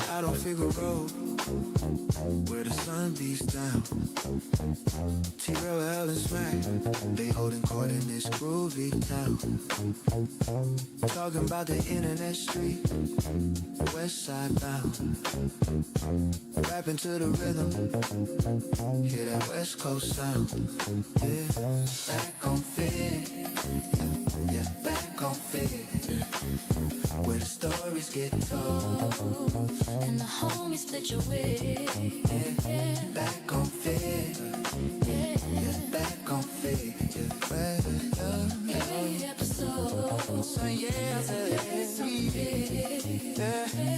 I don't figure road where the sun beats down. T-Rail, L and Smack, they holding court in this groovy town. Talking about the internet street, west side bound. Rapping to the rhythm, hear that west coast sound. Yeah, back on Fig, yeah, back on Fig, where the stories get told and the homies split your wig. Yeah, back on Fig, yeah, back on Fig, yeah, Every episode, so yeah,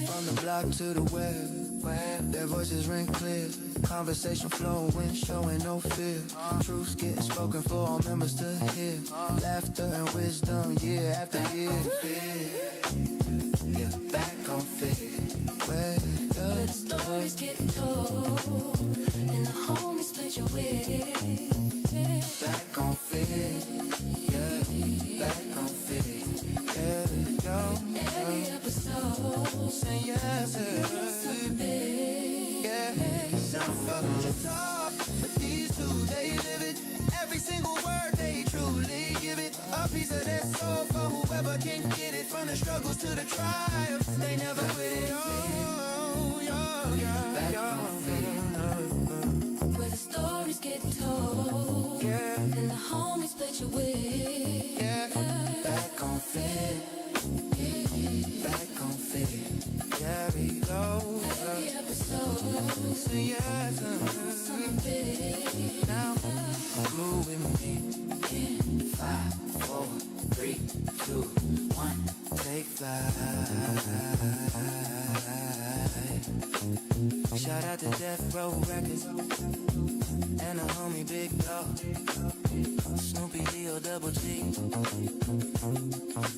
from the block to the web, their voices ring clear, conversation flowing, showing no fear. Truths getting spoken for all members to hear, laughter and wisdom year after year. Yeah, back on Fig, where the stories get told, and the homies split your wig. back on Fig, yeah, back on Fig, yeah, yo, Every episode, say yes, something big. yeah. Some folks just talk, but these two, they live it. Every single word they truly give it. A piece of their soul for whoever can get it. From the struggles to the triumphs, they never quit it. Oh, Where the stories get told, yeah, and the homies split your wig. yeah. Back on Fig, back on Fig. Yeah, we go. Every episode, Say yes, something big. now move with me. 5, 4, 3, 2, 1. Take flight. Shout out to Death Row Records and the homie Big Dog, Snoopy Leo Double G.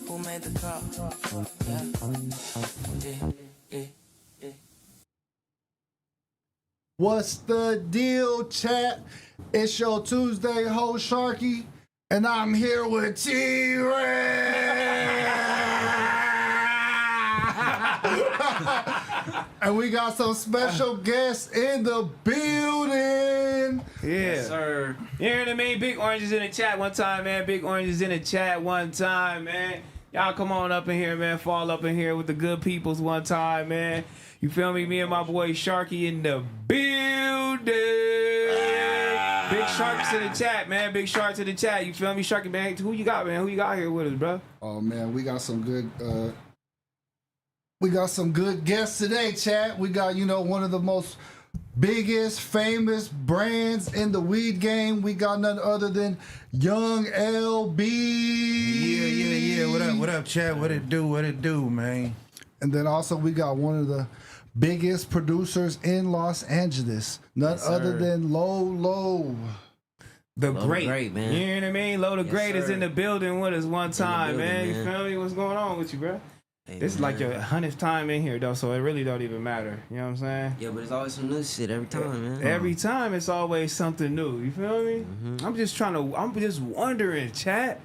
Who made the call? Yeah. What's the deal, chat? It's your Tuesday host, Sharky, and I'm here with T-Ray. And we got some special guests in the building. Yes, sir. You hear what I mean? Big Oranges in the chat one time, man. Big Oranges in the chat one time, man. Y'all come on up in here, man. Fall up in here with the good peoples one time, man. You feel me? Me and my boy Sharky in the building. Big Sharks in the chat, man. Big Sharks in the chat. You feel me? Sharky, man. Who you got, man? Who you got here with us, bro? Oh man, we got some good guests today, chat. We got, one of the most biggest famous brands in the weed game. We got none other than Young LB. Yeah. What up, chat? What it do, man? And then also we got one of the biggest producers in Los Angeles, none other than Low. The Low great, man. You hear what I mean? Low the Great is sir. in the building with us one time, building, man. You man. feel me? What's going on with you, bro? Hey, This is like your 100th time in here, though, so it really don't even matter. You know what I'm saying? Yeah, but it's always some new shit every time, man. Every time it's always something new. You feel me? I'm just wondering, chat,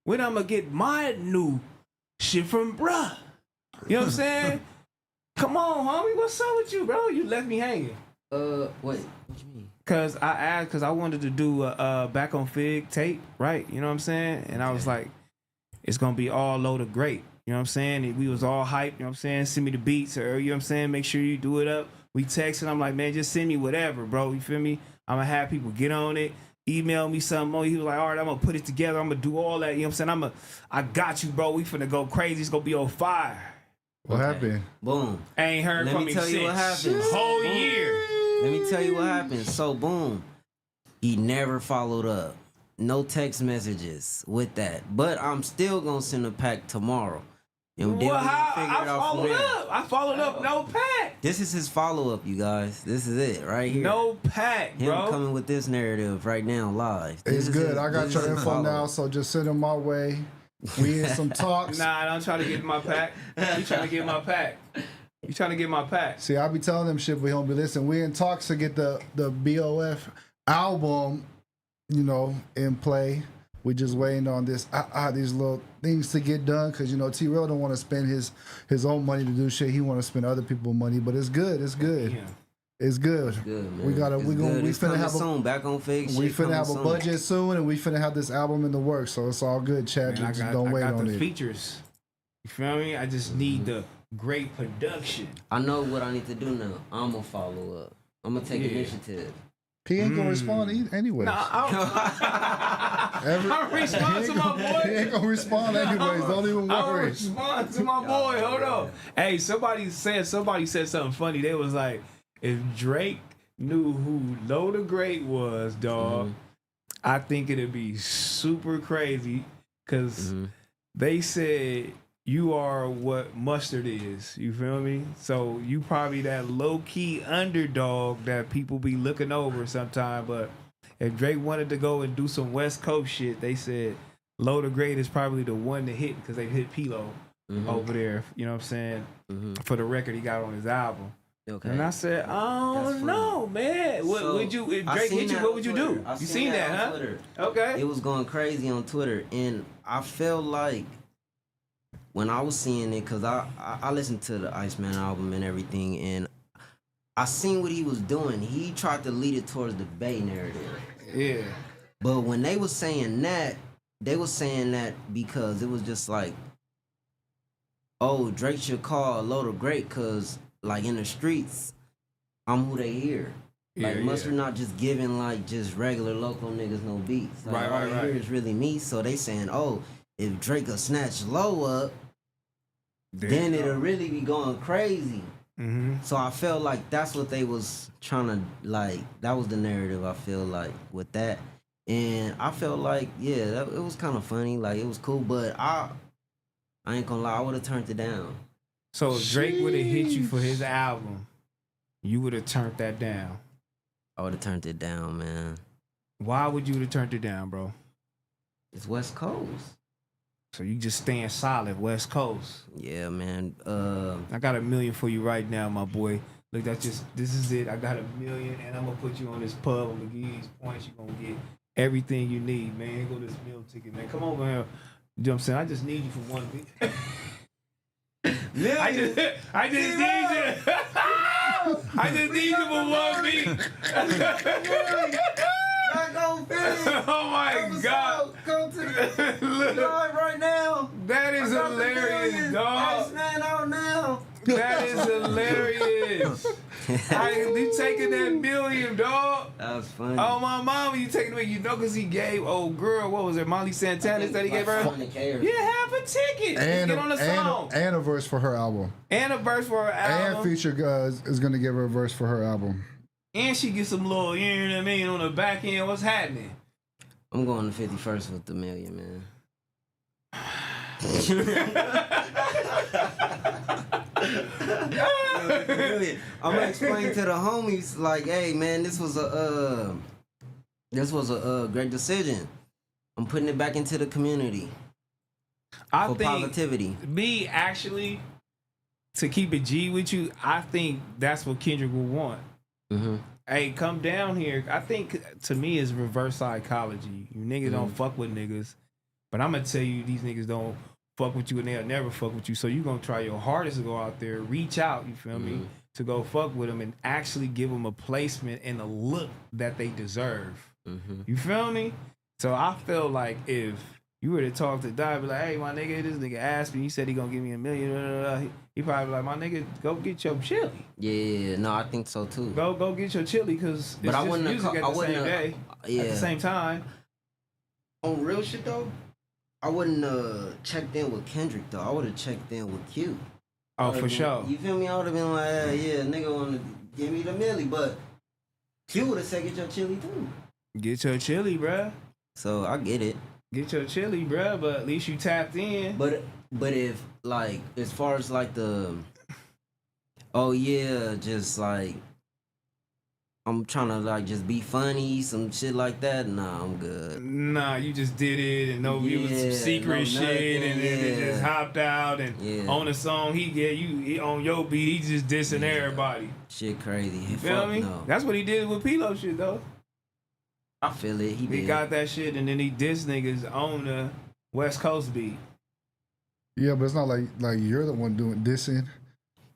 when I'm gonna get my new shit from bruh. You know what I'm saying? Come on, homie. What's up with you, bro? You left me hanging. What? What you mean? Cause I wanted to do a Back on Fig tape, right? You know what I'm saying? And I was like, it's gonna be all Low the Great. You know what I'm saying? And we was all hyped, you know what I'm saying? Send me the beats, or you know what I'm saying? Make sure you do it up. We texted, I'm like, man, just send me whatever, bro. You feel me? I'm gonna have people get on it, email me something more. He was like, all right, I'm gonna put it together. I'm gonna do all that. You know what I'm saying? I got you, bro. We finna go crazy. It's gonna be on fire. What happened? Boom. I ain't heard Let from me him tell you what since. happened. Whole Boom. year. Let me tell you what happened. So, boom. He never followed up. No text messages with that. But I'm still gonna send a pack tomorrow. And then Well, we how? figure it out from there. I followed up. No pack. This is his follow-up, you guys. This is it right here. No pack, Him bro. coming with this narrative right now live. It's good. I got this your is his info now, follow-up. so just send them my way. We in some talks. Nah, don't try to get my pack. You trying to get my pack. You trying to get my pack. See, I be telling them shit, but he don't be listening. We in talks to get the BOF album, you know, in play. We just waiting on this these little things to get done because, you know, T-Rail don't want to spend his own money to do shit. He want to spend other people's money, but it's good. It's good. Yeah. It's good. Good, man. We gotta. It's We gonna. good. We It's finna coming have soon. Back on fake. We shit finna have a coming soon. budget soon, and we finna have this album in the works. So it's all good, Chad. Man, Just don't I wait got on the it. features. You feel me? I just need the great production. I know what I need to do now. I'm gonna follow up. I'm gonna take initiative. He ain't gonna respond anyway. Nah, I respond to my He boy. ain't gonna respond anyways. Don't even I worry. respond to my boy. Hold on. Hey, somebody said something funny. They was like, if Drake knew who Low the Great was, dog, I think it'd be super crazy because they said you are what mustard is. You feel me? So you probably that low key underdog that people be looking over sometime. But if Drake wanted to go and do some West Coast shit, they said Low the Great is probably the one to hit because they hit P-Lo over there. You know what I'm saying? For the record he got on his album. Okay. And I said, oh That's no, man. What So, would you if I Drake seen hit you? that What on would you Twitter. do? I You seen that, on huh? Twitter. Okay. It was going crazy on Twitter, and I felt like when I was seeing it, cause I listened to the Iceman album and everything, and I seen what he was doing. He tried to lead it towards the Bay narrative. Yeah. But when they was saying that, they was saying that because it was just like, oh, Drake should call Loda Great, cause like in the streets, I'm who they hear. Like Yeah, Mustard yeah. not just giving like just regular local niggas no beats. Like, Right, all right, they right. hear is really me. So they saying, oh, if Drake will snatch Low up, then it'll really be going crazy. Mm-hmm. So I felt like that's what they was trying to like. That was the narrative. I feel like with that, and I felt like it was kind of funny. Like it was cool, but I ain't gonna lie, I would have turned it down. So if Drake would have hit you for his album, you would have turned that down. I would have turned it down, man. Why would you have turned it down, bro? It's West Coast. So you just staying solid, West Coast. Yeah, man. I got $1 million for you right now, my boy. Look, this is it. I got $1 million, and I'm gonna put you on this pub. I'm gonna give you these points. You're gonna get everything you need, man. Here go this meal ticket, man. Come over here. You know what I'm saying? I just need you for one beat. I just need you. I just need you for one beat. Oh my God. Come to the live right now. That is hilarious, dog. Iceman out now. That is hilarious. You taking that $1 million, dog? That was funny. Oh my mama, you taking it? You know, cause he gave old girl, what was it, Molly Santana that he gave her? Yeah, half a ticket. Let's get on the song. And a verse for her album. And a verse for her album. And Future is gonna give her a verse for her album. And she gets some little, you know what I mean, on the back end. What's happening? I'm going to 51st with the $1 million, man. I'm gonna explain to the homies like, hey man, this was a great decision. I'm putting it back into the community I for think positivity. me actually, to keep it G with you, I think that's what Kendrick would want. Mm-hmm. Hey, come down here. I think to me it's reverse psychology. You niggas don't fuck with niggas, but I'm gonna tell you these niggas don't fuck with you and they'll never fuck with you. So you gonna try your hardest to go out there, reach out. You feel me? To go fuck with them and actually give them a placement and a look that they deserve. You feel me? So I feel like if you were to talk to Dot, be like, hey, my nigga, this nigga asked me, he said he gonna give me $1 million. He probably be like, my nigga, go get your chili. Yeah, no, I think so too. Go get your chili, because it's But I just wouldn't music have at the same day. Yeah. At the same time. On real shit though, I wouldn't checked in with Kendrick though. I would have checked in with Q. Oh, for sure. You feel me? I would have been like, yeah, nigga want to give me the milli, but Q would have said get your chili too. Get your chili, bruh. So I get it. Get your chili, bruh, but at least you tapped in. But if like as far as like the, oh yeah, just like I'm trying to like just be funny, some shit like that. Nah, I'm good. Nah, you just did it and no, it was some Yeah, secret no shit, and then it nothing, just yeah. hopped out and Yeah. on the song he on your beat, he just dissing everybody. Shit crazy. You feel me? No. That's what he did with P-Lo shit though. I feel it. He He did. got that shit and then he dissed niggas on the West Coast beat. Yeah, but it's not like you're the one doing dissing.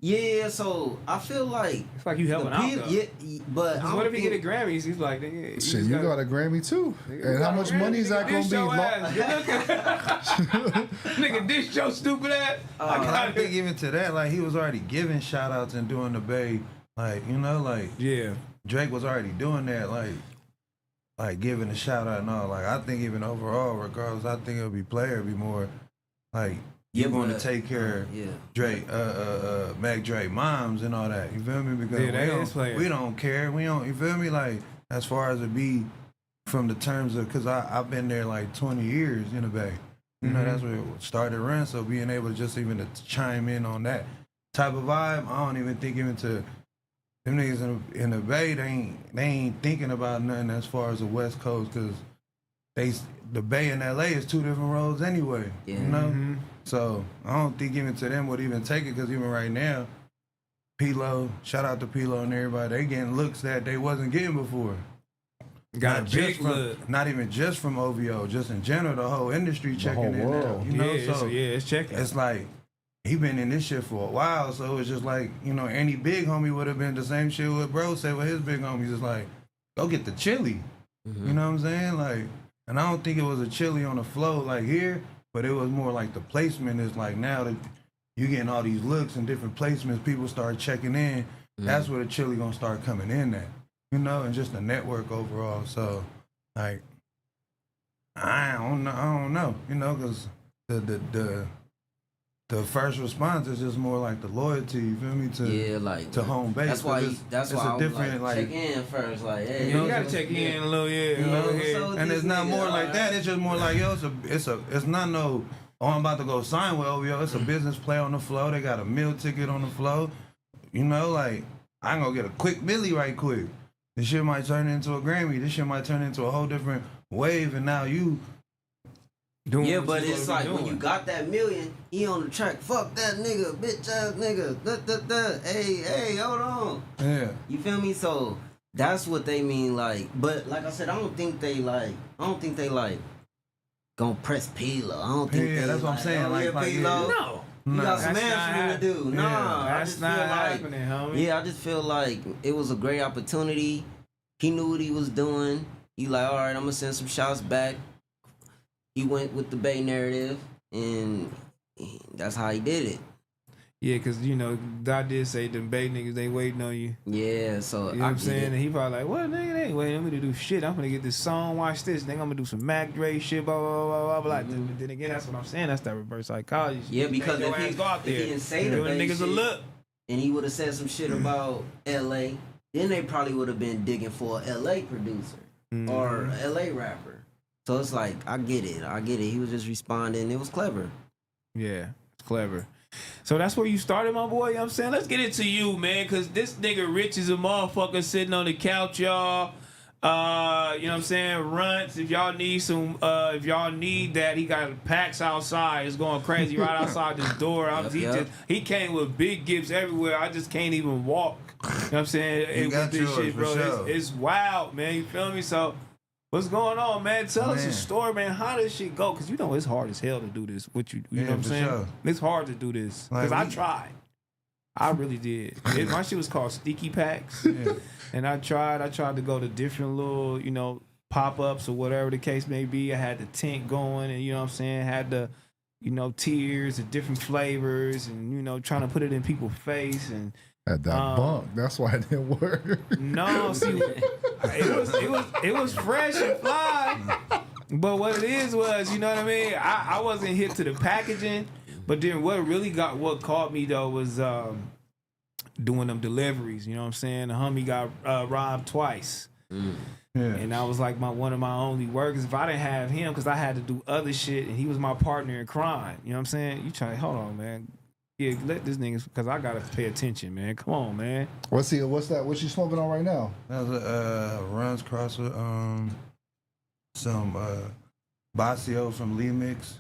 Yeah, so I feel like It's like you helping out though. but Because what if he get a Grammys? He's like, nigga, you Shit, just you got a Grammy too. And how much money is that gonna be? Nigga, dish your stupid ass. I think even to that, like he was already giving shout outs and doing the Bay, like, you know, like Yeah. Drake was already doing that, like giving a shout out and all. Like I think even overall, regardless, I think it'll be player, be more like you're going to take care of Drake, Mac Drake moms and all that. You feel me? Because we don't care. We don't. You feel me? Like as far as it be from the terms of, because I've been there like 20 years in the Bay. You know, that's where it started run. So being able to just even to chime in on that type of vibe, I don't even think even to them niggas in the Bay, they ain't thinking about nothing as far as the West Coast, because the Bay and LA is two different roads anyway. Yeah. You know? So I don't think even to them would even take it, because even right now, P-Lo, shout out to P-Lo and everybody, they getting looks that they wasn't getting before. Got Not a big just from, look. not even just from OVO, just in general, the whole industry checking whole in world. now. You know, It's checking. it's like he been in this shit for a while, so it's just like, you know, any big homie would have been the same shit what bro said with his big homies. It's like, go get the chili. You know what I'm saying? Like, and I don't think it was a chili on the flow like here, but it was more like the placement is like now that you getting all these looks and different placements, people start checking in. That's where the chili gonna start coming in at, you know, and just the network overall. So, like, I don't know, you know, because the first response is just more like the loyalty, you feel me, to home base. That's why it's I a different, like, check in first, like, hey, You gotta check in a little, you know, so and this it's not nigga, more like alright. that. It's just more like, yo, it's not no, oh, I'm about to go sign with OVO. It's a business play on the flow. They got a meal ticket on the flow. You know, like, I ain't gonna get a quick milli right quick. This shit might turn into a Grammy. This shit might turn into a whole different wave, and now you doing Yeah, what but you it's supposed to like be when you doing. got that million, he on the track. Fuck that nigga, bitch ass nigga. Hey, hold on. yeah. You feel me? So that's what they mean. Like, but like I said, I don't think they like gonna press P-Lo. I don't think they. That's what I'm saying. Oh, Like, yeah, P-Lo. No. You got some That's not answering to do. Yeah, Nah, I That's just not feel like, happening, homie. yeah, I just feel like it was a great opportunity. He knew what he was doing. He like, all right, I'm gonna send some shots back. He went with the Bay narrative, and that's how he did it. Yeah, because, you know, I did say them Bay niggas, they waiting on you. Yeah, so You know what I I'm get saying? it. And he probably like, what, nigga, they ain't waiting on me to do shit. I'm gonna get this song, watch this. Nigga, I'm gonna do some Mac Dre shit, blah, blah, blah, blah, blah. But then again, that's what I'm saying. That's that reverse psychology shit. Yeah, You because make your if ass go out he there, didn't say the giving Bay niggas a shit, look. and he would have said some shit about L.A., then they probably would have been digging for a L.A. producer or a L.A. rapper. So it's like, I get it. He was just responding. It was clever. Yeah, it's clever. So that's where you started, my boy. You know what I'm saying? Let's get into you, man, because this nigga rich as a motherfucker sitting on the couch, y'all. You know what I'm saying? Runts. If y'all need some, if y'all need that, he got packs outside. It's going crazy right outside this door. He came with big gifts everywhere. I just can't even walk. You know what I'm saying? You got with this yours, shit, for bro. sure. It's wild, man. You feel me? So what's going on, man? Tell us a Man. story, man. How does shit go? Because you know it's hard as hell to do this. You know Yeah, what I'm for saying? sure. It's hard to do this. Like, Because I we- tried. I really did. My shit was called Sticky Packs. Yeah. And I tried to go to different little, you know, pop-ups or whatever the case may be. I had the tent going and, you know what I'm saying, had the, you know, tiers and different flavors and, you know, trying to put it in people's face and At that bunk. That's why it didn't work. no, see, it was fresh and fly. But what it is was, you know what I mean? I wasn't hip to the packaging, but then what caught me though was doing them deliveries. You know what I'm saying? The homie got robbed twice. Yeah. And that was like one of my only workers. If I didn't have him, because I had to do other shit, and he was my partner in crime. You know what I'm saying? You trying? Hold on, man. Yeah, let this nigga, because I got to pay attention, man. Come on, man. What's that? What's you smoking on right now? That was a runs crosser, some Basio from Lee Mix.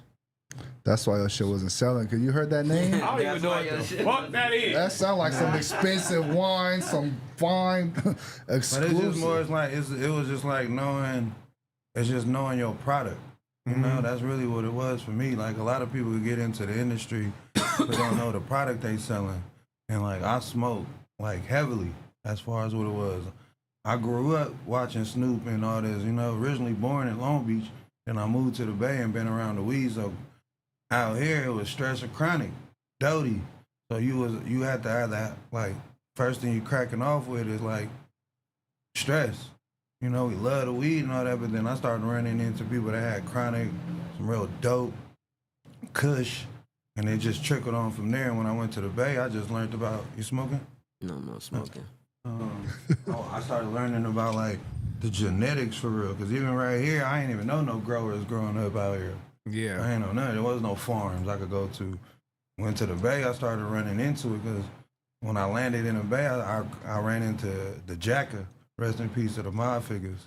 That's why your shit wasn't selling. Cause you heard that name? I don't even know what the fuck that is. That sound like some expensive wine, some fine exclusive. But it's just more, it's like, it was just like knowing, it's just knowing your product. You know, that's really what it was for me. Like, a lot of people get into the industry but don't know the product they selling. And, like, I smoke, like, heavily as far as what it was. I grew up watching Snoop and all this, you know, originally born in Long Beach. Then I moved to the Bay and been around the weed. So out here, it was stress or chronic, doty. So you had to either, like, first thing you cracking off with is, like, stress. You know, we love the weed and all that, but then I started running into people that had chronic, some real dope, kush, and it just trickled on from there. And when I went to the Bay, I just learned about, you smoking? No, I'm not smoking. I started learning about, like, the genetics for real, because even right here, I ain't even know no growers growing up out here. Yeah. I ain't know none. There was no farms I could go to. Went to the Bay, I started running into it, because when I landed in the Bay, I ran into the Jacka. Rest in peace to the mob figures.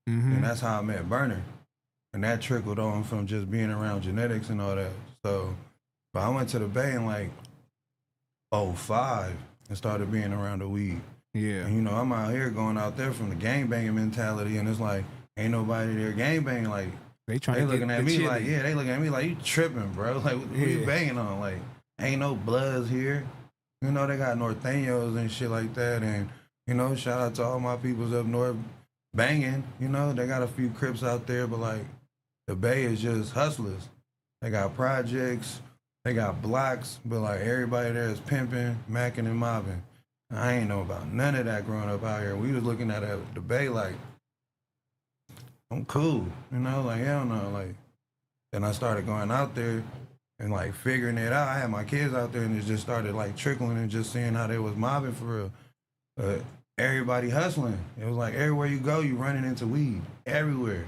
And that's how I met Burner. And that trickled on from just being around genetics and all that. So, but I went to the Bay in like 05 and started being around the weed. Yeah. And you know, I'm out here going out there from the gangbanging mentality, and it's like, ain't nobody there gangbanging. Like, They looking at me chili. like, yeah, they looking at me like, you tripping, bro. Like, what you banging on? Like, ain't no bloods here. You know, they got norteños and shit like that. And, you know, shout out to all my peoples up north banging. You know, they got a few Crips out there, but like, the Bay is just hustlers. They got projects, they got blocks, but like, everybody there is pimping, macking, and mobbing. I ain't know about none of that growing up out here. We was looking at the Bay like, I'm cool, you know, like, hell no. Like, then I started going out there and like figuring it out. I had my kids out there and it just started like trickling and just seeing how they was mobbing for real. Everybody hustling. It was like everywhere you go, you running into weed, everywhere.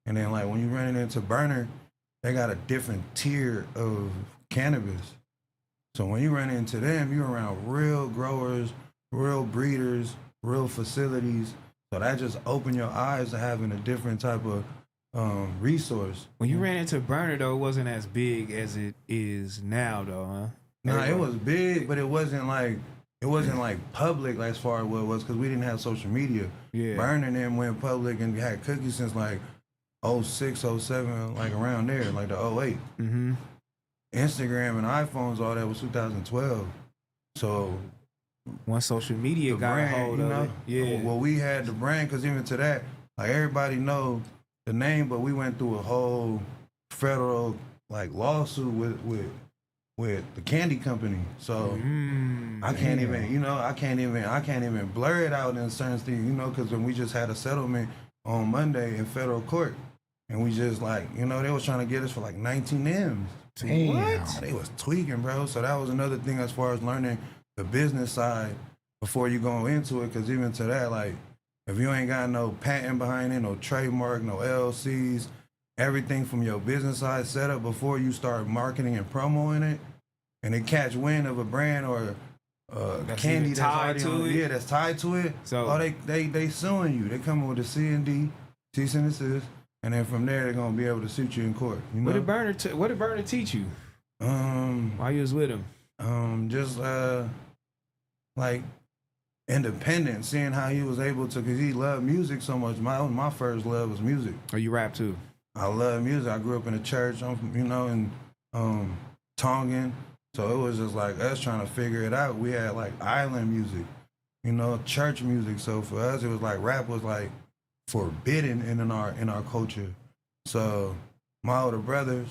And then like when you running into Burner, they got a different tier of cannabis. So when you run into them, you're around real growers, real breeders, real facilities. So that just opened your eyes to having a different type of resource. When you ran into Burner, though, it wasn't as big as it is now, though, huh? Nah, it was big, but it wasn't like public as far as what it was, because we didn't have social media. Yeah. Burner and them went public and had cookies since like 06, 07, like around there, like the 08. Mm-hmm. Instagram and iPhones, all that was 2012. So once social media the got brand, a hold you of know, it, yeah. Well, we had the brand, because even to that, like, everybody know the name, but we went through a whole federal like lawsuit with the candy company. So I can't even, you know, I can't even blur it out in certain things, you know, because when we just had a settlement on Monday in federal court, and we just like, you know, they was trying to get us for like 19 M's. Damn. What? They was tweaking, bro. So that was another thing as far as learning the business side before you go into it, because even to that, like, if you ain't got no patent behind it, no trademark, no LLCs, everything from your business side set up before you start marketing and promoting it, and they catch wind of a brand or That's candy even that's tied already to on, it? yeah, that's tied to it. So- oh, they suing you. They come with a C&D, cease and desist, and then from there they're gonna be able to suit you in court. You know? What did Burner teach you while you was with him? Just like independent, seeing how he was able to, because he loved music so much. My first love was music. Or you rap too? I love music. I grew up in the church, you know, in Tongan. So it was just like us trying to figure it out. We had like island music, you know, church music. So for us, it was like rap was like forbidden in our culture. So my older brothers,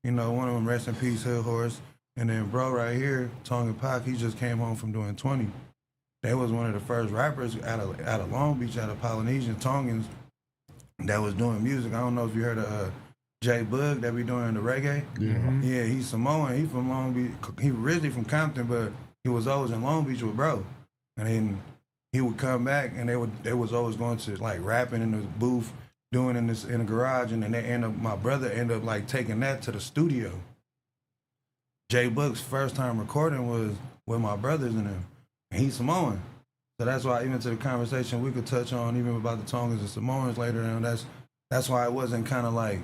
you know, one of them, rest in peace, Hill Horse, and then bro right here, Tongan Pac, he just came home from doing 20. They was one of the first rappers out of Long Beach, out of Polynesian Tongans, that was doing music. I don't know if you heard of J Bug that be doing the reggae. Yeah. Yeah, he's Samoan. He from Long Beach. He originally from Compton, but he was always in Long Beach with bro. And then he would come back, and they was always going to like rapping in the booth, doing in the garage, and then my brother ended up like taking that to the studio. Jay Book's first time recording was with my brothers and them. And he's Samoan. So that's why even to the conversation we could touch on, even about the Tongans and Samoans later on, that's why it wasn't kind of like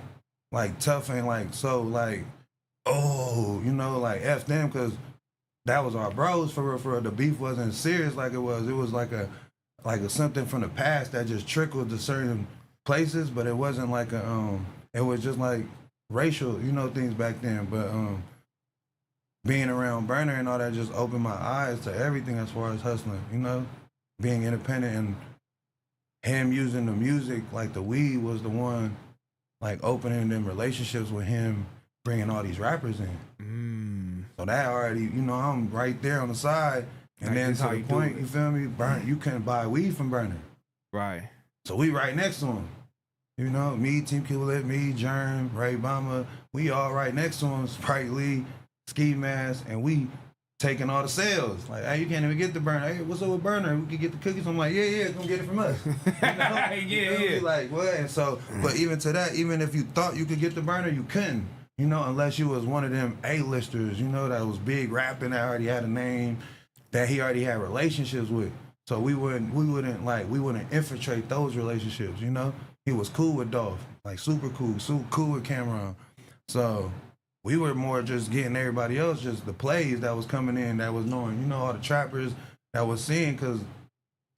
tough and like so like, oh, you know, like F them, because that was our bros for real, for real. The beef wasn't serious like it was. It was like a something from the past that just trickled to certain places, but it wasn't like it was just like racial, you know, things back then. But being around Burner and all that just opened my eyes to everything as far as hustling, you know, being independent, and him using the music, like the weed was the one, like opening them relationships with him, bringing all these rappers in. So that already, you know, I'm right there on the side. And like then to the point, you feel me? You couldn't buy weed from Burner. Right. So we right next to him. You know, me, Team Killlet, me, Germ, Ray Bama, we all right next to him, Sprite Lee, Ski Mask, and we taking all the sales. Like, hey, you can't even get the Burner. Hey, what's up with Burner? We can get the cookies. I'm like, yeah, come get it from us. You know? Yeah. Like, what? And so, but even to that, even if you thought you could get the Burner, you couldn't. You know, unless you was one of them A-listers, you know, that was big rapping, that already had a name, that he already had relationships with. So we wouldn't infiltrate those relationships, you know? He was cool with Dolph, like super cool with Cameron. So we were more just getting everybody else, just the plays that was coming in, that was knowing, you know, all the trappers that was seeing, because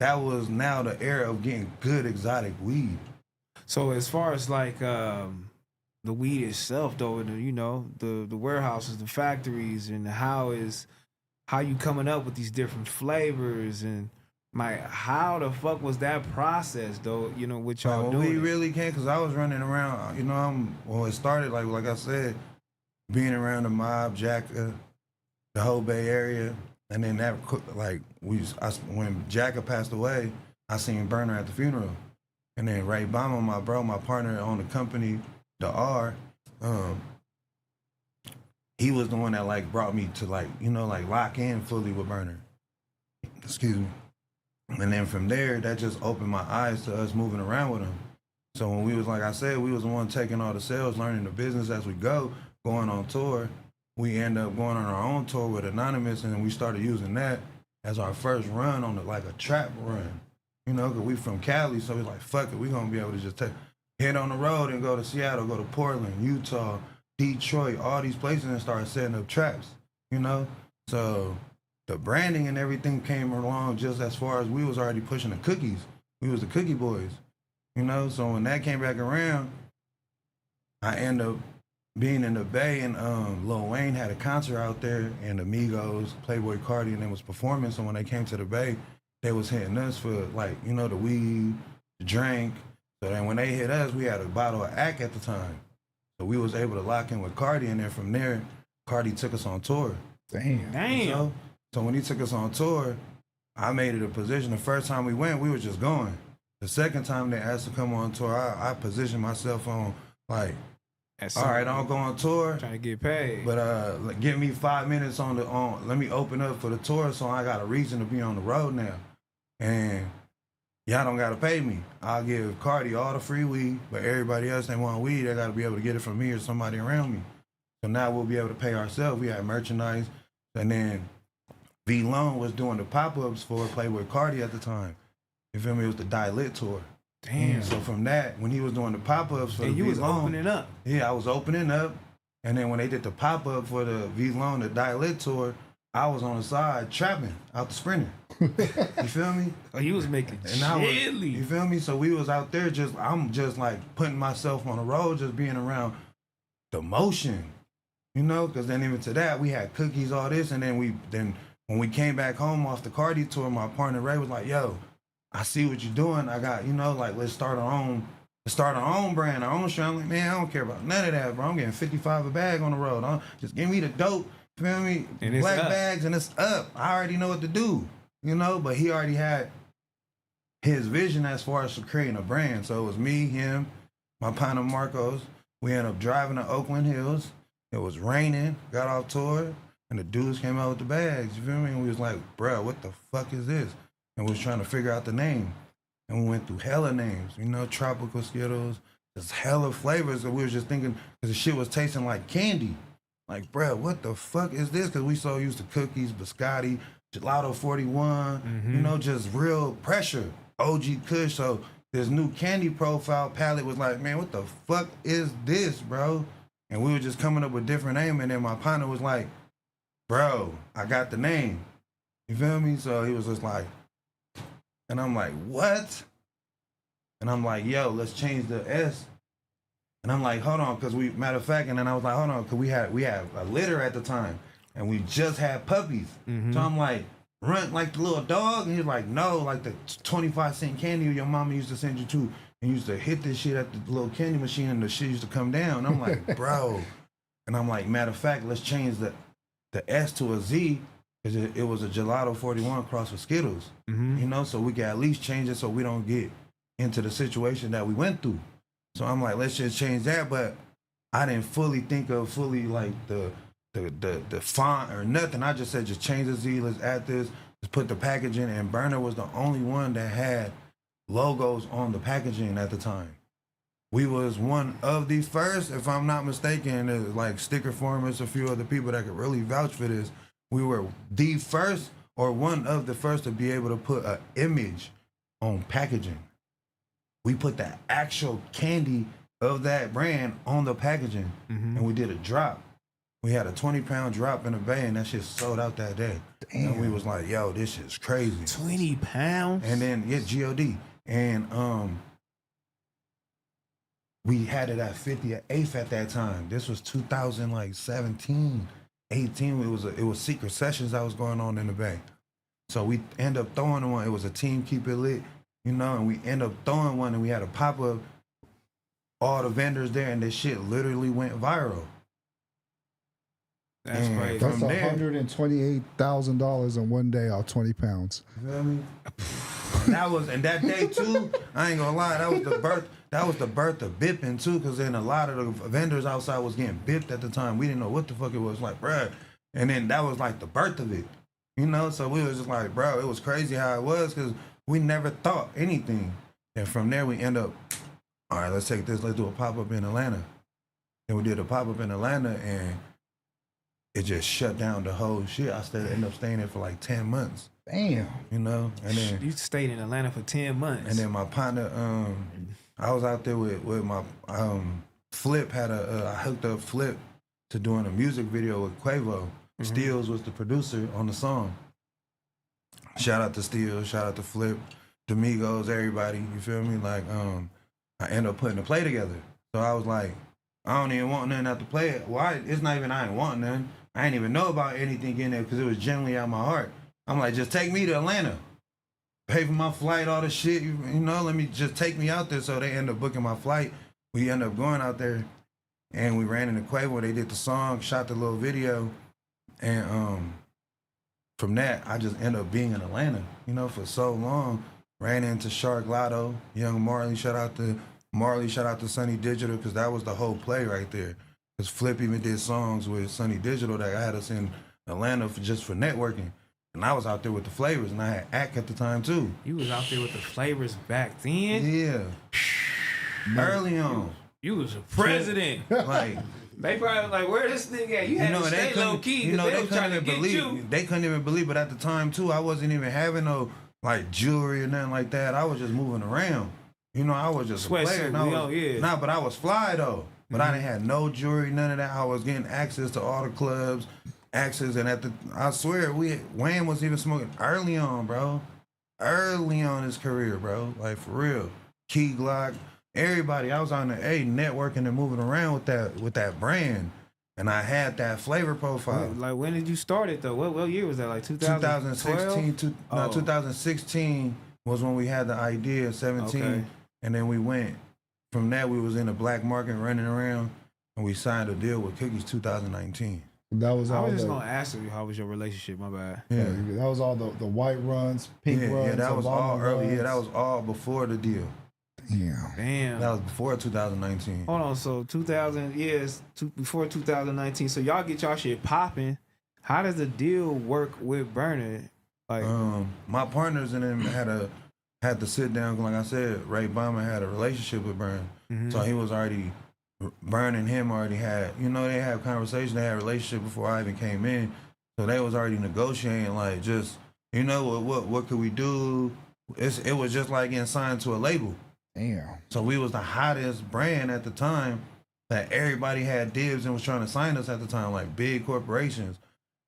that was now the era of getting good exotic weed. So as far as like the weed itself, though, you know, the warehouses, the factories, and how you coming up with these different flavors, and like how the fuck was that process, though? You know, what y'all doing? We really can't, because I was running around. You know, when it started, like I said, being around the mob, Jacka, the whole Bay Area, and then that, like when Jacka passed away, I seen Burner at the funeral, and then Ray Bama, my bro, my partner on the company, the R, he was the one that like brought me to like, you know, like lock in fully with Burner. Excuse me. And then from there, that just opened my eyes to us moving around with him. So when we was, like I said, we was the one taking all the sales, learning the business as we go, going on tour. We end up going on our own tour with Anonymous, and then we started using that as our first run on like a trap run. You know, because we from Cali, so we like, fuck it, we gonna be able to just hit on the road and go to Seattle, go to Portland, Utah, Detroit, all these places, and start setting up traps, you know? So the branding and everything came along just as far as we was already pushing the cookies. We was the cookie boys, you know? So when that came back around, I ended up being in the Bay, and Lil Wayne had a concert out there, and Amigos, Playboy Cardi, and they was performing. So when they came to the Bay, they was hitting us for, like, you know, the weed, the drink. So then when they hit us, we had a bottle of Ack at the time. So we was able to lock in with Cardi, and then from there, Cardi took us on tour. Damn. So when he took us on tour, I made it a position. The first time we went, we were just going. The second time they asked to come on tour, I positioned myself on, like, all right, I'll go on tour. Trying to get paid. But like, give me 5 minutes let me open up for the tour, so I got a reason to be on the road now. And y'all don't gotta pay me. I'll give Cardi all the free weed, but everybody else that want weed, they gotta be able to get it from me or somebody around me. So now we'll be able to pay ourselves. We had merchandise. And then V Lone was doing the pop-ups for Playboy Cardi at the time. You feel me? It was the Die Lit tour. Damn. So from that, when he was doing the pop-ups for and the you was V-Lone, opening up. Yeah, I was opening up. And then when they did the pop-up for the V-Lone, the Die Lit tour, I was on the side trapping out the Sprinter. You feel me? Oh, you was making chili. You feel me? So we was out there I'm just like putting myself on the road, just being around the motion. You know, because then even to that, we had cookies, all this, and then when we came back home off the Cardi tour, my partner Ray was like, yo, I see what you're doing. I got, you know, like, let's start our own brand, our own show. I'm like, man, I don't care about none of that, bro. I'm getting 55 a bag on the road. Just give me the dope, you feel me? And Black bags, and it's up. I already know what to do, you know, but he already had his vision as far as creating a brand. So it was me, him, my partner Marcos. We ended up driving to Oakland Hills. It was raining, got off tour, and the dudes came out with the bags, you feel me? And we was like, bro, what the fuck is this? And we was trying to figure out the name. And we went through hella names, you know, tropical Skittles, just hella flavors. And we was just thinking, because the shit was tasting like candy. Like, bro, what the fuck is this? Because we so used to cookies, biscotti, gelato 41, you know, just real pressure. OG Kush. So this new candy profile palette was like, man, what the fuck is this, bro? And we were just coming up with different name. And then my partner was like, bro, I got the name. You feel me? So he was just like, and I'm like, what? And I'm like, yo, let's change the S. And I'm like, hold on, because matter of fact, and then I was like, hold on, because we had a litter at the time, and we just had puppies. So I'm like, run like the little dog? And he's like, no, like the 25-cent candy your mama used to send you to, and used to hit this shit at the little candy machine, and the shit used to come down. And I'm like, bro. And I'm like, matter of fact, let's change the S to a Z, because it was a gelato 41 crossed with Skittles. You know, so we can at least change it so we don't get into the situation that we went through. So I'm like, let's just change that. But I didn't fully think of like the font or nothing. I just said, just change the Z, let's add this, let's put the packaging. And Burner was the only one that had logos on the packaging at the time. We was one of the first, if I'm not mistaken, there's like Sticker Formers, a few other people that could really vouch for this. We were the first or one of the first to be able to put an image on packaging. We put the actual candy of that brand on the packaging, and we did a drop. We had a 20-pound drop in the bay, and that shit sold out that day. Damn. And we was like, yo, this shit's crazy. 20 pounds? And then, yeah, G-O-D. And we had it at 50/8 at that time. This was 2017, 18. It was secret sessions that was going on in the bay. So we end up throwing one. It was a team Keep It Lit. You know, and we end up throwing one, and we had a pop-up, all the vendors there, and this shit literally went viral. That's crazy. That's $128,000 in one day off 20 pounds. You feel me? And that day too, I ain't gonna lie, that was the birth of bipping too, because then a lot of the vendors outside was getting bipped at the time. We didn't know what the fuck it was, like, bruh. And then that was like the birth of it. You know, so we was just like, bro, it was crazy how it was, because we never thought anything. And from there, we end up, all right, let's take this, let's do a pop-up in Atlanta. And we did a pop-up in Atlanta, and it just shut down the whole shit. I ended up staying there for like 10 months. Damn. You know? And then You stayed in Atlanta for 10 months. And then my partner, I was out there with my, Flip had I hooked up Flip to doing a music video with Quavo. Steels was the producer on the song. Shout out to Steels, shout out to Flip, Domingos, everybody, you feel me? Like, I ended up putting the play together. So I was like, I don't even want nothing out to play it. Why? It's not even I ain't want nothing. I ain't even know about anything in there because it was genuinely out of my heart. I'm like, just take me to Atlanta. Pay for my flight, all the shit, you know, let me just take me out there. So they end up booking my flight. We end up going out there, and we ran into Quavo. They did the song, shot the little video, and from that, I just ended up being in Atlanta, you know, for so long. Ran into Shark Lotto, Young Marley, shout out to Marley, shout out to Sunny Digital, because that was the whole play right there. Because Flip even did songs with Sunny Digital that had us in Atlanta just for networking. And I was out there with the Flavors, and I had Ack at the time too. You was out there with the Flavors back then? Yeah. Early on. You was a president. Like, they probably was like, where this nigga at? You had to stay low key. You know, they they was trying to couldn't even get believe. you. They couldn't even believe. But at the time too, I wasn't even having no like jewelry or nothing like that. I was just moving around. You know, I was just a player. Sweatsuit, Nah, but I was fly though. But I didn't have no jewelry, none of that. I was getting access to all the clubs, access, and I swear, Wayne was even smoking early on, bro. Early on his career, bro. Like for real. Key Glock, everybody. I was on the networking and moving around with that brand. And I had that flavor profile. Like, when did you start it, though? What year was that? Like 2016. 2016 was when we had the idea, 17. Okay. And then we went, from that, we was in the black market running around, and we signed a deal with Cookies 2019. That was all. I was just going to ask you, how was your relationship? My bad. Yeah, that was all the white runs, pink runs. Yeah, that was all early. Runs. Yeah, that was all before the deal. Damn. That was before 2019. Hold on, so 2000 years before 2019. So y'all get y'all shit popping. How does the deal work with Burner? Like, my partners and them had to sit down. Like I said, Ray Bama had a relationship with Burner, so he was already Burn and him already had, they had conversation, they had a relationship before I even came in. So they was already negotiating, like, just, what could we do? It was just like getting signed to a label. Damn. So we was the hottest brand at the time that everybody had dibs and was trying to sign us at the time, like big corporations.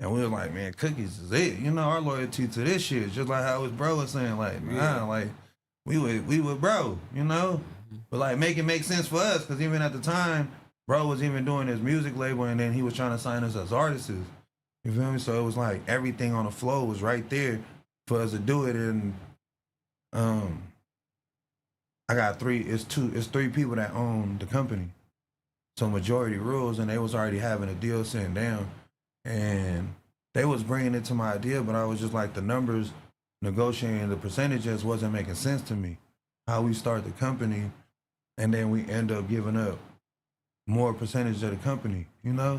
And we was like, man, Cookies is it. Our loyalty to this shit is just like how his bro was saying, like, nah, like, we would bro, But like make it make sense for us, because even at the time, bro was even doing his music label, and then he was trying to sign us as artists. You feel me? So it was like everything on the flow was right there for us to do it. And I got it's three people that own the company. So majority rules, and they was already having a deal sitting down, and they was bringing it to my idea, but I was just like, the numbers, negotiating the percentages wasn't making sense to me. How we start the company, and then we end up giving up more percentage of the company,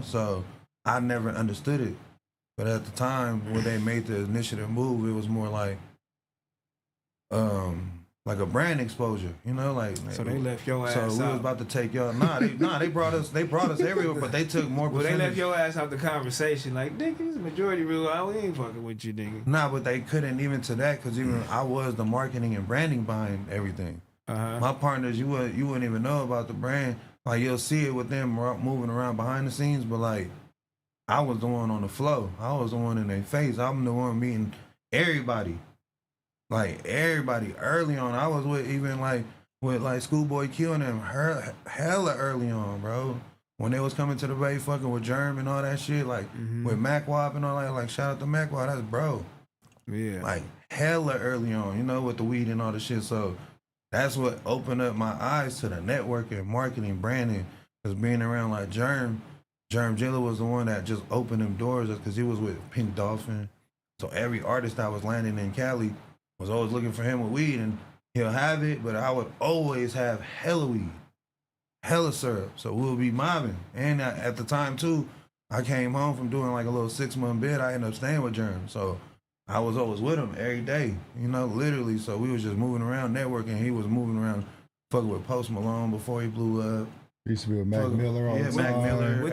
So I never understood it. But at the time when they made the initiative move, it was more like a brand exposure, like. So they left your ass So we out. was about to take y'all. They brought us everywhere, but they took more Well, percentage. they left your ass out the conversation. Like, nigga, it's a majority rule. We ain't fucking with you, nigga. Nah, but they couldn't even to that, because even I was the marketing and branding behind everything. Uh-huh. My partners, you wouldn't even know about the brand. Like, you'll see it with them moving around behind the scenes, but like, I was the one on the flow. I was the one in their face. I'm the one meeting everybody. Like, everybody early on. I was with Schoolboy Q and them hella early on, bro. When they was coming to the Bay fucking with Germ and all that shit, like with Mac Wop and all that, like shout out to Mac Wop, that's bro. Yeah. Like hella early on, with the weed and all the shit. So that's what opened up my eyes to the networking, marketing, branding. Cause being around like Germ Jilla was the one that just opened them doors, because he was with Pink Dolphin. So every artist that was landing in Cali was always looking for him with weed, and he'll have it, but I would always have hella weed, hella syrup. So we'll be mobbing. And at the time too, I came home from doing like a little 6-month bid. I ended up staying with Germ. So I was always with him every day, literally. So we was just moving around networking. He was moving around fucking with Post Malone before he blew up. Used to be with Mac Miller all the time. Mac Miller.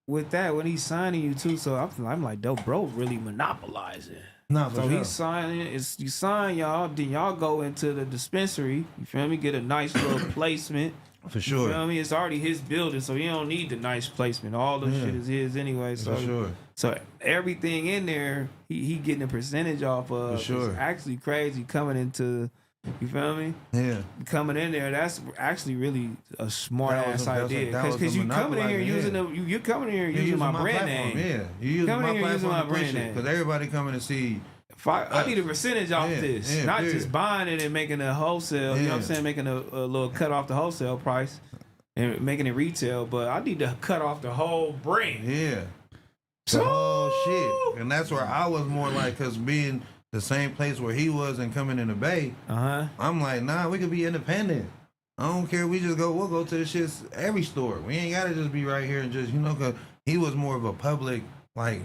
With that, when he's signing you too, so I'm like, dope, bro, really monopolizing. No, for So sure. he's signing. You sign y'all, then y'all go into the dispensary. You feel me? Get a nice little placement. For You sure. feel me? It's already his building, so he don't need the nice placement. All the shit is his anyway. So, For sure. so everything in there, he getting a percentage off of. For sure. It's actually crazy coming into. You feel me? Yeah. Coming in there, that's actually really a smart ass idea. Because you coming in here using you're coming in here using my brand platform. name. Yeah, you using Coming my in here using platform my to push brand it, name. because everybody coming to see. I need a percentage off Yeah, this, yeah, not period. just buying it and making a wholesale. You know what I'm Yeah. saying? Making a little cut off the wholesale price and making it retail, but I need to cut off the whole brand. Yeah. The whole shit. And that's where I was more like, because being the same place where he was and coming in the Bay, I'm like, nah, we could be independent. I don't care. We'll go to the shit every store. We ain't got to just be right here and just, because he was more of a public, like,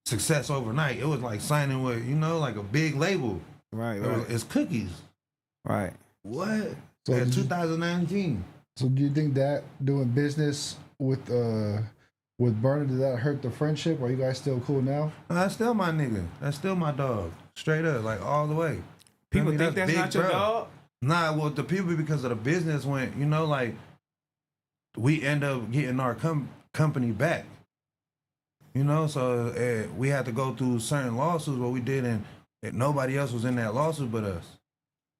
success overnight. It was like signing with, like a big label. Right. It's Cookies. Right. What? So In did you- 2019. So do you think that doing business with Burner, did that hurt the friendship? Or are you guys still cool now? That's still my nigga. That's still my dog. Straight up, like all the way. People think that's big not your bro. dog? Nah, well, the people, because of the business went, like, we end up getting our company back. So we had to go through certain lawsuits, what we did, and nobody else was in that lawsuit but us.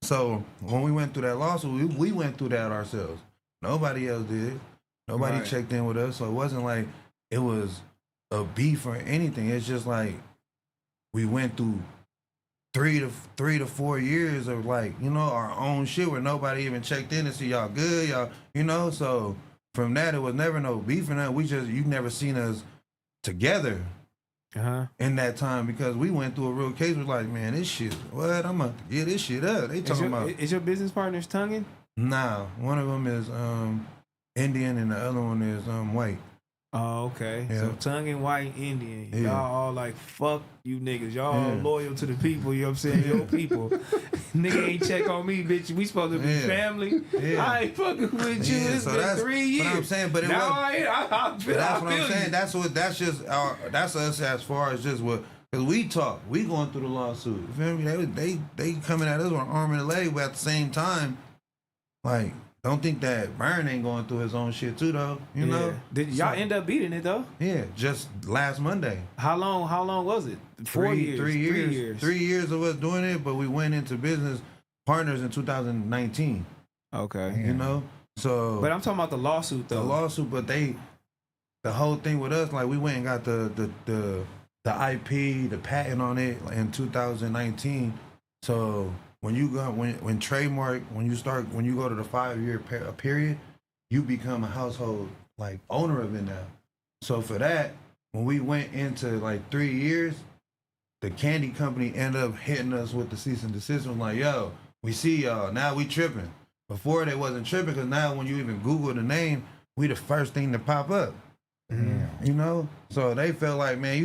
So when we went through that lawsuit, we went through that ourselves. Nobody else did. Nobody Right. checked in with us, so it wasn't like it was a beef or anything. It's just like we went through 3 to 4 years of like, our own shit where nobody even checked in to see y'all good, y'all, So from that, it was never no beef or nothing. You never seen us together in that time, because we went through a real case. Was like, man, this shit, what? I'm gonna get this shit up. They talking about. Is your business partners tonguing? Nah, one of them is Indian and the other one is white. Oh, okay. Yeah. So tongue and white Indian. Yeah. Y'all all like, fuck you niggas. Y'all all Yeah. loyal to the people, you know what I'm saying? Your people. Nigga ain't check on me, bitch. We supposed to be Yeah. family. Yeah. I ain't fucking with you. Yeah, It's so been that's 3 years. what I'm saying, but it now wasn't- I feel, That's what I feel I'm saying. you. That's us as far as just what, because we talk, we going through the lawsuit. You feel me? They coming at us with an arm and a leg, but at the same time, like, don't think that Burn ain't going through his own shit too, though. You know? Did y'all So- end up beating it though? Yeah, just last Monday. How long was it? 4 years. 3 years. 3 years. 3 years of us doing it, but we went into business partners in 2019. Okay. You know? So But I'm talking about the lawsuit though. the lawsuit, but the whole thing with us, like we went and got the IP, the patent on it in 2019. So when you go when trademark, when you go to the 5-year period, you become a household like owner of it now. So for that, when we went into like 3 years, the candy company ended up hitting us with the cease and desist. Was like, yo, we see y'all now, we tripping. Before they wasn't tripping, because now when you even Google the name, we the first thing to pop up. You know, so they felt like, man,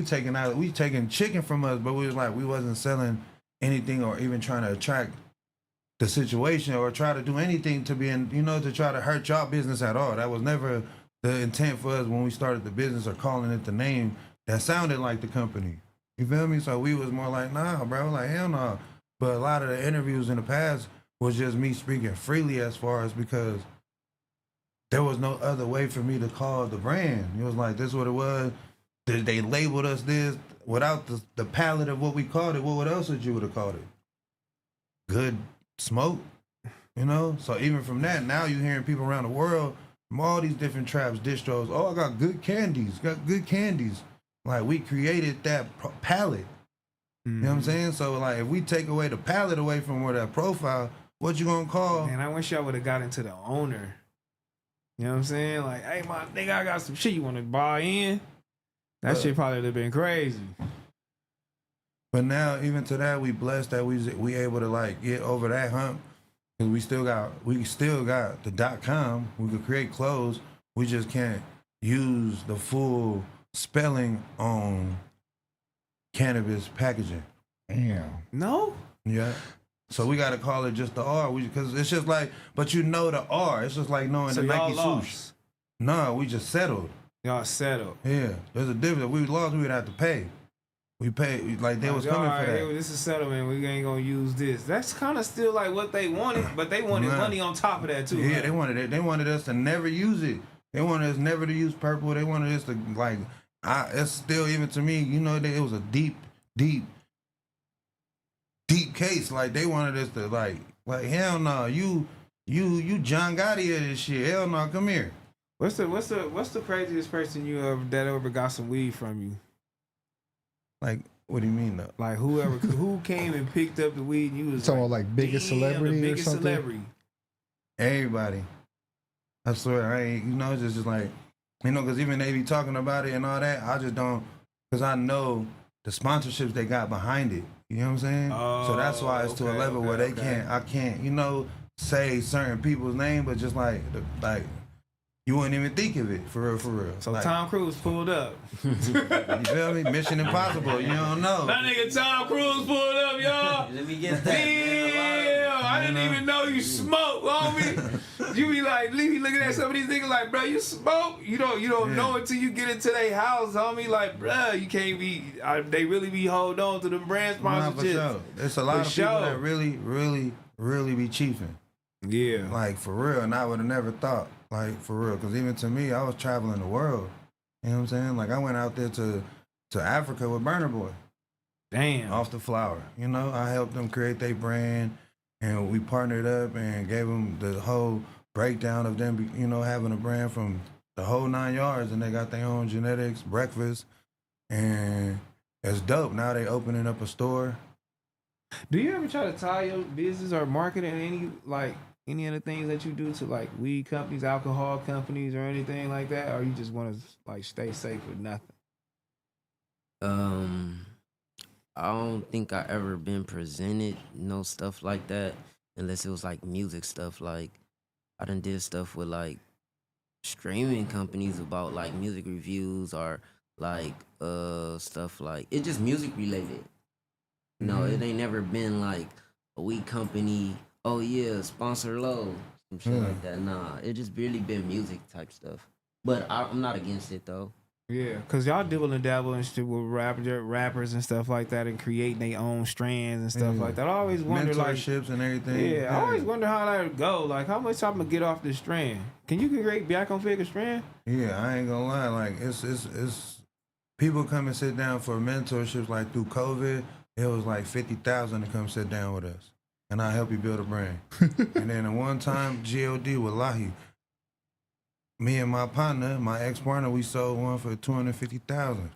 we taking chicken from us, but we was like, we wasn't selling anything or even trying to attract the situation or try to do anything to be in, to try to hurt y'all business at all. That was never the intent for us when we started the business or calling it the name that sounded like the company. You feel me? So we was more like, nah, bro, like hell no. But a lot of the interviews in the past was just me speaking freely as far as because there was no other way for me to call the brand. It was like, this is what it was. They labeled us this without the palette of what we called it. What else would you would have called it? Good smoke, So even from that, now you're hearing people around the world from all these different traps, distros. Oh, I got good candies. Like we created that palette. You know what I'm saying? So like, if we take away the palette away from where that profile, what you gonna call? Man, I wish y'all would have got into the owner. You know what I'm saying? Like, hey, my nigga, I got some shit you want to buy in. That shit probably would have been crazy. But now, even to that, we blessed that we able to like get over that hump. Cause we still got the .com. We could create clothes. We just can't use the full spelling on cannabis packaging. Damn. No? Yeah. So we got to call it just the R. Because it's just like, but the R. It's just like knowing So the y'all Nike lost. swoosh. No, we just settled. Y'all settled. Yeah. There's a difference. If we lost, we would have to pay. We paid, like they was coming for that. This is settlement. We ain't gonna use this. That's kind of still like what they wanted, but they wanted money on top of that too. Yeah, right? they wanted it. They wanted us to never use it. They wanted us never to use purple. They wanted us to like. It's still even to me. It was a deep case. Like they wanted us to like hell no. You John Gotti of this shit. Hell no. Come here. What's the craziest person that ever got some weed from you? Like, what do you mean though? Like who came and picked up the weed and you was Talking about like biggest damn, celebrity the or biggest something. celebrity. Everybody. I swear, I ain't. It's just like, because even they be talking about it and all that. I just don't, because I know the sponsorships they got behind it. You know what I'm saying? So that's why it's to a level where I can't, say certain people's name, but just like you wouldn't even think of it for real. So like, Tom Cruise pulled up. you feel me? Mission Impossible. You don't know. That nigga Tom Cruise pulled up, y'all. Let me get that. Damn, I didn't even know you smoke, homie. You be like, looking at some of these niggas like, bro, you smoke? You don't know until you get into their house, homie. Like, bro, you can't be. They really be holding on to them brand Nah, sponsorships. for sure. It's a lot For of people sure. that really be chiefing. Yeah. Like, for real. And I would have never thought, like, for real. Because even to me, I was traveling the world. You know what I'm saying? Like, I went out there to Africa with Burna Boy. Damn. Off the flower. I helped them create their brand. And we partnered up and gave them the whole breakdown of them, having a brand from the whole 9 yards. And they got their own genetics, breakfast. And it's dope. Now they opening up a store. Do you ever try to tie your business or marketing any of the things that you do to like weed companies, alcohol companies, or anything like that, or you just want to like stay safe with nothing? I don't think I ever been presented stuff like that unless it was like music stuff. Like I done did stuff with like streaming companies about like music reviews or like stuff like it's just music related. No, it ain't never been like a weed company. Oh yeah, sponsor low, some shit like that. Nah, it just really been music type stuff. But I'm not against it though. Yeah, cause y'all dibble and dabble and shit with rappers and stuff like that, and creating their own strands and stuff like that. I always wonder, mentorships and everything. Yeah, I always wonder how that would go. Like, how much I'm gonna get off this strand? Can you create BACKONFIGG a strand? Yeah, I ain't gonna lie. Like, it's people come and sit down for mentorships. Like through COVID, it was like 50,000 to come sit down with us, and I help you build a brand. And then at one time, God wallahi, me and my partner, my ex-partner, we sold one for 250,000.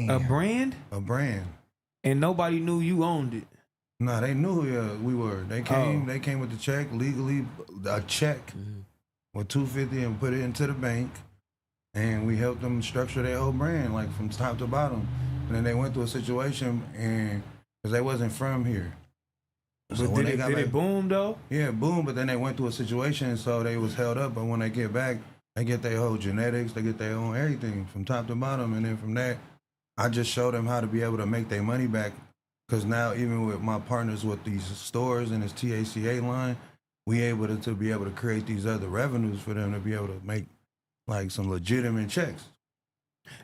A brand? A brand. And nobody knew you owned it. Nah, they knew who we were. They came. They came with the check legally, a check with 250, and put it into the bank. And we helped them structure their whole brand, like from top to bottom. And then they went through a situation, and because they wasn't from here. So But did it boom though? Yeah, boom. But then they went through a situation, so they was held up. But when they get back, they get their whole genetics, they get their own everything from top to bottom. And then from that, I just showed them how to be able to make their money back. Because now, even with my partners with these stores and this TACA line, we able to be able to create these other revenues for them to be able to make like some legitimate checks.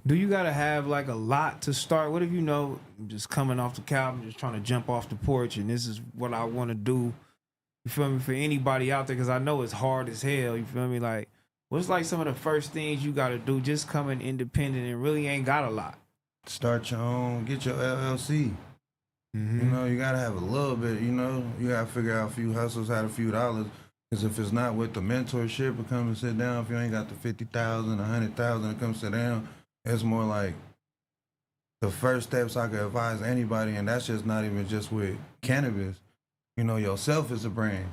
Do you gotta have like a lot to start? What if you know, I'm just coming off the couch, I'm just trying to jump off the porch, and this is what I want to do. You feel me? For anybody out there, because I know it's hard as hell. You feel me? Like, what's like some of the first things you gotta do just coming independent and really ain't got a lot? Start your own, get your LLC. You know, you gotta have a little bit, you know, you gotta figure out a few hustles, had a few dollars. Because if it's not with the mentorship to come and sit down, if you ain't got the 50,000, 100,000 to come sit down, it's more like the first steps I could advise anybody, and that's just not even just with cannabis. You know, yourself is a brand.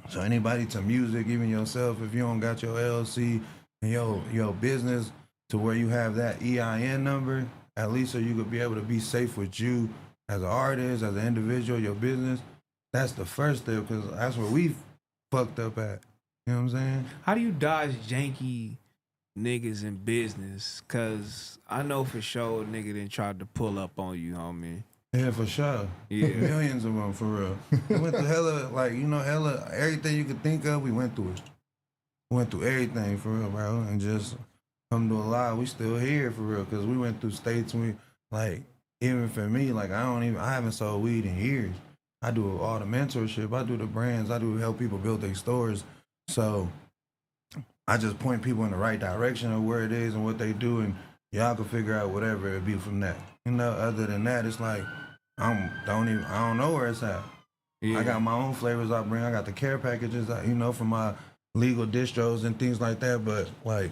So anybody to music, even yourself, if you don't got your LLC and your business to where you have that EIN number, at least so you could be able to be safe with you as an artist, as an individual, your business, that's the first step, because that's where we fucked up at. You know what I'm saying? How do you dodge janky niggas in business? Cause I know for sure a nigga done tried to pull up on you, homie. Yeah, for sure. Yeah. Millions of them, for real. We went through hella, like, you know, hella, everything you could think of, we went through it. We went through everything, for real, bro. And just, alhamdulillah, we still here, for real, because we went through states, like, even for me, like, I haven't sold weed in years. I do all the mentorship, I do the brands, I do help people build their stores. So I just point people in the right direction of where it is and what they do, and y'all can figure out whatever it be from that. You know, other than that, it's like I don't know where it's at. Yeah. I got my own flavors I bring. I got the care packages, you know, for my legal distros and things like that. But like,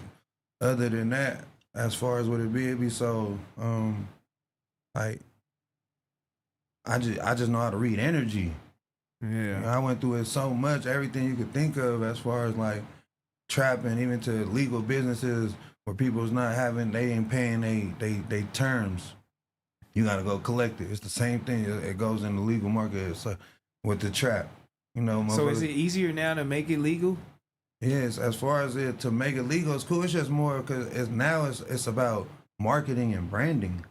other than that, as far as what it be so like I just know how to read energy. Yeah. I went through it so much, everything you could think of as far as like trapping, even to legal businesses where people's not having, they ain't paying they terms. You gotta go collect it. It's the same thing. It goes in the legal market. So with the trap, you know. So is it easier now to make it legal? Yes, as far as it to make it legal, it's cool. It's just more because now it's about marketing and branding.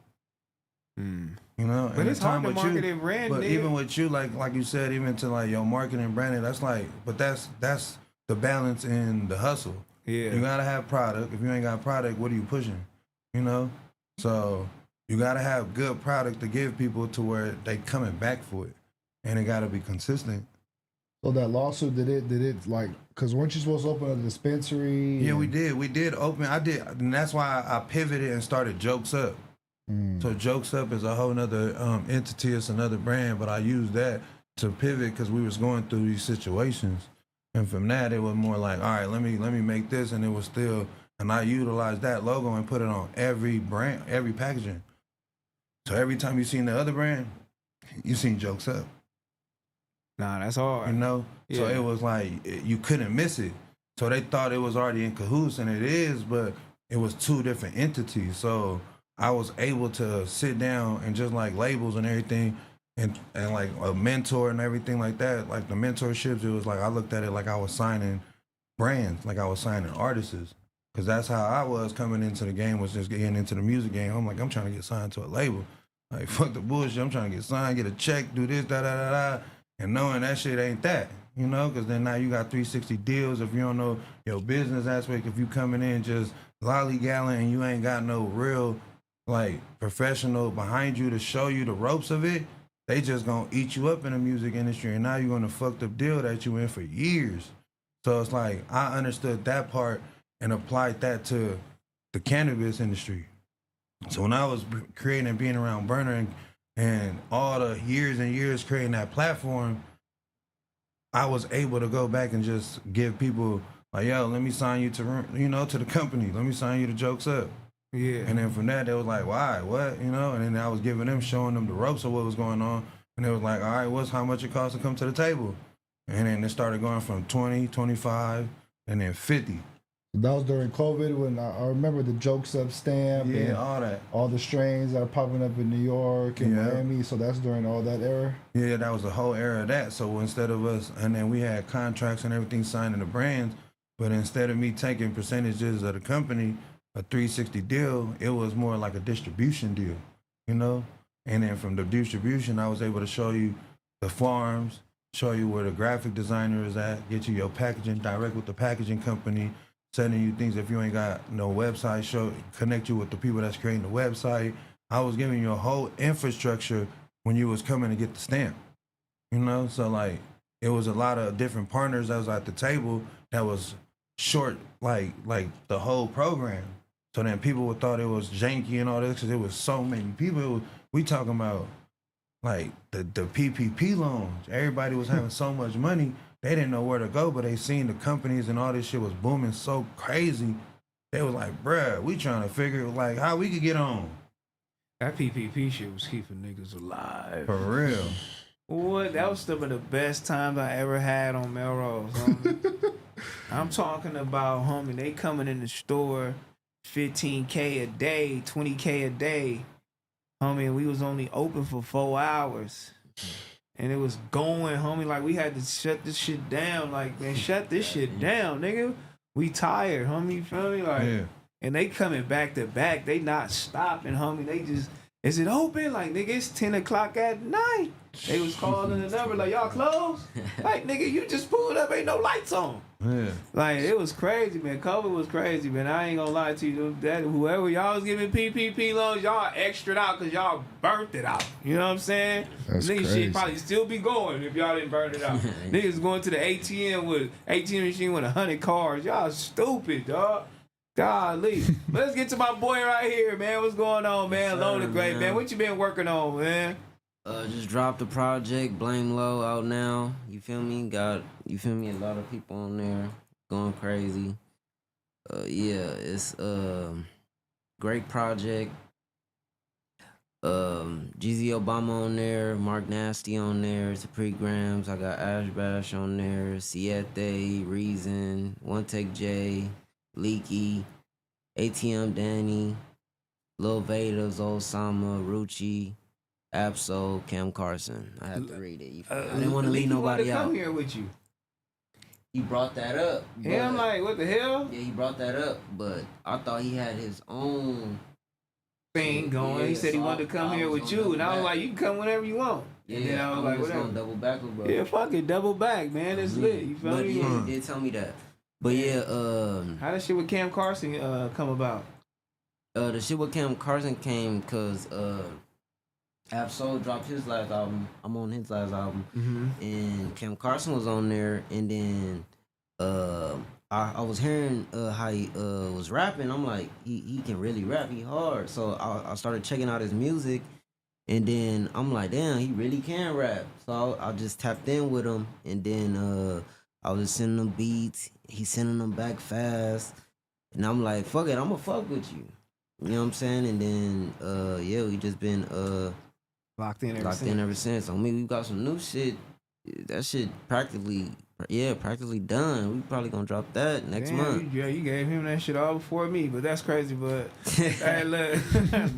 You know, but it's hard to market and brand. But even with you, like you said, even to like your marketing and branding, that's like, but that's the balance in the hustle. Yeah, you gotta have product. If you ain't got product, what are you pushing? You know, so you gotta have good product to give people to where they coming back for it, and it gotta be consistent. So that lawsuit, did it like, because weren't you supposed to open a dispensary? Yeah, we did open. I did, and that's why I pivoted and started Jokes Up. So Jokes Up is a whole nother entity. It's another brand, but I used that to pivot because we was going through these situations, and from that it was more like, all right, let me make this, and it was still, and I utilized that logo and put it on every brand, every packaging. So every time you seen the other brand, you seen Jokes Up. Nah, that's hard. You know, yeah. So it was like you couldn't miss it. So they thought it was already in cahoots, and it is, but it was two different entities. So I was able to sit down and just like labels and everything and like a mentor and everything like that. Like the mentorships, it was like I looked at it like I was signing brands, like I was signing artists. Cause that's how I was coming into the game, was just getting into the music game. I'm like, I'm trying to get signed to a label. Like, fuck the bullshit. I'm trying to get signed, get a check, do this, da da da da. And knowing that shit ain't that, you know? Cause then now you got 360 deals. If you don't know your business aspect, if you coming in just lollygalling and you ain't got no real, like, professional behind you to show you the ropes of it, they just gonna eat you up in the music industry. And now you're gonna fucked up deal that you in for years. So it's like, I understood that part and applied that to the cannabis industry. So when I was creating and being around Burner and all the years and years creating that platform, I was able to go back and just give people like, yo, let me sign you to, you know, to the company. Let me sign you to Jokes Up. Yeah. And then from that, they was like, why, what, you know? And then I was giving them, showing them the ropes of what was going on. And they was like, all right, what's how much it costs to come to the table? And then it started going from 20, 25, and then 50. That was during COVID when I remember the Jokes Up stamp. Yeah, and all that. all the strains that are popping up in New York and Yeah. Miami. So that's during all that era. Yeah, that was the whole era of that. So instead of us, and then we had contracts and everything signed in the brands, but instead of me taking percentages of the company, a 360 deal, it was more like a distribution deal, you know? And then from the distribution, I was able to show you the farms, show you where the graphic designer is at, get you your packaging direct with the packaging company, sending you things if you ain't got no website, connect you with the people that's creating the website. I was giving you a whole infrastructure when you was coming to get the stamp, you know? So like, it was a lot of different partners that was at the table that was short, like the whole program. So then people would thought it was janky and all this because there was so many people. We talking about like the PPP loans. Everybody was having so much money. They didn't know where to go, but they seen the companies and all this shit was booming so crazy. They was like, bruh, we trying to figure like how we could get on. That PPP shit was keeping niggas alive. For real. What? That was some of the best times I ever had on Melrose, homie. I'm talking about, homie, they coming in the store, $15K a day, $20K a day. Homie, we was only open for 4 hours. And it was going, homie, like we had to shut this shit down. Like, man, shut this shit down, nigga. We tired, homie, you feel me? Like, Yeah. and they coming back to back. They not stopping, homie. They just, is it open? Like, nigga, it's 10 o'clock at night. They was calling the number like, y'all closed? Like, nigga, you just pulled up, ain't no lights on. Yeah. Like, it was crazy, man. COVID was crazy, man. I ain't gonna lie to you. That whoever y'all was giving PPP loans, y'all extra'd out because y'all burnt it out. You know what I'm saying? That's Niggas crazy. shit probably still be going if y'all didn't burn it out. Niggas going to the ATM machine with 100 cards. Y'all stupid, dog. Golly. But let's get to my boy right here, man. What's going on, man? Loaded Great, man. What you been working on, man? Just dropped the project, Blame Low, out now. You feel me? You feel me? A lot of people on there going crazy. Yeah, it's great project. GZ Obama on there, Mark Nasty on there, Supregrams. I got Ash Bash on there, Siete, Reason, One Take J, Leaky, ATM Danny, Lil Veda, Osama, Rucci, Absol, Cam Carson. I had to read it. I didn't want to leave nobody out. Come here with you. He brought that up. Yeah, I'm like, what the hell? Yeah, he brought that up, but I thought he had his own Thing going. Yeah, he said he so wanted to come I here was with gonna you, and I was double like, you can come whenever you want. Yeah, And then I was like, just whatever. gonna double back with bro. Yeah, fuck it, double back, man. It's lit. You feel But me? yeah, he did tell me that. But yeah, How that shit with Cam Carson come about? the shit with Cam Carson came because Absol dropped his last album. I'm on his last album, and Cam Carson was on there, and then I was hearing how he was rapping. I'm like, he can really rap. He hard. So I started checking out his music, and then I'm like, damn, he really can rap. So I just tapped in with him, and then I was sending him beats. He sending them back fast, and I'm like, fuck it, I'ma fuck with you. You know what I'm saying? And then yeah, we just been Locked in ever since. I mean, we got some new shit. That shit practically done. We probably gonna drop that next month. Yeah, you gave him that shit all before me, but that's crazy. But hey, look,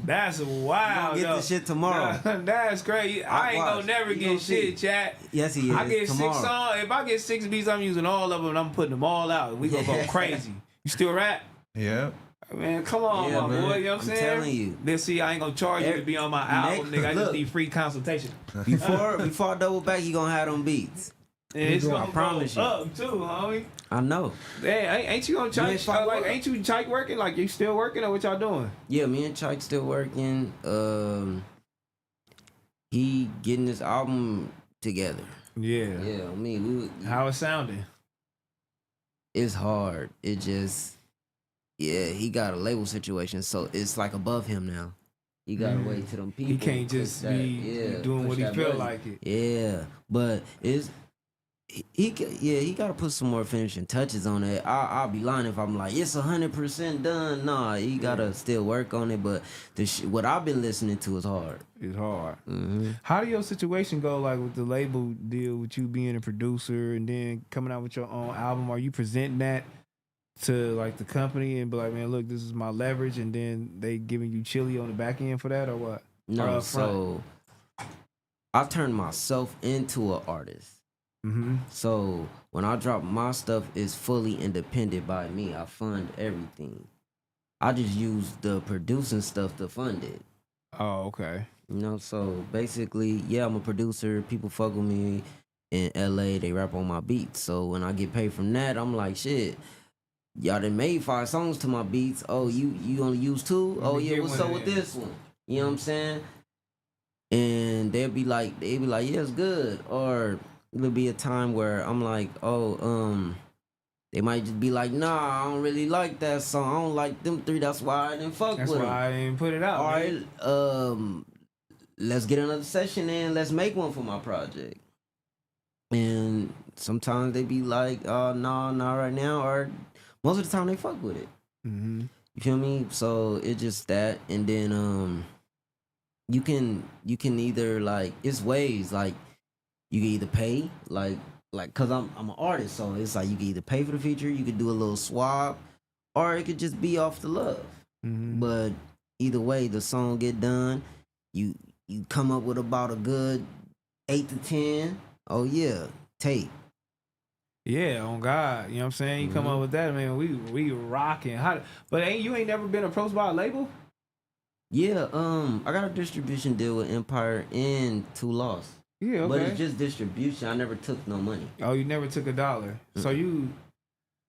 that's wild. Get the shit tomorrow. That's crazy. I ain't gonna never You get gonna see. shit, chat. Yes, he is. I get tomorrow. 6 songs. If I get 6 beats, I'm using all of them and I'm putting them all out. We gonna go crazy. You still rap? Yeah. Man, come on, Yeah, my man. boy. You know what I'm I'm saying? telling you. Let's see, I ain't gonna charge you to be on my album, nigga. I just Look. need free consultation. Before I double back, you gonna have them beats. And it's I gonna promise go you. up too, homie. I know. Hey, ain't you gonna You ain't Chike? fuck Like, with- ain't you Chike working? Like, you still working or what y'all doing? Yeah, me and Chike still working. He getting this album together. Yeah. Yeah, we How it sounding? it's hard. It just, yeah, he got a label situation, so it's like above him now. He gotta wait to them people. He can't push just that- be doing push what he that feel button. like it. Yeah, but he gotta put some more finishing touches on it. I'll be lying if I'm like it's 100% done. Nah, he gotta still work on it. But what I've been listening to is hard. It's hard. Mm-hmm. How do your situation go, like with the label deal, with you being a producer and then coming out with your own album? Are you presenting that to like the company and be like, man, look, this is my leverage, and then they giving you chili on the back end for that, or what? Or No, up front? so I turned myself into an artist. Mm-hmm. So when I drop my stuff, it's fully independent by me. I fund everything. I just use the producing stuff to fund it. Oh, okay. You know, so basically, yeah, I'm a producer. People fuck with me in LA. They rap on my beats. So when I get paid from that, I'm like, shit, y'all done made 5 songs to my beats. Oh, you only use 2? Let Oh me yeah, get what's one up of with them. this one? You know what I'm saying? And they'll be like, yeah, it's good. Or it'll be a time where I'm like, they might just be like, nah, I don't really like that song. I don't like them 3. That's why I didn't fuck That's with why them. I didn't put it out. All man. right, let's get another session in. Let's make one for my project. And sometimes they be like, no, not right now. Or most of the time they fuck with it. Mm-hmm. You feel me? So it's just that. And then you can either like, it's ways like you can either pay like cause I'm an artist, so it's like you can either pay for the feature, you could do a little swap, or it could just be off the love. Mm-hmm. But either way, the song get done. You come up with about a good 8 to 10. Oh yeah, tape. Yeah, on God. You know what I'm saying? You come Mhm. up with that, man. We rocking. But you ain't never been approached by a label? Yeah, I got a distribution deal with Empire and Two Lost. Yeah, okay. But it's just distribution. I never took no money. Oh, you never took $1.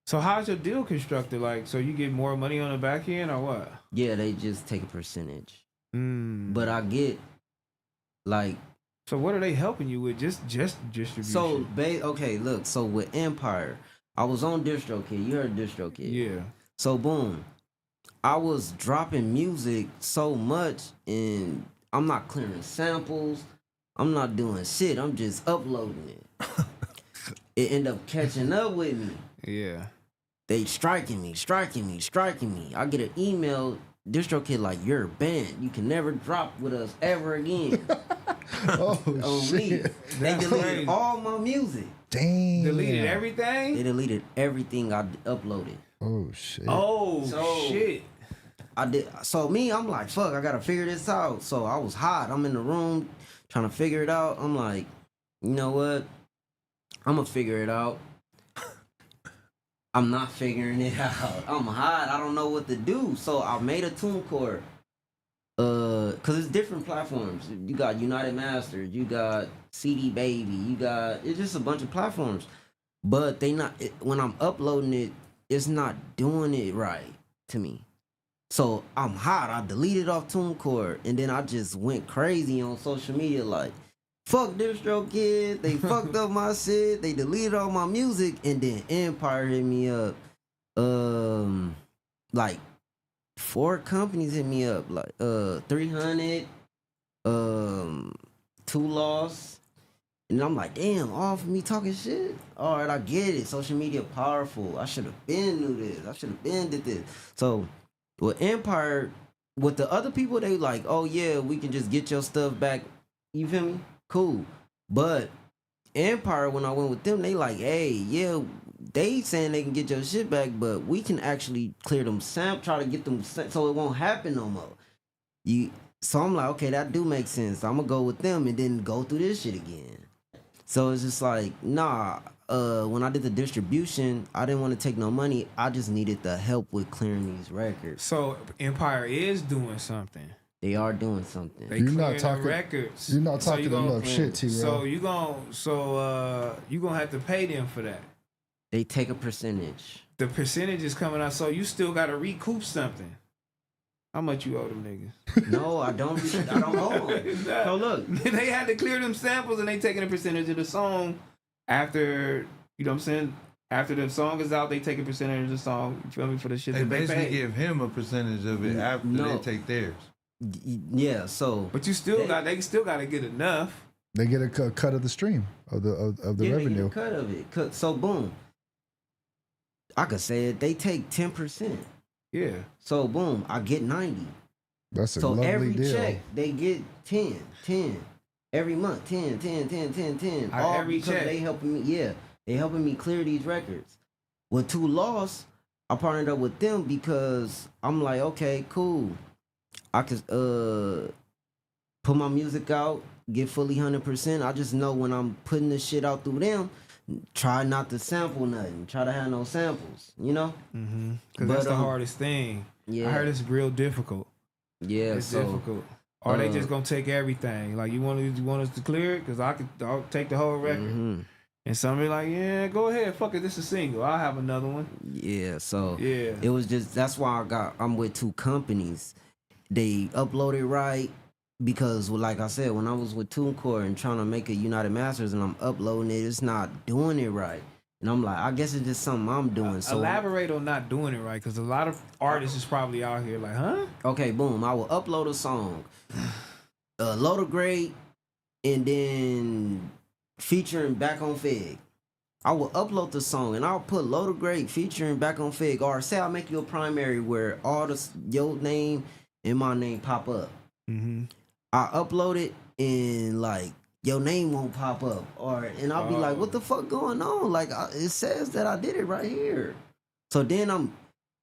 So how's your deal constructed? Like, so you get more money on the back end or what? Yeah, they just take a percentage. Mm. But I get like So what are they helping you with? Just distribution. so okay, look, so with Empire, I was on DistroKid. You heard DistroKid. Yeah. So boom. I was dropping music so much and I'm not clearing samples. I'm not doing shit. I'm just uploading it. It ended up catching up with me. Yeah. They striking me. I get an email, DistroKid, like, you're banned. You can never drop with us ever again. Oh, On me. shit. They That's deleted crazy. all my music. Damn. Deleted They everything? deleted everything I uploaded. Oh, shit. Oh, So- shit. I did. So me, I'm like, fuck, I gotta figure this out. So I was hot. I'm in the room trying to figure it out. I'm like, you know what? I'm gonna figure it out. I'm not figuring it out. I'm hot. I don't know what to do. So I made a TuneCore. Cause it's different platforms. You got United Masters. You got CD Baby. It's just a bunch of platforms. But when I'm uploading it, it's not doing it right to me. So I'm hot. I deleted off TuneCore, and then I just went crazy on social media like, fuck DistroKid. They fucked up my shit. They deleted all my music, and then Empire hit me up. Like 4 companies hit me up, like 300, 2 Lost. And I'm like, damn, all for me talking shit? All right, I get it. Social media powerful. I should have been knew this. I should have been did this. So with Empire, with the other people, they like, oh yeah, we can just get your stuff back. You feel me? Cool. But Empire, when I went with them, they like, hey, yeah, they saying they can get your shit back, but we can actually clear them try to get them so it won't happen no more. So I'm like, okay, that do make sense. I'm gonna go with them and then go through this shit again. So it's just like, nah, when I did the distribution, I didn't want to take no money. I just needed the help with clearing these records. So Empire is doing something. They are doing something. They You're not clearing the talking- records. You're not So talking enough shit, T. So you gonna have to pay them for that. They take a percentage. The percentage is coming out, so you still got to recoup something. How much you owe them niggas? No, I don't. I don't owe them. So look, They had to clear them samples, and they taking a percentage of the song after. You know what I'm saying? After the song is out, they take a percentage of the song. You feel me, for the shit They that they basically pay. give him a percentage of it after No. they take theirs. yeah. So But you still they still got to get enough. They get a cut of the stream of the yeah, they get revenue. a cut of it. So boom, I could say it. They take 10%. Yeah. So boom, I get 90. That's a So lovely every deal. check they get 10 every month, 10. All All every because check. they helping me. Yeah, they helping me clear these records. With 2 Lost, I partnered up with them because I'm like, okay, cool. I could put my music out, get fully 100%. I just know when I'm putting this shit out through them, try not to sample nothing. Try to have no samples, you know? Mm-hmm. Because But, that's the hardest thing. Yeah. I heard it's real difficult. Yeah, It's so difficult. Or they just gonna take everything. Like you want us to clear it? Cause I'll take the whole record. mhm. And somebody like, yeah, go ahead, fuck it, this is a single. I'll have another one. Yeah, so Yeah. it was just that's why I'm with 2 companies. They upload it right because, well, like I said, when I was with TuneCore and trying to make a United Masters and I'm uploading it, it's not doing it right. And I'm like, I guess it's just something I'm doing. So Elaborate on not doing it right, because a lot of artists is probably out here like, huh? okay, boom, I will upload a song, load a grade, and then featuring BACKONFIGG. I will upload the song and I'll put load a grade featuring BACKONFIGG, or say I'll make you a primary where all your name and my name pop up. Mm-hmm. I upload it and like your name won't pop up, and I'll be like, what the fuck going on? Like it says that I did it right here. So then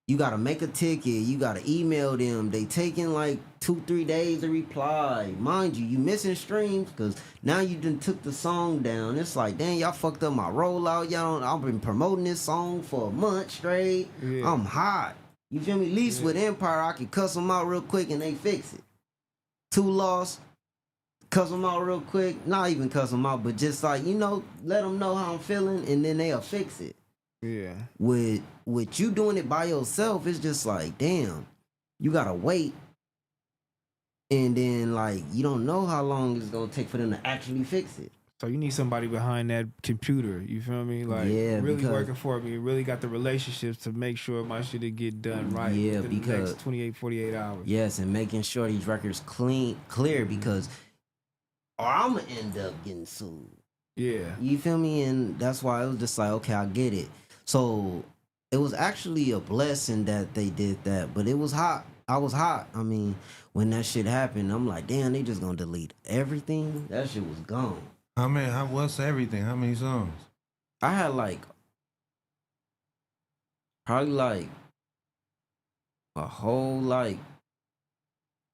you gotta make a ticket, you gotta email them. They taking like 2-3 days to reply. Mind you, you missing streams because now you done took the song down. It's like, damn, y'all fucked up my rollout. I've been promoting this song for a month straight. Yeah. I'm hot. You feel me? At least with Empire, I can cuss them out real quick and they fix it. 2 Lost, cuss them out real quick. Not even cuss them out, but just like, let them know how I'm feeling and then they'll fix it. Yeah. With you doing it by yourself, it's just like, damn, you gotta wait. And then like you don't know how long it's gonna take for them to actually fix it. So you need somebody behind that computer, you feel me? Like Yeah, really because- working for me, really got the relationships to make sure my shit will get done right Yeah, within the because- next 28, 48 hours. Yes, and making sure these records clear because or I'm gonna end up getting sued. Yeah. You feel me? And that's why it was just like, okay, I get it. So it was actually a blessing that they did that, but it was hot. I was hot. I mean, when that shit happened, I'm like, damn, they just gonna delete everything. That shit was gone. What's everything? How many songs? I had probably a whole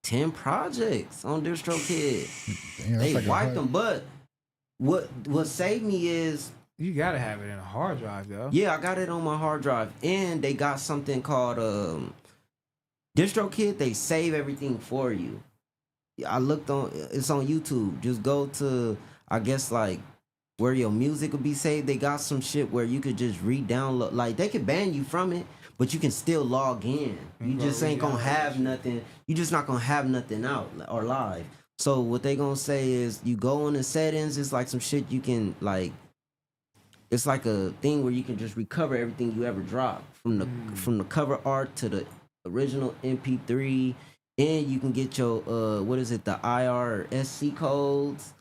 10 projects on DistroKid. Damn, that's They like a wiped hard- them, but what saved me is, You gotta have it in a hard drive though. yeah, I got it on my hard drive, and they got something called DistroKid. They save everything for you. I looked it's on YouTube. Just go to, I guess, where your music will be saved. They got some shit where you could just re-download. Like they could ban you from it, but you can still log in. You just ain't gonna have nothing. You just not gonna have nothing out or live. So what they gonna say is, you go in the settings. It's like some shit you can It's like a thing where you can just recover everything you ever dropped from the cover art to the original MP3, and you can get your the IRSC codes,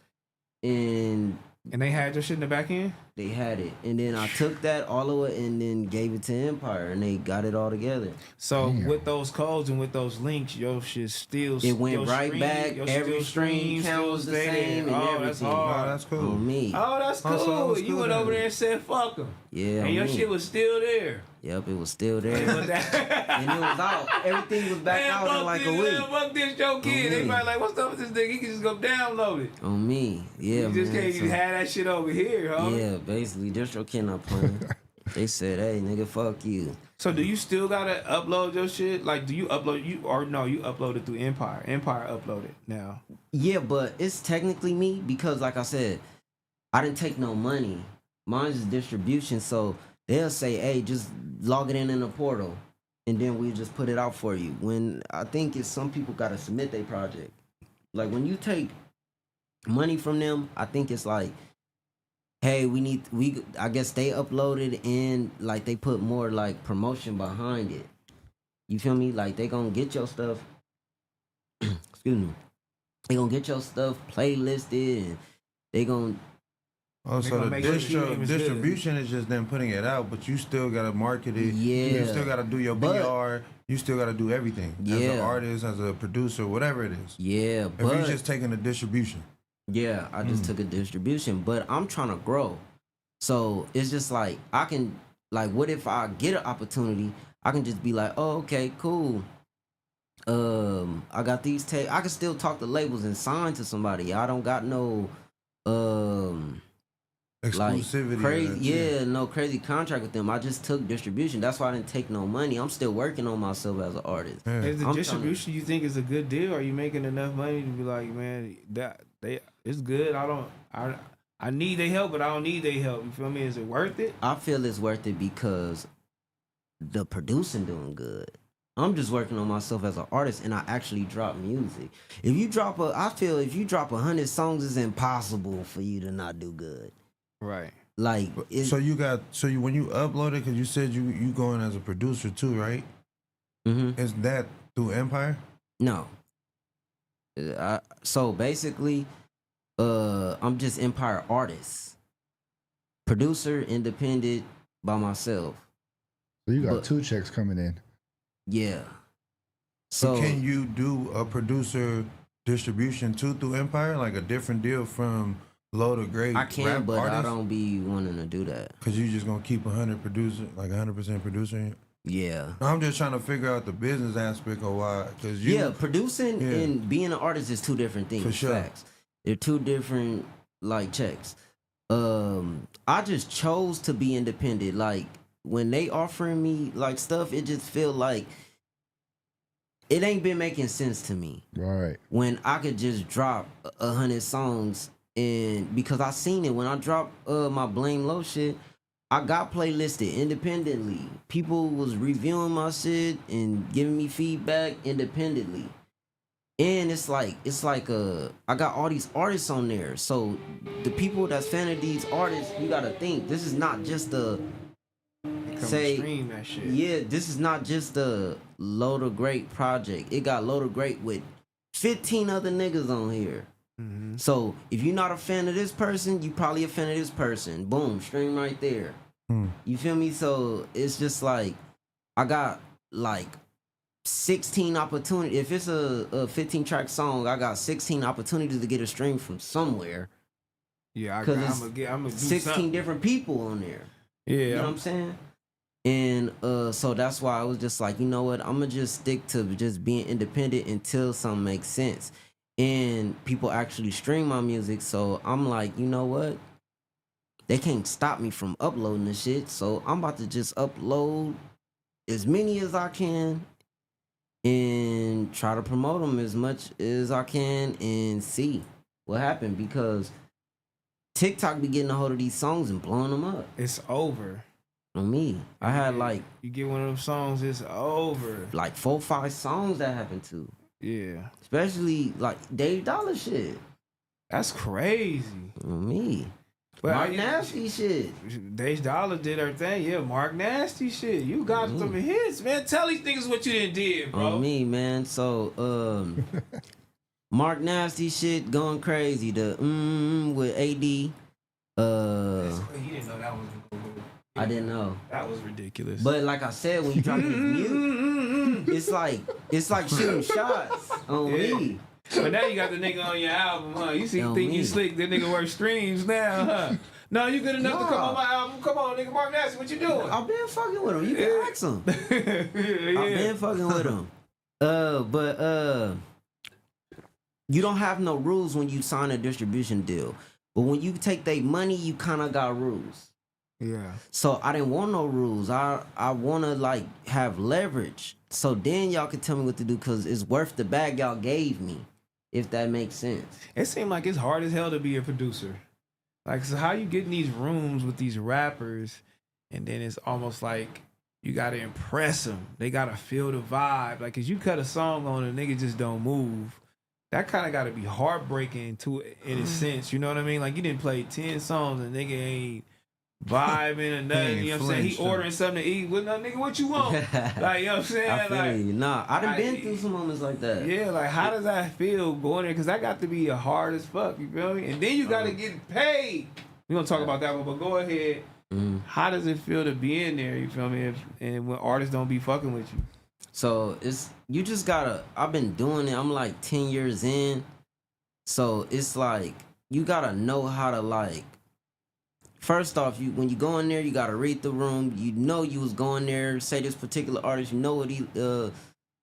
and And they had your shit in the back end? they had it. And then I took that all of it and then gave it to Empire, and they got it all together. So Damn. with those codes and with those links, your shit still It went your right stream- back. your Every still stream count was the stay there. same and Oh, everything. that's hard. Oh, that's cool. On me. Oh, that's Oh, so cool. it was You cool went then. over there and said fuck them. Yeah, And your on me. shit was still there. Yep, it was still there. But that- And it was out. Everything was back Man, out in fuck like a this, week. man, fuck this your kid. They me. probably like, what's up with this nigga? He can just go download it. On me. Yeah, You just man. can't even So- have that shit over here, huh? Yeah, basically, DistroKid not playing. They said, hey, nigga, fuck you. So do you still gotta upload your shit? Like, do you upload you upload it through Empire? Empire upload it now. Yeah, but it's technically me because, like I said, I didn't take no money. Mine's is distribution, so they'll say, hey, just log it in the portal, and then we just put it out for you. When I think it's some people gotta submit their project. Like when you take money from them, I think it's like, hey, I guess they uploaded and like they put more like promotion behind it. You feel me? Like they gonna get your stuff. Excuse me. They gonna get your stuff playlisted and they gonna. Oh, They so gonna the make sure the stream is good. distribution is just them putting it out, but you still gotta market it. Yeah. You still gotta do your But- PR. You still gotta do everything. As an Yeah. artist, as a producer, whatever it is. Yeah, If but you just taking the distribution. yeah, I just took a distribution, but I'm trying to grow. So it's just like I can like, what if I get an opportunity? I can just be like, oh, okay, cool. I got these I can still talk to labels and sign to somebody. I don't got no like Exclusivity. crazy, or that, yeah, no crazy contract with them. I just took distribution. That's why I didn't take no money. I'm still working on myself as an artist. Yeah. Is the I'm distribution you think is a good deal? Are you making enough money to be like, man, it's good. I need their help, but I don't need their help. You feel me? Is it worth it? I feel it's worth it because the producing doing good. I'm just working on myself as an artist, and I actually drop music. I feel if you drop 100 songs, it's impossible for you to not do good. Right. Like, So when you upload it, because you said you going as a producer too, right? Mhm. Is that through Empire? No. So basically, I'm just Empire artist, producer, independent, by myself. So you got But- 2 checks coming in. Yeah. So So can you do a producer distribution too through Empire, like a different deal from Load of Great? I can, but I don't be wanting to do that. Because you just gonna keep 100% producer. Yeah. No, I'm just trying to figure out the business aspect of why. Because Yeah, producing Yeah. and being an artist is two different things. For sure. Facts. They're two different like checks. I just chose to be independent. Like when they offering me like stuff, it just feel like it ain't been making sense to me. Right. When I could just drop 100 songs, and because I seen it when I dropped my Blame Low shit, I got playlisted independently. People was reviewing my shit and giving me feedback independently. And it's like I got all these artists on there. So the people that's fan of these artists, you gotta think this is not just a say Stream that shit. yeah, this is not just the Load of Great project. It got Load of Great with 15 other niggas on here. Mm-hmm. So if you're not a fan of this person, you probably a fan of this person. Boom, stream right there. You feel me? So it's just like I got like 16 opportunities. If it's a 15 track song, I got 16 opportunities to get a stream from somewhere. Yeah, I'm 'Cause gonna do 16 something. different people on there. Yeah, You know what I'm saying? And so that's why I was just like, you know what? I'm gonna just stick to just being independent until something makes sense. And people actually stream my music. So I'm like, you know what? They can't stop me from uploading this shit. So I'm about to just upload as many as I can and try to promote them as much as I can and see what happened, because TikTok be getting a hold of these songs and blowing them up. it's over. On me, I had like You get one of them songs, it's over. 4 or 5 songs that happened to, Yeah, especially like Dave Dollar shit. that's crazy. On me, But Mark Nasty shit. Dave Dollar did her thing. Yeah, Mark Nasty shit. You got some hits, man. Tell these niggas what you done did, bro. On me, man. So Mark Nasty shit going crazy. The with AD. You didn't know that was. I didn't know. That was ridiculous. But like I said, when you drop this mute, it's like shooting shots on Yeah. me. But now you got the nigga on your album, huh? You see, On think you me. slick? That nigga work streams now, huh? No, you good enough to come Nah. on my album. Come on, nigga. Mark Nasty, what you doing? I've been fucking with him. You can ask him. I've been fucking with him. But you don't have no rules when you sign a distribution deal. But when you take their money, you kind of got rules. Yeah. So I didn't want no rules. I want to like have leverage. So then y'all can tell me what to do because it's worth the bag y'all gave me, if that makes sense. It seemed like it's hard as hell to be a producer. Like, so how you get in these rooms with these rappers, and then it's almost like you gotta impress them. They gotta feel the vibe. Like, cause you cut a song on a nigga just don't move. That kind of gotta be heartbreaking in a sense. You know what I mean? Like, you didn't play 10 songs and nigga ain't vibing or nothing. You know what I'm saying? He ordering something to eat. Well, no, nigga, what you want? Like, you know what I'm saying? I feel Like, you. Nah, I done been through some moments like that. yeah, like how does that feel going there? Because that got to be hard as fuck. You feel me? And then you got to get paid. We're gonna talk about that one, but go ahead. How does it feel to be in there? You feel me? And when artists don't be fucking with you. So it's you just gotta. I've been doing it. I'm like 10 years in. So it's like you gotta know how to like. First off, when you go in there, you gotta read the room. You know you was going there. Say this particular artist, you know what he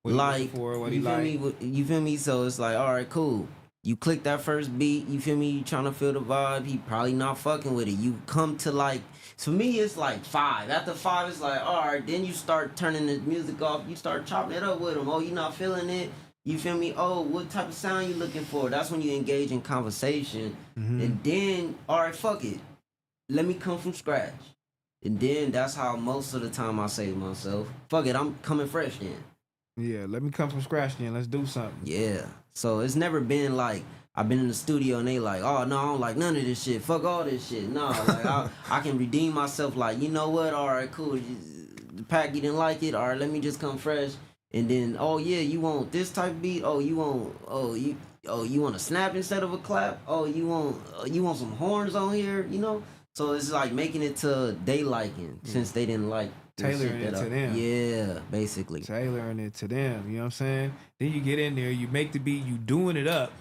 like. What he you feel like. me? You feel me? So it's like, all right, cool. You click that first beat. You feel me? You trying to feel the vibe. He probably not fucking with it. You come to like. For me, it's like 5. After 5, it's like, all right. Then you start turning the music off. You start chopping it up with him. Oh, you not feeling it? You feel me? Oh, what type of sound you looking for? That's when you engage in conversation. And then, all right, fuck it. Let me come from scratch. And then that's how most of the time I say to myself, fuck it, I'm coming fresh then. Yeah, let me come from scratch then. Let's do something. Yeah. So it's never been like, I've been in the studio and they like, oh, no, I don't like none of this shit. Fuck all this shit. No, like I can redeem myself like, you know what? All right, cool. The pack, you didn't like it. All right, let me just come fresh. And then, oh, yeah, you want this type of beat? Oh, you want a snap instead of a clap? Oh, you want some horns on here? You know? So it's like making it to they liking since they didn't like Tailoring it to them. Yeah, basically. Tailoring it to them. You know what I'm saying? Then you get in there, you make the beat, you doing it up.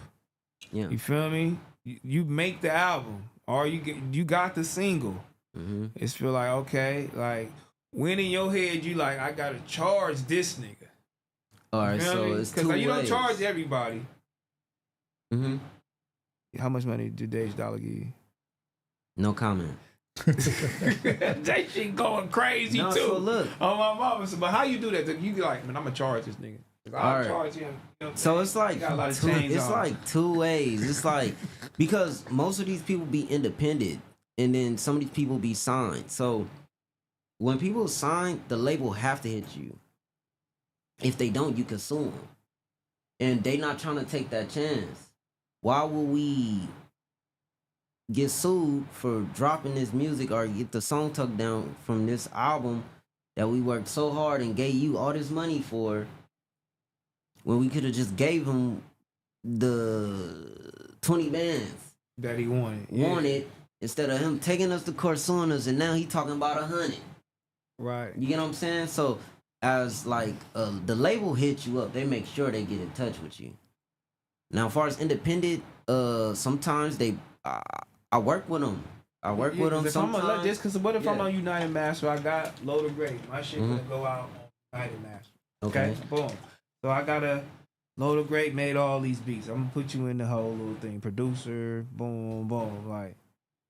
Yeah. You feel me? You make the album, or you got the single. It's feel like, okay, like when in your head you like, I gotta charge this nigga. All right, so it's two like, you don't ways. charge everybody. How much money did Dage Dollar give you? No comment. That shit going crazy No, too. so look. On my mama. So, but how you do that? You be like, man, I'm gonna charge this nigga. I'll All right. charge him. You know what I'm So saying? it's like You got a lot of two, chains it's on. like 2 ways. It's like because most of these people be independent, and then some of these people be signed. So when people sign, the label have to hit you. If they don't, you can sue them, and they not trying to take that chance. Why would we get sued for dropping this music or get the song tucked down from this album that we worked so hard and gave you all this money for, when we could have just gave him the 20 bands that he wanted. Instead of him taking us to court suing us, and now he talking about 100. Right. You get what I'm saying? So as like the label hits you up, they make sure they get in touch with you. Now, as far as independent, sometimes I work with them. I work with them sometimes. Just because what if I'm on United Master? I got Load of Great. My shit gonna go out on United Master. Okay? Boom. So I got a Load of Great made all these beats. I'm gonna put you in the whole little thing. Producer, boom, boom. Like,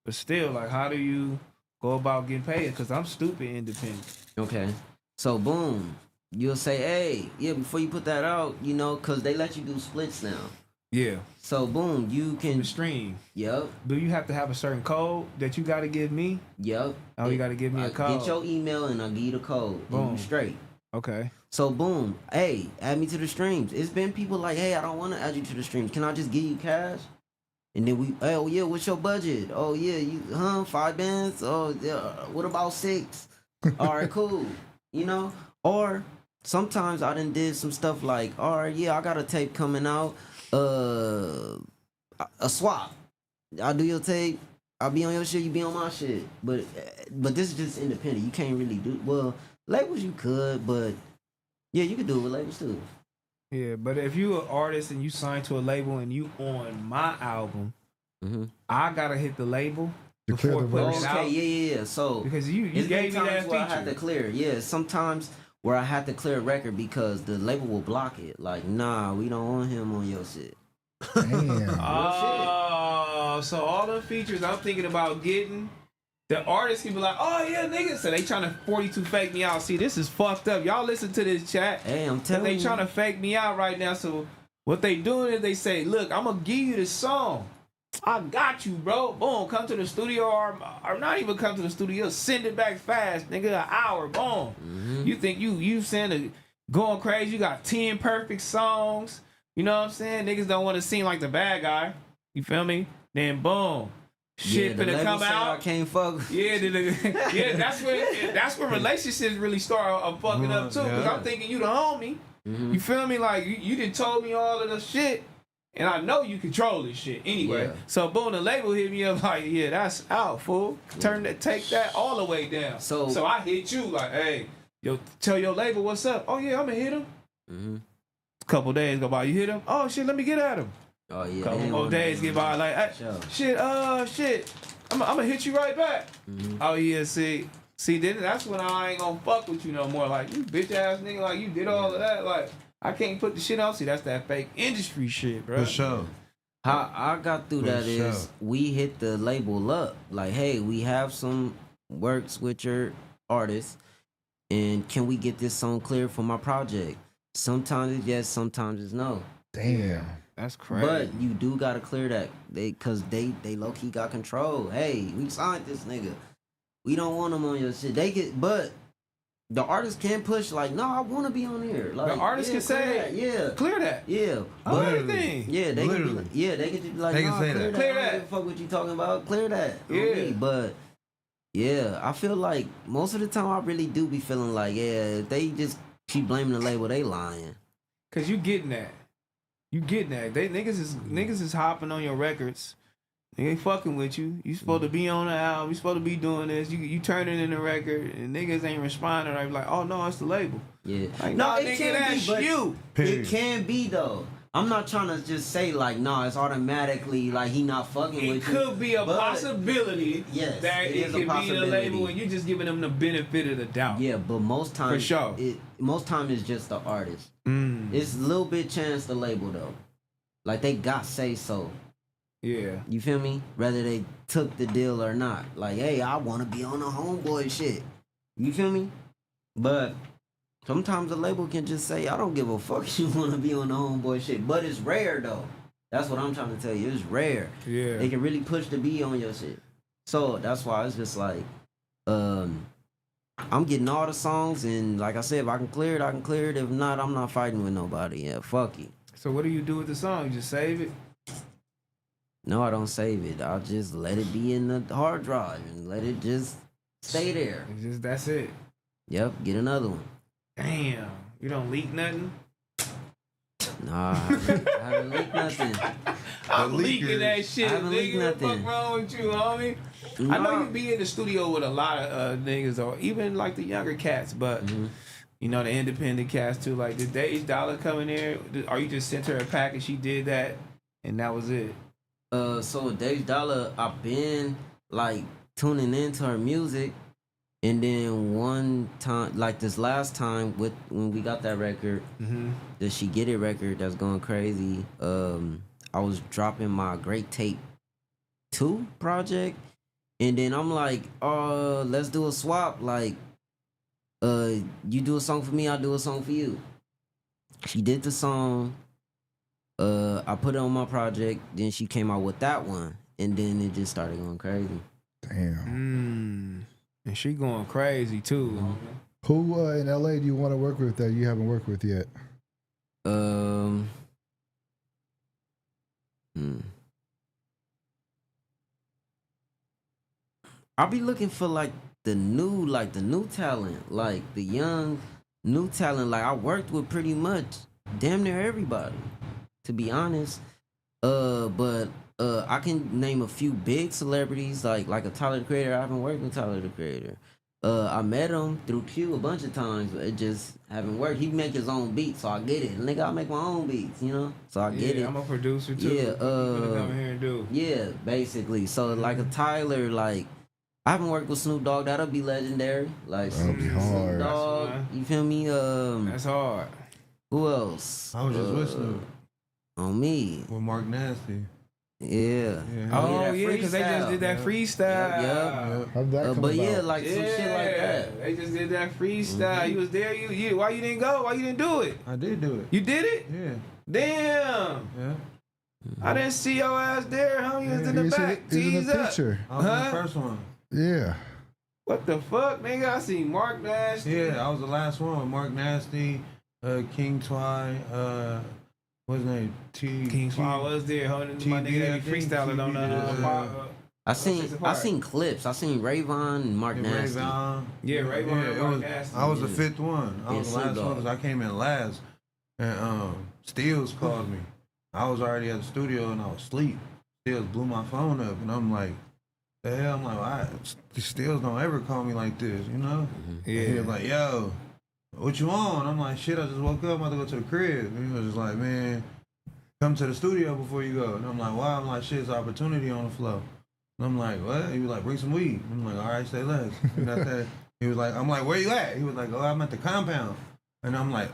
but still, like, how do you go about getting paid? Because I'm stupid independent. Okay. So boom, you'll say, hey, yeah, before you put that out, you know, because they let you do splits now. Yeah. So boom, you can The stream. Yep. Do you have to have a certain code that you got to give me? Yep. Oh, you got to give me a code. Get your email and I'll give you the code. Boom. And you straight. Okay. So boom, hey, add me to the streams. It's been people like, hey, I don't want to add you to the streams. Can I just give you cash? And then oh yeah, what's your budget? Oh yeah, 5 bands? Oh yeah, what about 6? All right, cool. You know? Or sometimes I done did some stuff like, all right, yeah, I got a tape coming out. A swap. I'll do your tape. I'll be on your shit. You be on my shit. But this is just independent. You can't really do. Well, labels you could, but yeah, you could do it with labels too. Yeah, but if you an artist and you sign to a label and you on my album, I gotta hit the label. To clear before the putting verse. it out? Okay, yeah. So Because you it's been gave me times that where I had to feature. clear. Yeah, sometimes where I had to clear a record because the label will block it. Like, nah, we don't want him on your shit. Damn. Oh, so all the features I'm thinking about getting, the artists can be like, oh yeah, nigga. So they trying to 42 fake me out. See, this is fucked up. Y'all listen to this chat. Hey, I'm Cause telling they you. trying to fake me out right now. So what they doing is they say, look, I'm gonna give you the song. I got you, bro. Boom, come to the studio or not even come to the studio. Send it back fast, nigga. An hour, boom. You think you saying going crazy? You got 10 perfect songs. You know what I'm saying? Niggas don't want to seem like the bad guy. You feel me? Then boom, shit the finna label come said I out. can't fuck. Yeah, yeah, that's when relationships really start fucking up too. Cause I'm thinking you the homie. You feel me? Like you done told me all of the shit, and I know you control this shit anyway. Yeah. So boom, the label hit me up like, yeah, that's out, fool. Take that all the way down. So I hit you like, hey, yo, tell your label what's up. Oh yeah, I'ma hit him. Couple days go by, you hit him. Oh shit, let me get at him. Oh yeah. Couple more days get by, like, hey, shit. I'm gonna hit you right back. Oh yeah, see, then that's when I ain't gonna fuck with you no more. Like you bitch ass nigga, like you did all of that. Like I can't put the shit out. See, that's that fake industry shit, bro. For sure. How I got through that is we hit the label up. Like, hey, we have some works with your artist, and can we get this song cleared for my project? Sometimes it's yes, sometimes it's no. Damn. That's crazy. But you do gotta clear that. Cause they low key got control. Hey, we signed this nigga. We don't want him on your shit. But the artist can push like, no, I wanna be on here. Like the artist can say, clear that. Yeah. Oh, But everything. yeah, they can be like, they can just be like, They can nah, say clear that. that. Clear I don't that. give a fuck what you talking about. Clear that. on Yeah. me. But yeah, I feel like most of the time I really do be feeling like, yeah, if they just keep blaming the label, they lying. Cause you getting that. They niggas is hopping on your records. They ain't fucking with you. You supposed to be on the album. You supposed to be doing this. You turn it in the record, and niggas ain't responding. I be like, oh no, it's the label. Yeah. Like, nah, nigga, that's but you. It can be though. I'm not trying to just say like, nah, it's automatically like he not fucking It with you. could be a but- possibility Yes, that it it is a could be the possibility. label, and you just giving them the benefit of the doubt. Yeah, but most times, For sure. Most time it's just the artist. It's a little bit chance the label though. Like they got say so. Yeah. You feel me? Whether they took the deal or not. Like, hey, I want to be on the homeboy shit. You feel me? But sometimes the label can just say, I don't give a fuck if you want to be on the homeboy shit. But it's rare though. That's what I'm trying to tell you. It's rare. Yeah. They can really push the B on your shit. So that's why it's just like, I'm getting all the songs, and like I said, if I can clear it, I can clear it. If not, I'm not fighting with nobody. Yeah, fuck you. So what do you do with the song? You just save it? No, I don't save it. I'll just let it be in the hard drive and let it just stay there. That's it. Yep, get another one. Damn. You don't leak nothing? Nah, I haven't leaked nothing. I'm leaking leakers. that shit, I haven't leaked nigga. What the nothing. fuck wrong with you, homie? I know Nah. you be in the studio with a lot of niggas, or even like the younger cats, but you know the independent cats too. Like, did Dage Dollar come in there? Or you just sent her a pack and she did that, and that was it? So Dave Dollar, I've been like tuning into her music, and then one time, like this last time when we got that record, the She Get It record that's going crazy. I was dropping my Great Tape 2 project, and then I'm like, let's do a swap. Like, you do a song for me, I'll do a song for you. She did the song. I put it on my project. Then she came out with that one, and then it just started going crazy. Damn. And she going crazy too. Who in LA do you want to work with that you haven't worked with yet? I'll be looking for like the new talent, like the young new talent. Like I worked with pretty much damn near everybody, to be honest. But I can name a few big celebrities, like a Tyler the Creator. I haven't worked with Tyler the Creator. I met him through Q a bunch of times, but it just haven't worked. He make his own beats, so I get it. Nigga, I make my own beats, you know? So I get it. I'm a producer too. Yeah, come here and do. Yeah, basically. So like a Tyler, like I haven't worked with Snoop Dogg. That'll be legendary. Like That'll be hard. Snoop Dogg. You feel me? That's hard. Who else? I was just with Snoop. On me. With Mark Nasty. Yeah. Oh that yeah, because they just did that Yeah. freestyle. Yep. How'd that come But about? yeah, like some shit like that. They just did that freestyle. You was there. You. Why you didn't go? Why you didn't do it? I did do it. You did it? Yeah. Damn. Yeah. I didn't see your ass there. How you was in the He's back? he's in Tease the up. picture. I was in Huh? the first one. Yeah. What the fuck, nigga? I see Mark Nash. Yeah, I was the last one with Mark Nasty, King Twy, what's his name? King Fly was there holding my nigga that be freestyling on I seen clips. I seen Rayvon and Mark Nasty. Yeah, Rayvon and it Mark was, Nasty. I was the fifth one. I Yeah, was the last Snoop one Dogg. because I came in last. And Steels called me. I was already at the studio and I was asleep. Steels blew my phone up and I'm like, the hell? I'm like, Steels don't ever call me like this, you know? Yeah. And he was like, yo, what you on? I'm like, shit, I just woke up. I'm about to go to the crib. And he was just like, man, come to the studio before you go. And I'm like, why? I'm like, shit, it's an opportunity on the floor. And I'm like, what? He was like, bring some weed. I'm like, all right, say less. And that's that. He was like, I'm like, where you at? He was like, oh, I'm at the compound. And I'm like,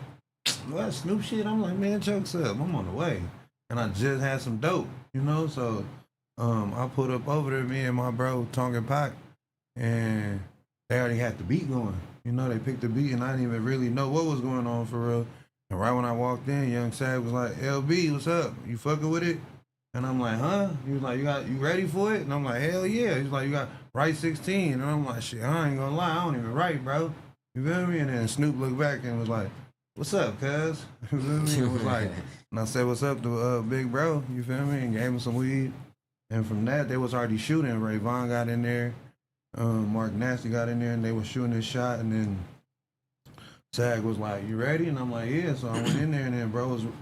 what, Snoop shit? I'm like, man, jokes up. I'm on the way. And I just had some dope, you know? So I put up over there, me and my bro, Tongan Pac, and they already had the beat going. You know, they picked the beat, and I didn't even really know what was going on for real. And right when I walked in, Young Sad was like, LB, what's up? You fucking with it? And I'm like, huh? He was like, you ready for it? And I'm like, hell yeah. He's like, you got write 16. And I'm like, shit, I ain't gonna lie, I don't even write, bro. You feel me? And then Snoop looked back and was like, what's up, cuz? You feel me? And was like, and I said, what's up to big bro? You feel me? And gave him some weed. And from that, they was already shooting. Rayvon got in there. Mark Nasty got in there, and they was shooting this shot. And then Sag was like, you ready? And I'm like, yeah. So I went in there, and then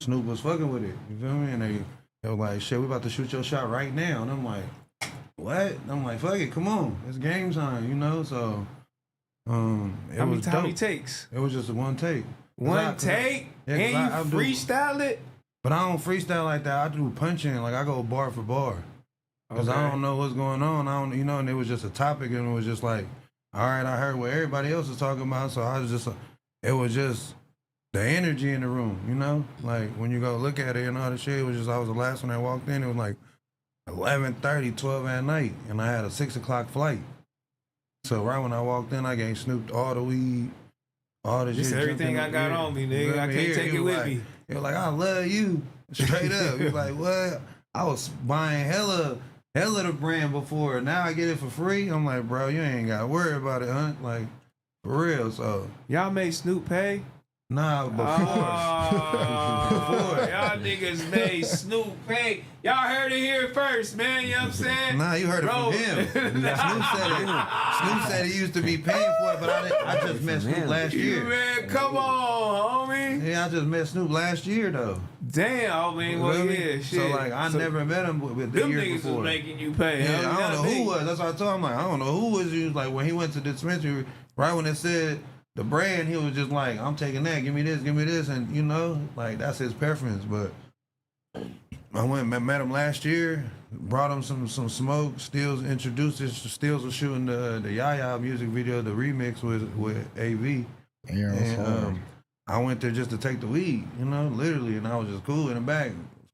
Snoop was fucking with it. You feel me? And they were like, shit, we about to shoot your shot right now. And I'm like, what? And I'm like, fuck it, come on. It's game time, you know? So How many takes? it was just a one take. One take? Yeah, And 'cause you I do- freestyle it? But I don't freestyle like that. I do punching. Like, I go bar for bar. Because I don't know what's going on. I don't, you know, and it was just a topic, and it was just like, all right, I heard what everybody else is talking about, so I was just, it was just the energy in the room, you know? Like, when you go look at it and all the shit, it was just, I was the last one that walked in. It was like 11:30, 12 at night, and I had a 6 o'clock flight. So right when I walked in, I gave Snoop all the weed, all the Just shit. everything jumped in I got the- on me, You nigga. feel I me? can't Here, take he it was with like- me. He was like, I love you. Straight up. He was like, what? I was buying hella the brand before. Now I get it for free. I'm like, bro, you ain't got to worry about it, huh? Like, for real. So, Y'all made Snoop pay? nah, before. Oh, y'all niggas made Snoop pay. Y'all heard it here first, man. You know what I'm saying? Nah, you heard it Bro. from him. Snoop said it. Snoop said he used to be paying for it, but I just met Snoop last You year. man, come on, homie. Yeah, I just met Snoop last year, though. Damn, I mean, well, Feel me? yeah, shit. So, like, I never met him with the them year niggas before. was making you pay. Yeah, huh? I don't know Not who me. was. That's what I told him. Like, I don't know who was. He was like, when he went to the dispensary, right when it said the brand, he was just like, I'm taking that. Give me this. And, you know, like, that's his preference. But I went and met him last year, brought him some smoke. Steels introduced us. Steels was shooting the Yaya music video, the remix with AV. Yeah, that's And hard. I went there just to take the weed, you know, literally. And I was just cool in the back,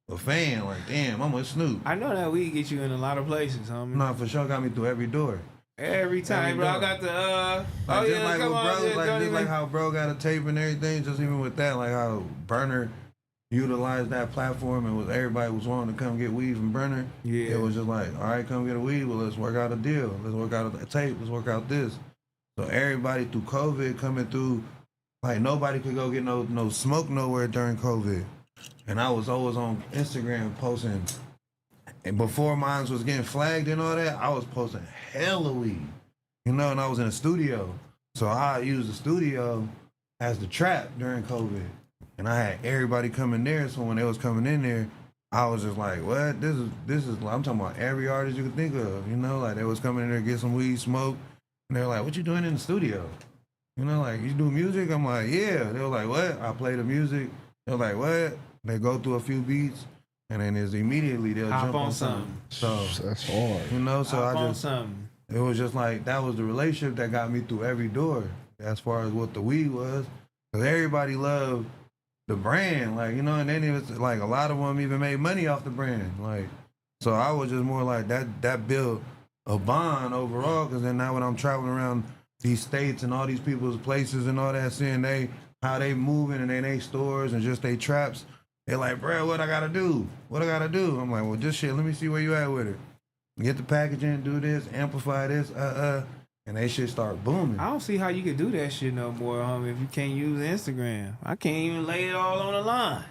a fan, like, damn, I'm with Snoop. I know that weed get you in a lot of places, homie. Nah, for sure got me through every door. Every time, Every bro. I door. got the Like, oh just yeah, like come with on, bro, just like don't just like even- how bro got a tape and everything, just even with that, like how Burner utilized that platform and everybody was wanting to come get weed from Burner. Yeah. It was just like, all right, come get a weed, well, let's work out a deal. Let's work out a tape, let's work out this. So everybody through COVID coming through, like nobody could go get no smoke nowhere during COVID. And I was always on Instagram posting, and before mine was getting flagged and all that, I was posting hella weed. You know, and I was in a studio. So I used the studio as the trap during COVID. And I had everybody coming there. So when they was coming in there, I was just like, what? This is I'm talking about every artist you could think of, you know, like they was coming in there to get some weed, smoke. And they're like, what you doing in the studio? You know, like, you do music? I'm like, yeah. They were like, what? I play the music. They're like, what? They go through a few beats, and then it's immediately they'll Hop jump on on something. So, That's hard. you know, so Hop I on just, something. it was just like, that was the relationship that got me through every door as far as what the weed was. Because everybody loved the brand, like, you know, and then it was like a lot of them even made money off the brand. Like, so I was just more like that built a bond overall, because then now when I'm traveling around these states and all these people's places and all that, seeing how they moving and they stores and just they traps, they're like, bro, what I gotta do? What I gotta do? I'm like, well, just shit, let me see where you at with it. Get the packaging, do this, amplify this, and they shit start booming. I don't see how you could do that shit no more, if you can't use Instagram. I can't even lay it all on the line.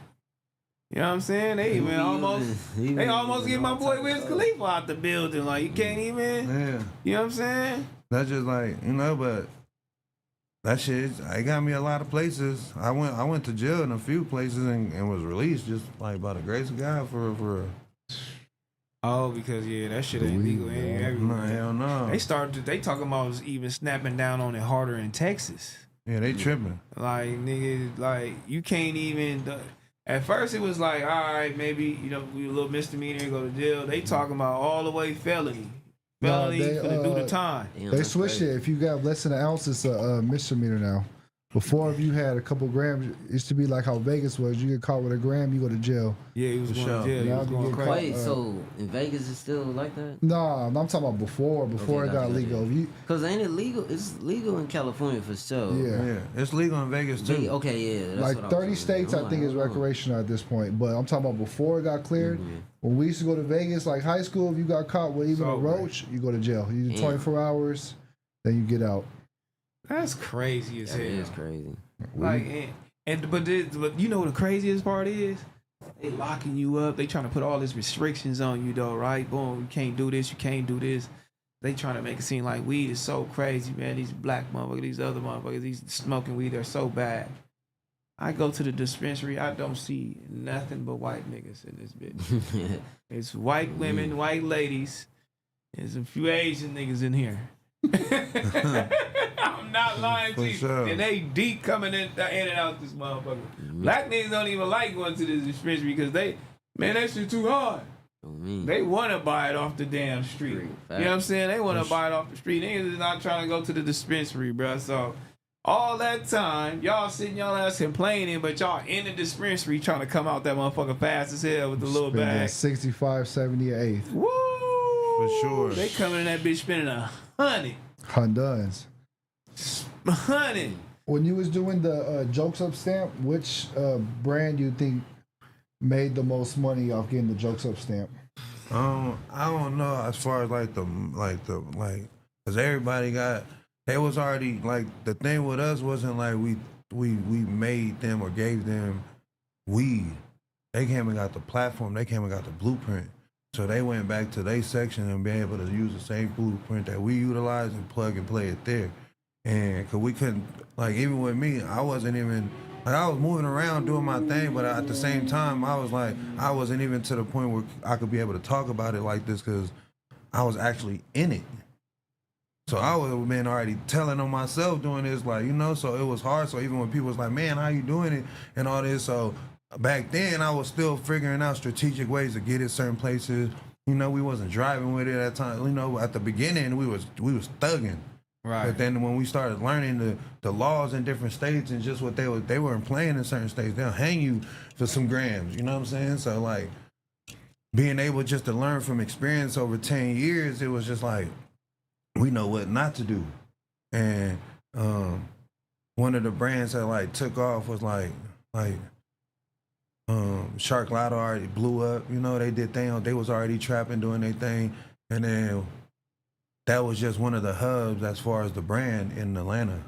You know what I'm saying? They almost get my boy Wiz Khalifa out the building. Like, you can't even. Yeah. You know what I'm saying? That's just like, you know, but that shit, it got me a lot of places. I went to jail in a few places and was released just like by the grace of God for Oh, because that shit ain't legal everywhere. no, hell no. They talking about even snapping down on it harder in Texas. Yeah, they tripping. Like, nigga, like, you can't even. At first, it was like, all right, maybe, we a little misdemeanor, go to jail. They talking about all the way felony. Felony, finna do the time. They switched it. If you got less than an ounce, it's a misdemeanor now. Before, if you had a couple grams, it used to be like how Vegas was. You get caught with a gram, you go to jail. Yeah, he was going to jail. He Now was you going get crazy. Wait, so in Vegas it's still like that? Nah, I'm talking about before Okay, it got legal. Cause ain't it legal? It's legal in California for sure. Yeah. Yeah, it's legal in Vegas too. Okay, yeah. That's Like what I was 30 saying. states, I'm I think, like, is oh. recreational at this point. But I'm talking about before it got cleared. When we used to go to Vegas, like high school, if you got caught with even a Sober. roach, you go to jail. You do Damn. 24 hours, then you get out. That's crazy as That hell. is crazy. Like, but you know what the craziest part is? They locking you up. They trying to put all these restrictions on you, though, right? Boom, you can't do this, you can't do this. They trying to make it seem like weed is so crazy, man. These black motherfuckers, these other motherfuckers, these smoking weed, they're so bad. I go to the dispensary, I don't see nothing but white niggas in this bitch. It's white women, white ladies. There's a few Asian niggas in here. I'm not lying to you. sure. And they deep coming in and out this motherfucker. Black niggas don't even like going to this dispensary because that shit too hard. They want to buy it off the damn street. You know what I'm saying? They want to buy it off the street. Niggas is not trying to go to the dispensary, bro. So all that time, y'all sitting y'all ass complaining, but y'all in the dispensary trying to come out that motherfucker fast as hell with the little Spending bag. 65, 70, or 8. Woo! For sure. They coming in that bitch spending 100. Honduras. 100. When you was doing the Jokes Up stamp, which brand do you think made the most money off getting the Jokes Up stamp? I don't know as far as cause everybody they was already like, the thing with us wasn't like we made them or gave them weed. They came and got the platform. They came and got the blueprint. So they went back to their section and be able to use the same blueprint that we utilize and plug and play it there. And cause we couldn't, like, even with me, I wasn't even, like, I was moving around doing my thing, but at the same time, I was like, I wasn't even to the point where I could be able to talk about it like this because I was actually in it. So I was been already telling on myself doing this, like, so it was hard. So even when people was like, man, how you doing it and all this, so back then I was still figuring out strategic ways to get it certain places. We wasn't driving with it at the time. At the beginning we was thugging. Right. But then when we started learning the laws in different states and just what they weren't playing in certain states, they'll hang you for some grams. You know what I'm saying? So like being able just to learn from experience over 10 years, it was just like, we know what not to do. And one of the brands that like took off was like Shark Lotto already blew up. They did they was already trapping, doing their thing. And then that was just one of the hubs as far as the brand in Atlanta.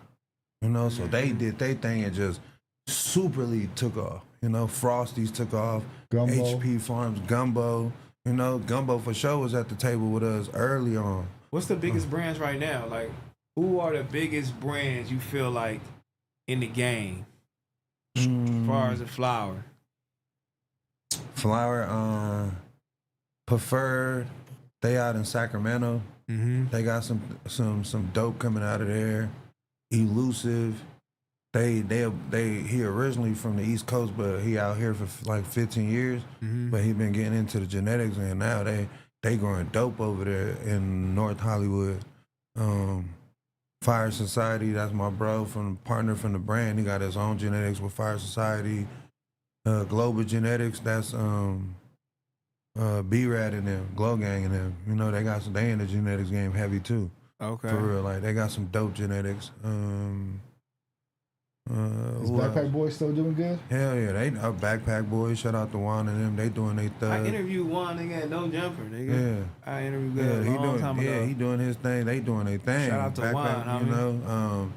So they did their thing and just superly took off. Frosties took off, Gumbo. HP Farms, Gumbo. Gumbo for sure was at the table with us early on. What's the biggest brands right now? Like, who are the biggest brands you feel like in the game as far as the flower? Flower, Preferred, they out in Sacramento. Mm-hmm. They got some dope coming out of there. Elusive. He originally from the East Coast, but he out here for like 15 years. Mm-hmm. But he been getting into the genetics, and now they growing dope over there in North Hollywood. Fire Society, that's my bro partner from the brand. He got his own genetics with Fire Society. Global Genetics, that's B-Rad and them, Glow Gang and them. You know, they in the genetics game heavy too. Okay. For real, like they got some dope genetics. Is Backpack Boy still doing good? Hell yeah, they Backpack Boys. Shout out to Juan and them. They doing they thug. I interviewed one nigga at No Jumper, nigga. Yeah. I interviewed Yeah, a long time ago. he doing his thing. They doing their thing. Shout out to Juan, you know.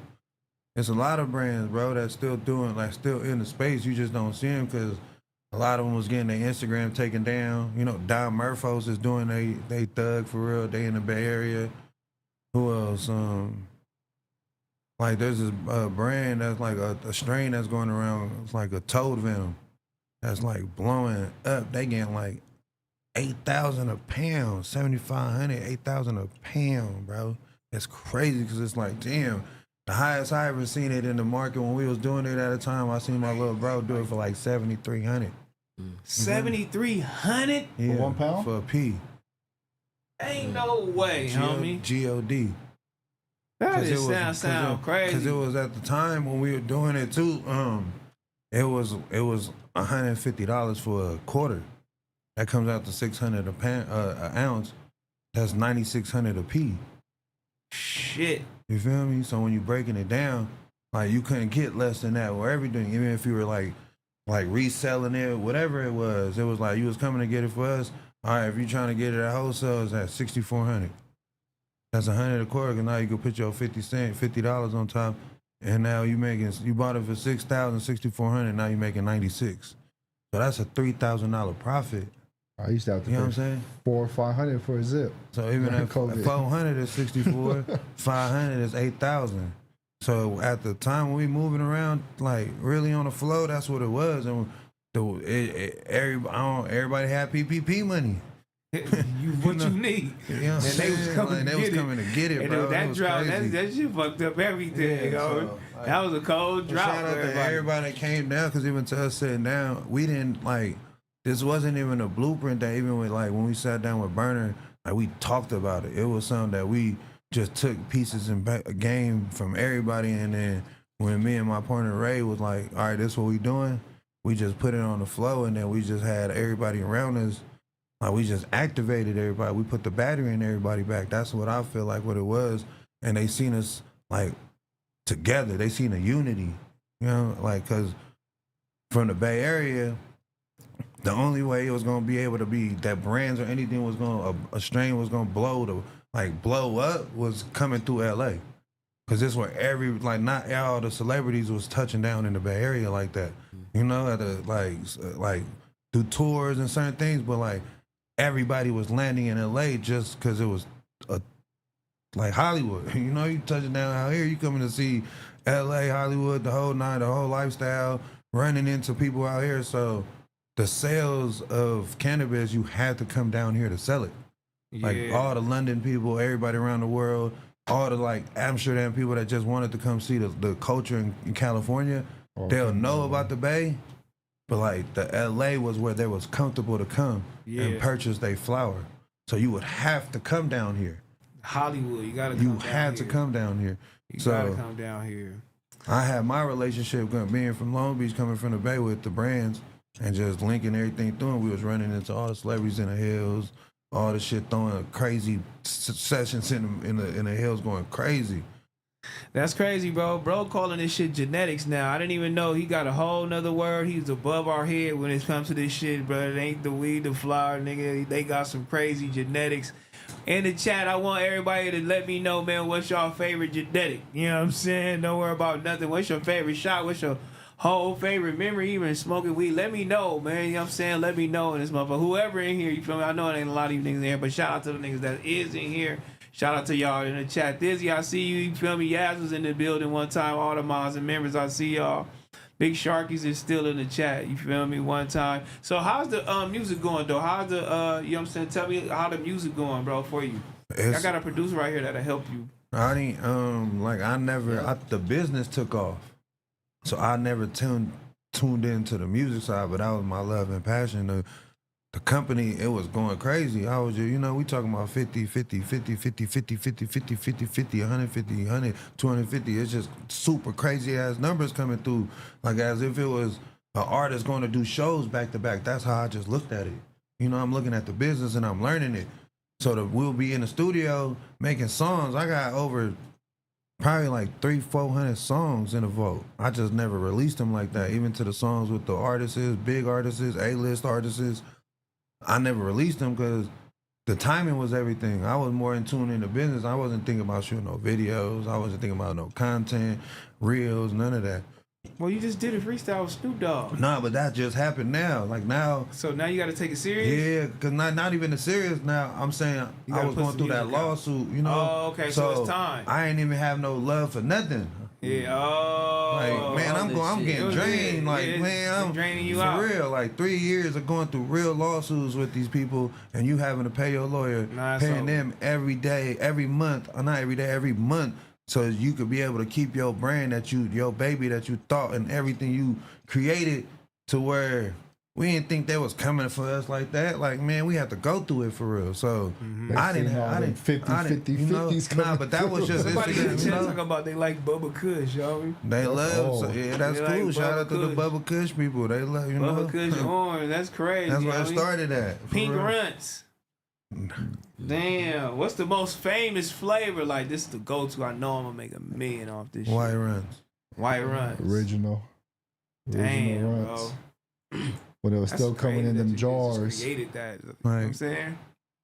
It's a lot of brands, bro, that's still still in the space. You just don't see them because a lot of them was getting their Instagram taken down. You know, Don Murphos is doing they thug for real. They in the Bay Area. Who else? Like there's this brand that's like a strain that's going around. It's like a toad venom that's like blowing up. They getting like 8,000 a pound, 7,500, 8,000 a pound, bro. It's crazy because it's like, damn, the highest I ever seen it in the market when we was doing it at a time, I seen my little bro do it for like 7,300. 7,300? Yeah, For 1 pound? For a P. Ain't no way, homie. G-O-D. That just sound crazy. Because it was at the time when we were doing it too, it was $150 for a quarter. That comes out to $600 an ounce. That's $9,600 a P. Shit. You feel me? So when you breaking it down, like you couldn't get less than that or everything. Even if you were like reselling it, whatever it was like you was coming to get it for us. All right, if you're trying to get it at wholesale, it's at $6,400. That's $100 a quarter, and now you can put your $50 on top, and now you bought it for $6,000, $6,400. Now you're making $96. So that's a $3,000 profit. I used to have to You know pay what I'm saying? $400 or $500 for a zip. So even if COVID. 400 is 64, 500 is 8,000. So at the time when we moving around, like really on the flow, that's what it was. And everybody had PPP money. You need. You know what I'm And they was saying? coming Like, to they was get coming to get it, And bro. that It was drop, crazy. that shit fucked up everything, Yeah, yo. so, like, that was a cold drop Shout for out to everybody. everybody that came down, because even to us sitting down, we didn't like, this wasn't even a blueprint that even with like when we sat down with Burner, like we talked about it. It was something that we just took pieces and game from everybody, and then when me and my partner Ray was like, all right, this is what we doing, we just put it on the flow, and then we just had everybody around us, like we just activated everybody. We put the battery in everybody back. That's what I feel like what it was. And they seen us like together. They seen a unity, you know, like, cause from the Bay Area, the only way it was gonna be able to be that brands or anything was gonna a strain was gonna blow up was coming through LA. Cause this where not all the celebrities was touching down in the Bay Area like that. You know, at the like do tours and certain things, but like everybody was landing in LA just cause it was like Hollywood. You know, you touching down out here, you coming to see LA, Hollywood, the whole night, the whole lifestyle, running into people out here. So the sales of cannabis, you had to come down here to sell it. Like all the London people, everybody around the world, all the like Amsterdam people that just wanted to come see the culture in California, they'll know about the Bay, but like the LA was where they was comfortable to come and purchase their flower. So you would have to come down here. Hollywood, you gotta come You down had to here. come down here. You So gotta come down here. I had my relationship being from Long Beach, coming from the Bay with the brands and just linking everything through. And we was running into all the celebrities in the hills, all the shit, throwing crazy sessions in the hills, going crazy. That's crazy, bro. Bro calling this shit genetics now. I didn't even know he got a whole nother word. He's above our head when it comes to this shit, bro. It ain't the weed, the flower, nigga. They got some crazy genetics. In the chat, I want everybody to let me know, man, what's your favorite genetic? You know what I'm saying? Don't worry about nothing. What's your favorite shot? What's your whole favorite memory? Even smoking weed? Let me know, man. You know what I'm saying? Let me know in this motherfucker. Whoever in here, you feel me? I know it ain't a lot of you niggas in here, but shout out to the niggas that is in here. Shout out to y'all in the chat. Dizzy, I see you. You feel me? Yaz was in the building one time. All the moms and members, I see y'all. Big Sharkies is still in the chat. You feel me? One time. So how's the music going though? How's the you know what I'm saying? Tell me how the music going, bro, for you. I got a producer right here that'll help you. I didn't like I never the business took off, so I never tuned into the music side, but that was my love and passion. The company, it was going crazy. I was just, we talking about 50, 50, 50, 50, 50, 50, 50, 50, 50, 150, 100, 250. It's just super crazy ass numbers coming through, like as if it was an artist going to do shows back to back. That's how I just looked at it. I'm looking at the business and I'm learning it. So we'll be in the studio making songs. I got over probably like 300-400 songs in the vault. I just never released them like that. Even to the songs with the artists, big artists, A-list artists, I never released them because the timing was everything. I was more in tune in the business. I wasn't thinking about shooting no videos. I wasn't thinking about no content, reels, none of that. Well, you just did a freestyle with Snoop Dogg. Nah, but that just happened now. Like now. So now you got to take it serious? Yeah, because not even the serious now. I'm saying I was going through that lawsuit, Oh, okay, so it's time. I ain't even have no love for nothing. Yeah, oh. Like, man, I'm getting drained. Like, man, I'm draining you for out. real. Like 3 years of going through real lawsuits with these people and you having to pay your lawyer, paying them every day, every month, or not every day, every month. So you could be able to keep your brand your baby that you thought and everything you created to where we didn't think they was coming for us like that. Like, man, we had to go through it for real. So I didn't 50-50s nah, but that was just talk about they like Bubba Kush, y'all. They love, so yeah, that's cool. Like Shout out to the Bubba Kush people. They love, Bubba Kush Orange, that's crazy. That's where it started at. Pink Runts. Damn, what's the most famous flavor? Like, this is the go-to. I know I'm gonna make $1 million off this White shit. Runs. White Runs. Original Damn, runs. bro. When it was still coming in them jars. Just created that. You know what I'm saying?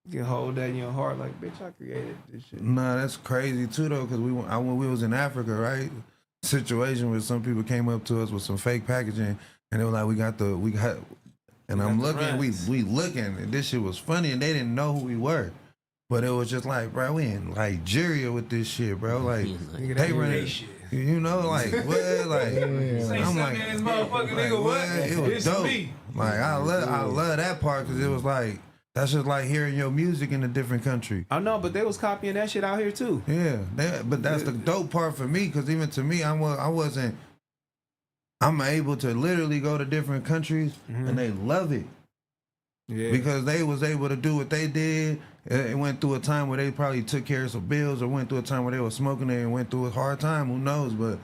You can hold that in your heart like, bitch, I created this shit. Nah, that's crazy too though, because when we was in Africa, right? Situation where some people came up to us with some fake packaging and they were like, we got and I'm looking, we looking, and this shit was funny, and they didn't know who we were. But it was just like, bro, we in Nigeria with this shit, bro. Like, they running shit. Like, what? Like, I'm like, this motherfucking nigga, what? It was dope. Me. Like, I love that part because it was like, that's just like hearing your music in a different country. I know, but they was copying that shit out here too. Yeah, but that's the dope part for me because even to me, I'm able to literally go to different countries and they love it. Yeah. Because they was able to do what they did. It went through a time where they probably took care of some bills or went through a time where they were smoking and went through a hard time. Who knows? But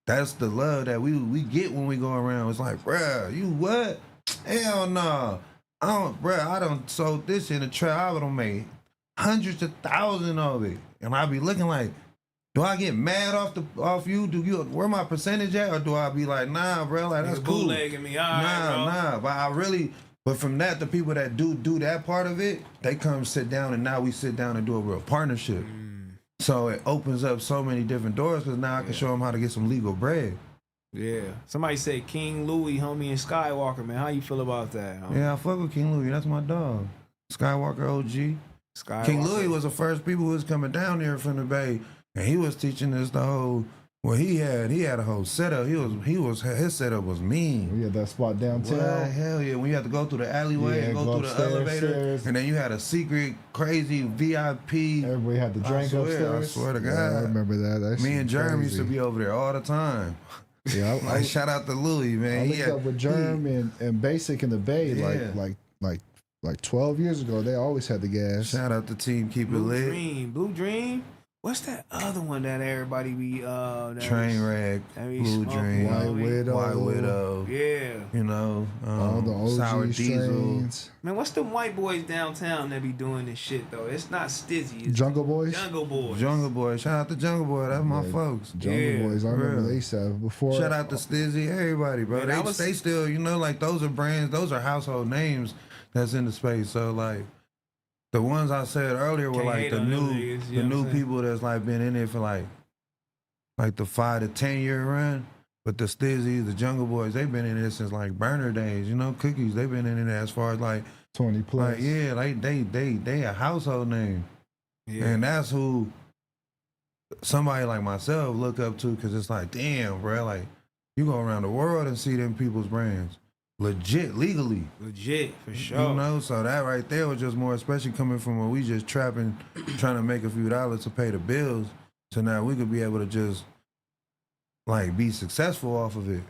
that's the love that we get when we go around. It's like, bruh, you what? Hell no. I don't sold this in the trap. I would have made hundreds of thousands of it. And I be looking like, do I get mad off you? Where my percentage at? Or do I be like, nah, bro, like that's cool. Bootlegging me, all right, nah. But from that, the people that do that part of it, they come sit down and now we sit down and do a real partnership. So it opens up so many different doors because now I can show them how to get some legal bread. Yeah. Somebody say King Louis, homie, and Skywalker, man. How you feel about that? Homie? Yeah, I fuck with King Louis. That's my dog. Skywalker OG. King Louis was the first people who was coming down there from the Bay. And he was teaching us the whole. Well, he had a whole setup. His setup was mean. We had that spot downtown. Well, hell yeah! When you had to go through the alleyway and go through the elevator, and then you had a secret, crazy VIP. Everybody had to drink upstairs. I swear to God, yeah, I remember that. Me and Jeremy used to be over there all the time. Yeah, like shout out to Louis, man. I linked up with Jerm and Basic in the Bay, like 12 years ago. They always had the gas. Shout out to Team Keep It Lit. Blue Dream. What's that other one that everybody be Trainwreck, Blue Dream, White Widow. Yeah. All the OG Sour Diesel. strains. Man, what's the white boys downtown that be doing this shit though? It's not Stizzy. It's Jungle Boys. Jungle Boys. Shout out to Jungle Boy. That's my folks. Jungle Boys. I remember they said before. Shout out to Stizzy, everybody, bro. Man, they still, like those are brands, those are household names that's in the space. So like. The ones I said earlier were like the new people that's like been in there for like the 5 to 10 year run. But the Stizzy, the Jungle Boys, they've been in there since like burner days. Cookies, they've been in there as far as like 20 plus. Like, yeah, like they a household name. Yeah. And that's who somebody like myself look up to because it's like, damn, bro, like you go around the world and see them people's brands. legit, legally. Legit, for sure. You know, so that right there was just more, especially coming from where we just trapping, trying to make a few dollars to pay the bills. So now we could be able to just like be successful off of it.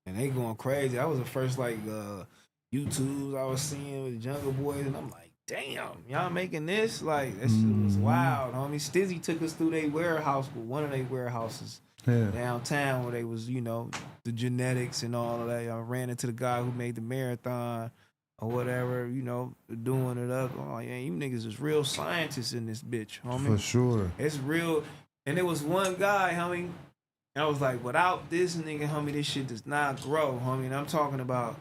And they going crazy. That was the first like YouTubes I was seeing with Jungle Boys, and I'm like, damn, y'all making this? Like, that shit was wild, homie. Stizzy took us through their warehouse, but one of their warehouses downtown where they was, you know, the genetics and all of that. I ran into the guy who made the marathon or whatever, you know, doing it up. I'm like, yeah, you niggas is real scientists in this bitch, homie. For sure. It's real. And there was one guy, homie, and I was like, without this nigga, homie, this shit does not grow, homie. And I'm talking about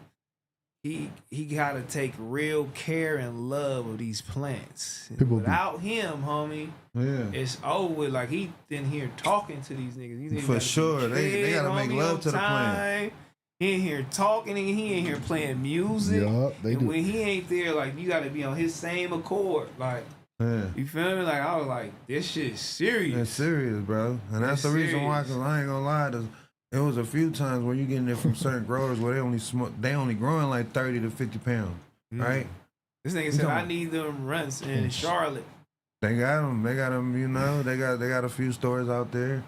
he gotta take real care and love of these plants. Without him, homie, it's over with. Like, he in here talking to these niggas. For sure. They gotta make love to the plant. He in here talking and he in here playing music. Yup, they and do. when he ain't there, like, you gotta be on his same accord. Like, you feel me? Like, I was like, this shit is serious. It's serious, bro. And that's the reason why, because I ain't gonna lie, it was a few times when you getting it from certain growers where they only growing like 30 to 50 pounds, right? This nigga said, I need them runts in Charlotte. They got them, you know. They got a few stores out there,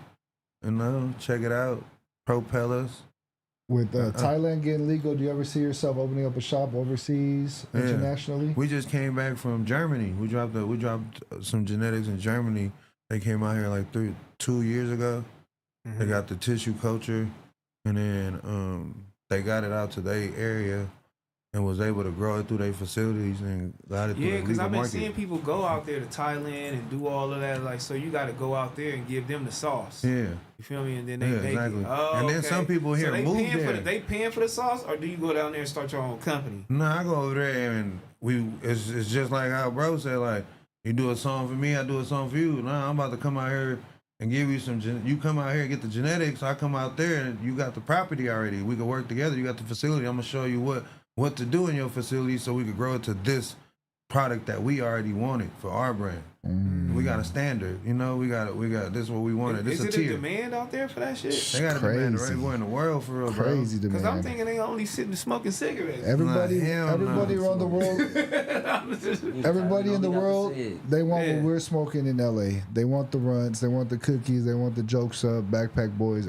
you know. Check it out. Propellers. With Thailand getting legal, do you ever see yourself opening up a shop overseas, internationally? We just came back from Germany. We dropped some genetics in Germany. They came out here like 2 years ago. They got the tissue culture, and then they got it out to their area and was able to grow it through their facilities and got it through the legal market. Yeah, because I've been seeing people go out there to Thailand and do all of that. Like, so you got to go out there and give them the sauce. Yeah. You feel me? And then they make exactly. it. Oh, and then some people here move there. They paying for the sauce, or do you go down there and start your own company? No, I go over there and it's just like how bro said, like, you do a song for me, I do a song for you. Nah, I'm about to come out here and give you some, you come out here and get the genetics, I come out there and you got the property already. We can work together, you got the facility, I'm gonna show you what to do in your facility so we could grow it to this product that we already wanted for our brand. We got a standard, you know, we got this is what we wanted. This is a it tier. a demand out there for that shit? They got a demand everywhere in the world for real, bro. Crazy demand. Because I'm thinking they only sitting smoking cigarettes. Everybody around the world, everybody in the world, they want what we're smoking in LA. They want the runs, they want the cookies, they want the jokes up, backpack boys.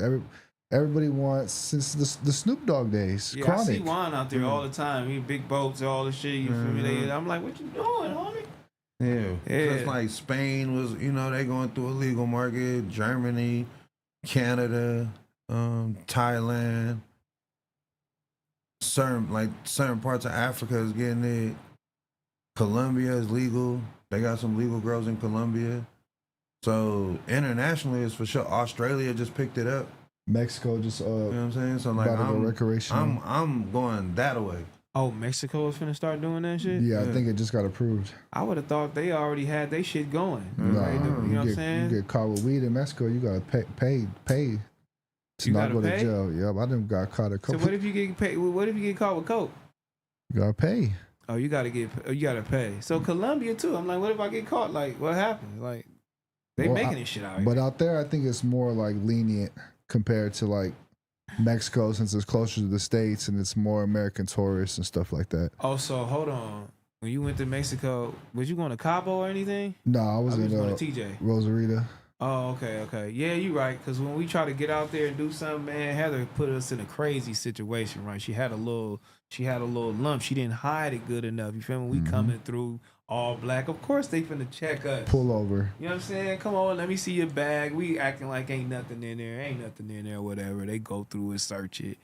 Everybody wants, since the Snoop Dogg days. Yeah, Chronic. I see Juan out there all the time. He big boats, all the shit. You feel me? I'm like, what you doing, homie? Yeah. It's like Spain was, you know, they going through a legal market. Germany, Canada, Thailand. Certain parts of Africa is getting it. Colombia is legal. They got some legal grows in Colombia. So internationally, it's for sure. Australia just picked it up. Mexico just you know what I'm saying? So like I'm going that way. Oh, Mexico is finna start doing that shit? Yeah, I think it just got approved. I would have thought they already had their shit going. Nah, you know what I'm saying? You get caught with weed in Mexico, you gotta pay to not go to jail. Yep, I done got caught a couple. So what if you get paid? What if you get caught with coke? You gotta pay. Oh, you gotta pay. So Colombia too. I'm like, what if I get caught? Like, what happens? Like, they making this shit out here. But out there, I think it's more like lenient compared to like Mexico, since it's closer to the States and it's more American tourists and stuff like that. Oh, so hold on. When you went to Mexico, was you going to Cabo or anything? No, I was going in to TJ. Rosarita. Oh, okay. Yeah, you're right. Because when we try to get out there and do something, man, Heather put us in a crazy situation, right? She had a little lump. She didn't hide it good enough. You feel me? We coming through all black. Of course they finna check us. Pull over. You know what I'm saying? Come on, let me see your bag. We acting like ain't nothing in there, whatever. They go through and search it.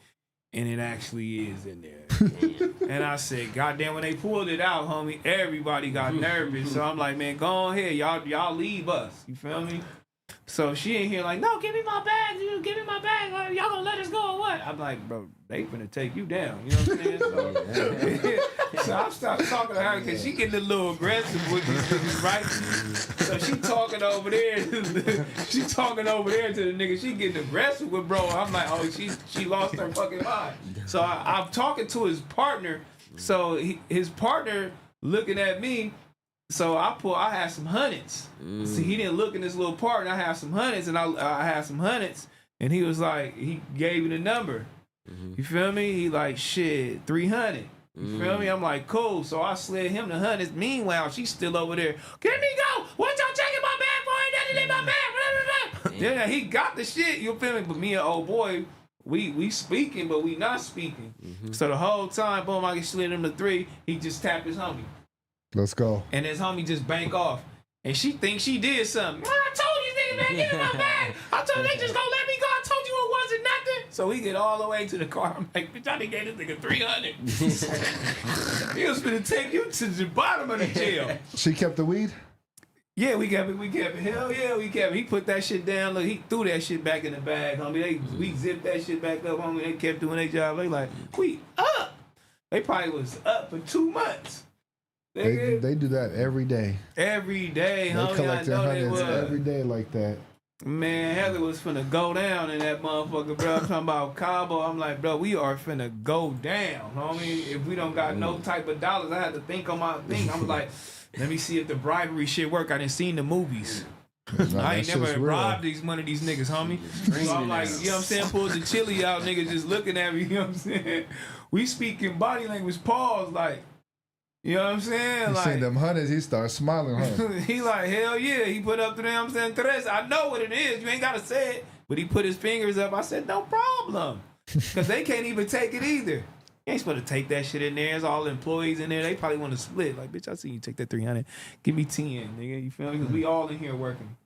And it actually is in there. And I said, goddamn, when they pulled it out, homie, everybody got nervous. So I'm like, man, go on here. Y'all leave us. You feel me? So she in here like, no, give me my bag. Give me my bag. Like, y'all gonna let us go or what? I'm like, bro, they finna take you down. You know what I'm saying? So I stopped talking to her because she getting a little aggressive with these niggas, right? So she talking over there. She talking over there to the nigga. She getting aggressive with bro. I'm like, oh, she lost her fucking mind. So I'm talking to his partner. So his partner looking at me. So I had some hundreds. See, he didn't look in his little part, and I had some hundreds, and I had some hundreds, and he was like, he gave me the number. You feel me? He like, shit, 300. You feel me? I'm like, cool. So I slid him the hundreds. Meanwhile, she's still over there. Let me go. What y'all checking my bag for? It doesn't in my bag. Yeah, he got the shit. You feel me? But me and old boy, we speaking, but we not speaking. So the whole time, boom, I get slid him to 3. He just tapped his homie. Let's go. And his homie just bank off. And she thinks she did something. I told you niggas, man, get in my bag. I told you they just gonna let me go. I told you it wasn't nothing. So we get all the way to the car. I'm like, bitch, I done gave this nigga 300. He was finna take you to the bottom of the jail. She kept the weed? Yeah, we kept it. Hell yeah, we kept it. He put that shit down. Look, he threw that shit back in the bag, homie. We zipped that shit back up, homie. They kept doing their job. They like, we up. They probably was up for 2 months. They do that every day. Every day, They homie. collect their hundreds was. every day like that. Man, Heather was finna go down in that motherfucker, bro. I'm talking about Cabo. I'm like, bro, we are finna go down, homie. If we don't got no type of dollars, I had to think on my thing. I'm like, let me see if the bribery shit work. I didn't seen the movies. I ain't never robbed one of these niggas, homie. So I'm like, you know what I'm saying? Pulls the chili out, niggas just looking at me, you know what I'm saying? We speaking body language, pause, like, you know what I'm saying? He like, seen them hundreds, he started smiling, huh? he like, hell yeah. He put up to them, I'm saying, tres. I know what it is. You ain't got to say it. But he put his fingers up. I said, no problem. Because they can't even take it either. You ain't supposed to take that shit in there. There's all the employees in there. They probably want to split. Like, bitch, I see you take that 300. Give me 10, nigga. You feel me? Because we all in here working.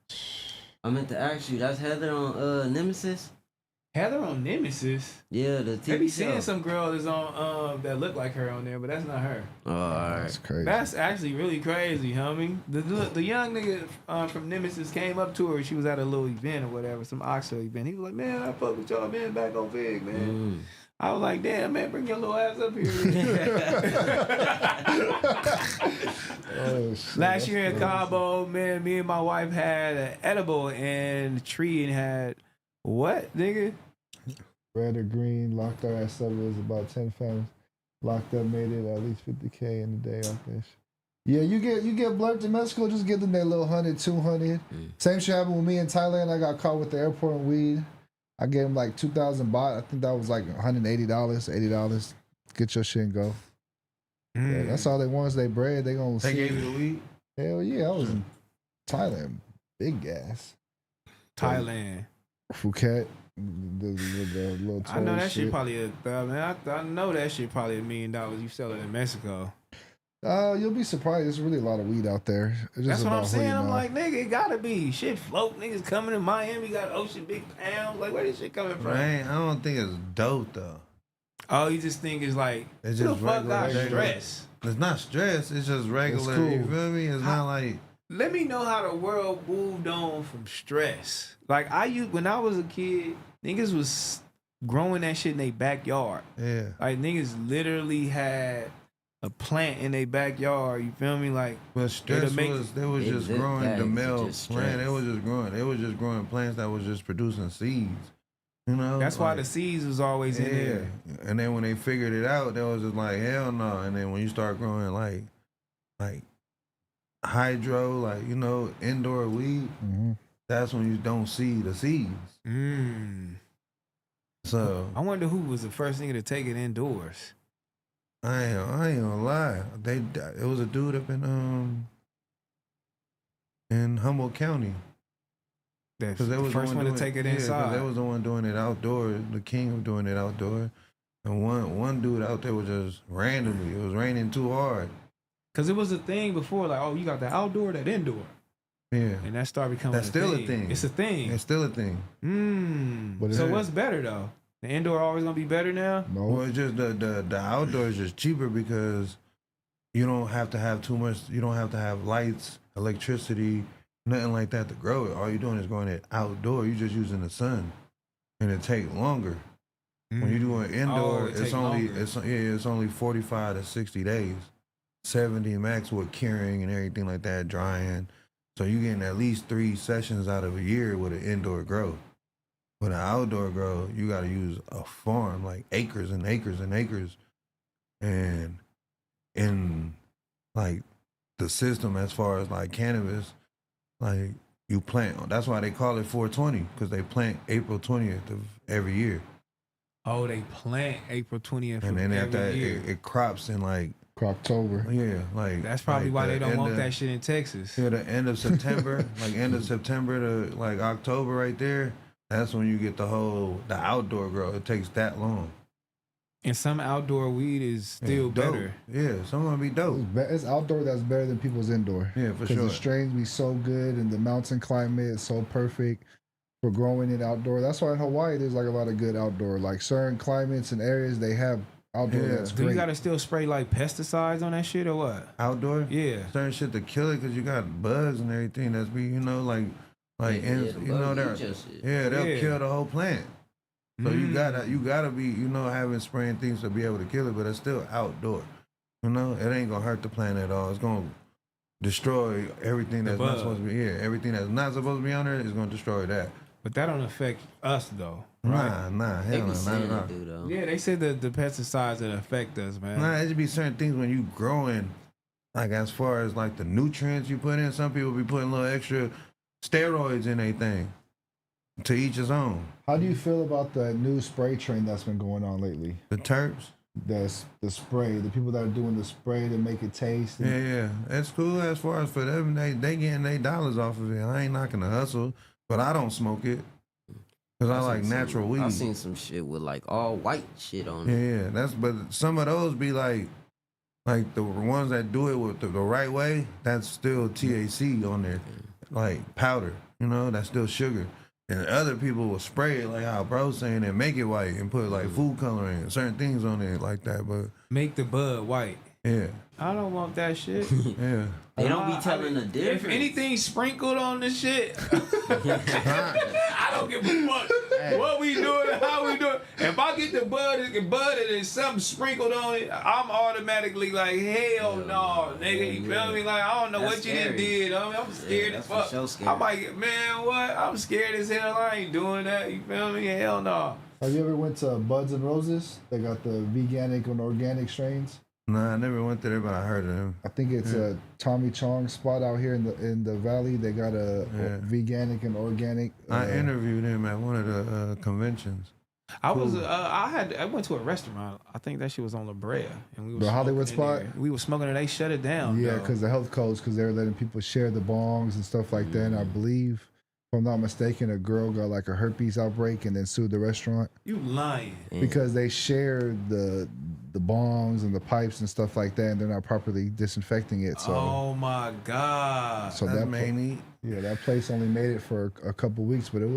I meant to ask you, that's Heather on Nemesis? Heather on Nemesis? Yeah, the TV They be show. seeing some girl that's on that look like her on there, but that's not her. Oh, all right. That's crazy. That's actually really crazy, homie. The young nigga from Nemesis came up to her. She was at a little event or whatever, some Oxford event. He was like, man, I fuck with y'all, man, back on Fig, man. I was like, damn, man, bring your little ass up here. Oh, shit. Last year in Cabo, man, me and my wife had an edible in the tree and had what, nigga? Red or green, locked our ass up. It was about 10 families. Locked up, made it at least 50K in a day off this. Yeah, you get blurred to Mexico, just give them that little 100, 200. Same shit happened with me in Thailand. I got caught with the airport and weed. I gave them like 2,000 baht. I think that was like $180, $80. Get your shit and go. Yeah, that's all they want is they bread. They gonna They see. gave you the weed? Hell yeah, I was in Thailand. Big gas. Thailand. Phuket. The little I know that tourist shit probably man. I know that shit probably $1 million you sell it in Mexico. You'll be surprised. There's really a lot of weed out there. It's That's just what I'm about who you saying. I'm know. like, nigga, it gotta be shit float. Niggas coming to Miami, got ocean big pounds. Like, where this shit coming from? Man, I don't think it's dope though. Oh, you just think it's like, It's who the just fuck got regular- stress? It's not stress. It's just regular. cool. You feel me? It's not like Let me know how the world moved on from stress. Like when I was a kid, niggas was growing that shit in their backyard. yeah. Like niggas literally had a plant in their backyard. You feel me? Like, But stress make- was they was They just zip growing bags the are male just plant. stress. They was just growing. They was just growing plants that was just producing seeds. You know. that's why Like, the seeds was always in there. And then when they figured it out, they was just like hell no. And then when you start growing like hydro, like you know, indoor weed, that's when you don't see the seeds. So I wonder who was the first nigga to take it indoors. I ain't gonna lie. It was a dude up in Humboldt County. Because they the was first the one to doing- take it yeah, 'cause inside. they was the one doing it outdoor, the king of doing it outdoor. And one dude out there was just randomly. It was raining too hard. Because it was a thing before, like, oh, you got the outdoor, that indoor. Yeah, And that started becoming That's still a thing. It's a thing. it's still a thing. But So it- what's better, though? The indoor always going to be better now? No. Well, it's just the outdoor is just cheaper because you don't have to have too much. You don't have to have lights, electricity, nothing like that to grow it. All you're doing is growing it outdoor. You're just using the sun, and it take longer. When you do it indoor, Oh, it it's take only longer. it's only 45 to 60 days, 70 max with curing and everything like that, drying. So you're getting at least 3 sessions out of a year with an indoor grow. With an outdoor grow, you got to use a farm, like acres and acres and acres, and in like the system as far as like cannabis, like you plant. That's why they call it 420 because they plant April 20th of every year. Oh, they plant April 20th. And then every after that, year. it crops in like October. yeah, like That's probably like why the they don't end want of- that shit in Texas. Yeah, the end of September, like end of September to like October, right there. That's when you get the outdoor growth. It takes that long. And some outdoor weed is still Dope. better. Yeah, some of them be dope. It's outdoor that's better than people's indoor. Yeah, for Because sure. the strains be so good and the mountain climate is so perfect for growing it outdoor. That's why in Hawaii there's like a lot of good outdoor. Like certain climates and areas they have outdoor Yeah. that's Do great. you gotta still spray like pesticides on that shit or what? Outdoor, Yeah. certain shit to kill it because you got bugs and everything that's be like they'll Yeah. kill the whole plant. So you gotta be having spraying things to be able to kill it, but it's still outdoor. It ain't gonna hurt the plant at all. It's gonna destroy everything that's not bug. supposed to be here. Everything that's not supposed to be on there is gonna destroy that. But that don't affect us though, right? Nah, They hell be no, not saying at all. it do though. Yeah, they said the pesticides that affect us, man. Nah, it should be certain things when you growing, like as far as like the nutrients you put in. Some people be putting a little extra steroids in anything. To each his own. How do you feel about the new spray train that's been going on lately? The terps. The spray, the people that are doing the spray to make it taste. Yeah. It's cool as far as for them. They getting their dollars off of it. I ain't knocking the hustle, but I don't smoke it. Because I like natural weed. I've seen some shit with like all white shit on it. Yeah. But some of those be like the ones that do it with the right way, that's still THC on there. Like powder, that's still sugar. And other people will spray it like how bro saying and make it white and put like food coloring and certain things on it like that. But Make the bud white. yeah, I don't want that shit. yeah. They don't be telling the If difference. anything sprinkled on the shit, I don't give a fuck what we doing, how we doing. If I get the bud and there's something sprinkled on it, I'm automatically like, hell no, nigga. You feel me? Like, I don't know That's what you done scary. did. I'm scared Yeah, as that's fuck. for sure scary. I might get, man, what? I'm scared as hell. I ain't doing that. You feel me? Hell no. Have you ever went to Buds and Roses? They got the veganic and organic strains. Nah, I never went there, but I heard of them. I think it's a Tommy Chong spot out here in the valley. They got a veganic and organic. I interviewed him at one of the conventions. I was I went to a restaurant. I think that shit was on La Brea, and we was The Hollywood smoking in spot? there. We were smoking and they shut it down. Yeah, though. because the health codes, because they were letting people share the bongs and stuff like that. And I believe, if I'm not mistaken, a girl got like a herpes outbreak and then sued the restaurant You lying. because they shared the bongs and the pipes and stuff like that, and they're not properly disinfecting it. So, Oh my god. so That's that mainly. that place only made it for a couple weeks, but it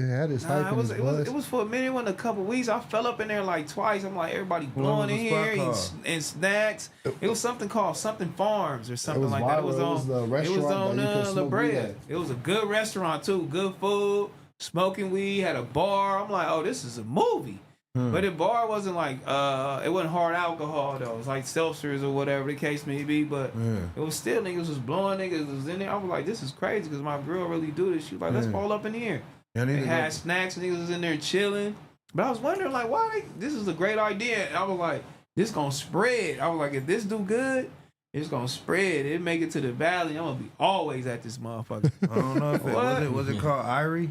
had its hype Nah, and its buzz. it was for a minute. It wasn't a couple weeks. I fell up in there like twice. I'm like, everybody blowing was in the spot here, eating called? and snacks. It was something called Something Farms or something was like that. It was viral. It on was the it was restaurant on that you could La smoke Brea. weed at. It was a good restaurant too. Good food, smoking weed, had a bar. I'm like, oh, this is a movie. But the bar wasn't like it wasn't hard alcohol though. It was like seltzers or whatever the case may be. But it was still niggas was blowing, niggas was in there. I was like, this is crazy because my girl really do this. She was like, let's fall up in here. Y'all need They to had go- snacks, niggas was in there chilling. But I was wondering like this is a great idea. And I was like, this gonna spread. I was like, if this do good, it's gonna spread. It make it to the valley. I'm gonna be always at this motherfucker. I don't know if was it called Irie?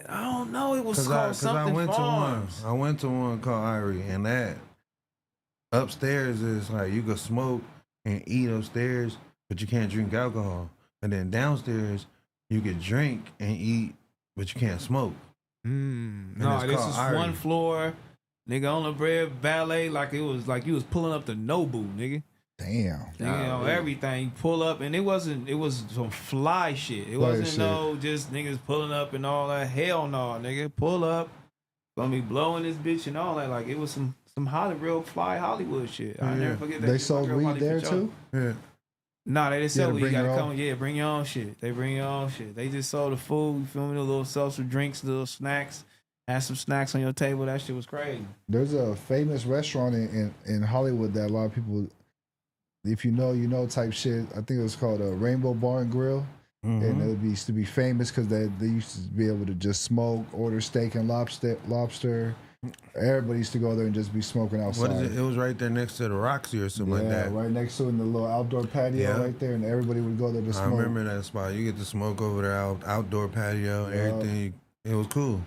I don't know. It was Because called Something went Farms. to one. I went to one called Irie, and that upstairs is like you could smoke and eat upstairs, but you can't drink alcohol. And then downstairs you could drink and eat, but you can't smoke. No, it's this called is Irie. one floor. Nigga on the bread valet like it was like you was pulling up the Nobu, nigga. Damn. Nigga on everything, pull up, and it was some fly shit. It Fly wasn't shit. no just niggas pulling up and all that. Hell no, nigga, pull up, gonna be blowing this bitch and all that. Like it was some real fly Hollywood shit. I never forget that. They shit. My sold girl weed probably there for sure. too. Yeah. Nah, they didn't sell to weed. You bring gotta your come. own? Yeah, bring your own shit. They bring your own shit. They just sold the food. You feel me? The little seltzer drinks, little snacks. Had some snacks on your table. That shit was crazy. There's a famous restaurant in Hollywood that a lot of people, if you know type shit. I think it was called a Rainbow Bar and Grill. And it used to be famous because they used to be able to just smoke, order steak and lobster. Everybody used to go there and just be smoking outside. What is it? It was right there next to the Roxy or something like that. right next to it in the little outdoor patio Yeah. right there, and everybody would go there to I smoke. remember that spot. You get to smoke over there, outdoor patio and everything. It was cool.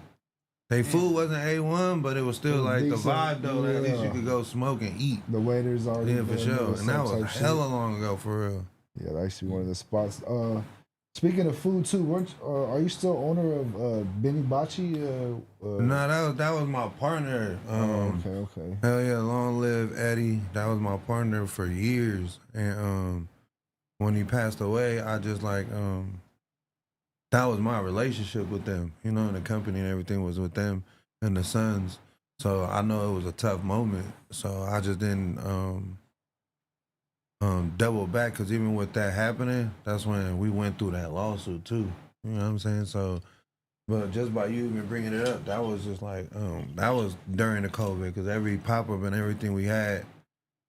They food wasn't A1, but it was still like the decent, vibe though. That at least you yeah. could go smoke and eat. The waiters already. Yeah, for doing sure. little And that some was type hella shit. long ago, for real. Yeah, that's actually one of the spots. Speaking of food too, are you still owner of Benny Bocce? No, that was my partner. Okay. Hell yeah, long live Eddie. That was my partner for years. And when he passed away, I just like that was my relationship with them, you know, and the company and everything was with them and the sons. So I know it was a tough moment. So I just didn't double back, because even with that happening, that's when we went through that lawsuit too. You know what I'm saying? So, but just by you even bringing it up, that was just like, that was during the COVID, because every pop-up and everything we had,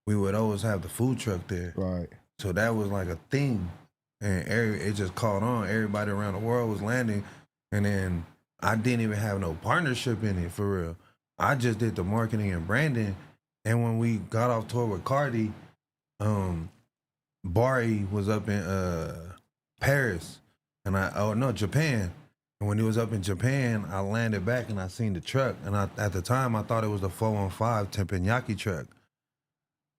we would always have the food truck there. Right. So that was like a thing. And it just caught on. Everybody around the world was landing. And then I didn't even have no partnership in it, for real. I just did the marketing and branding. And when we got off tour with Cardi, Bari was up in Paris. And Japan. And when he was up in Japan, I landed back and I seen the truck. And at the time, I thought it was the 415 teppanyaki truck.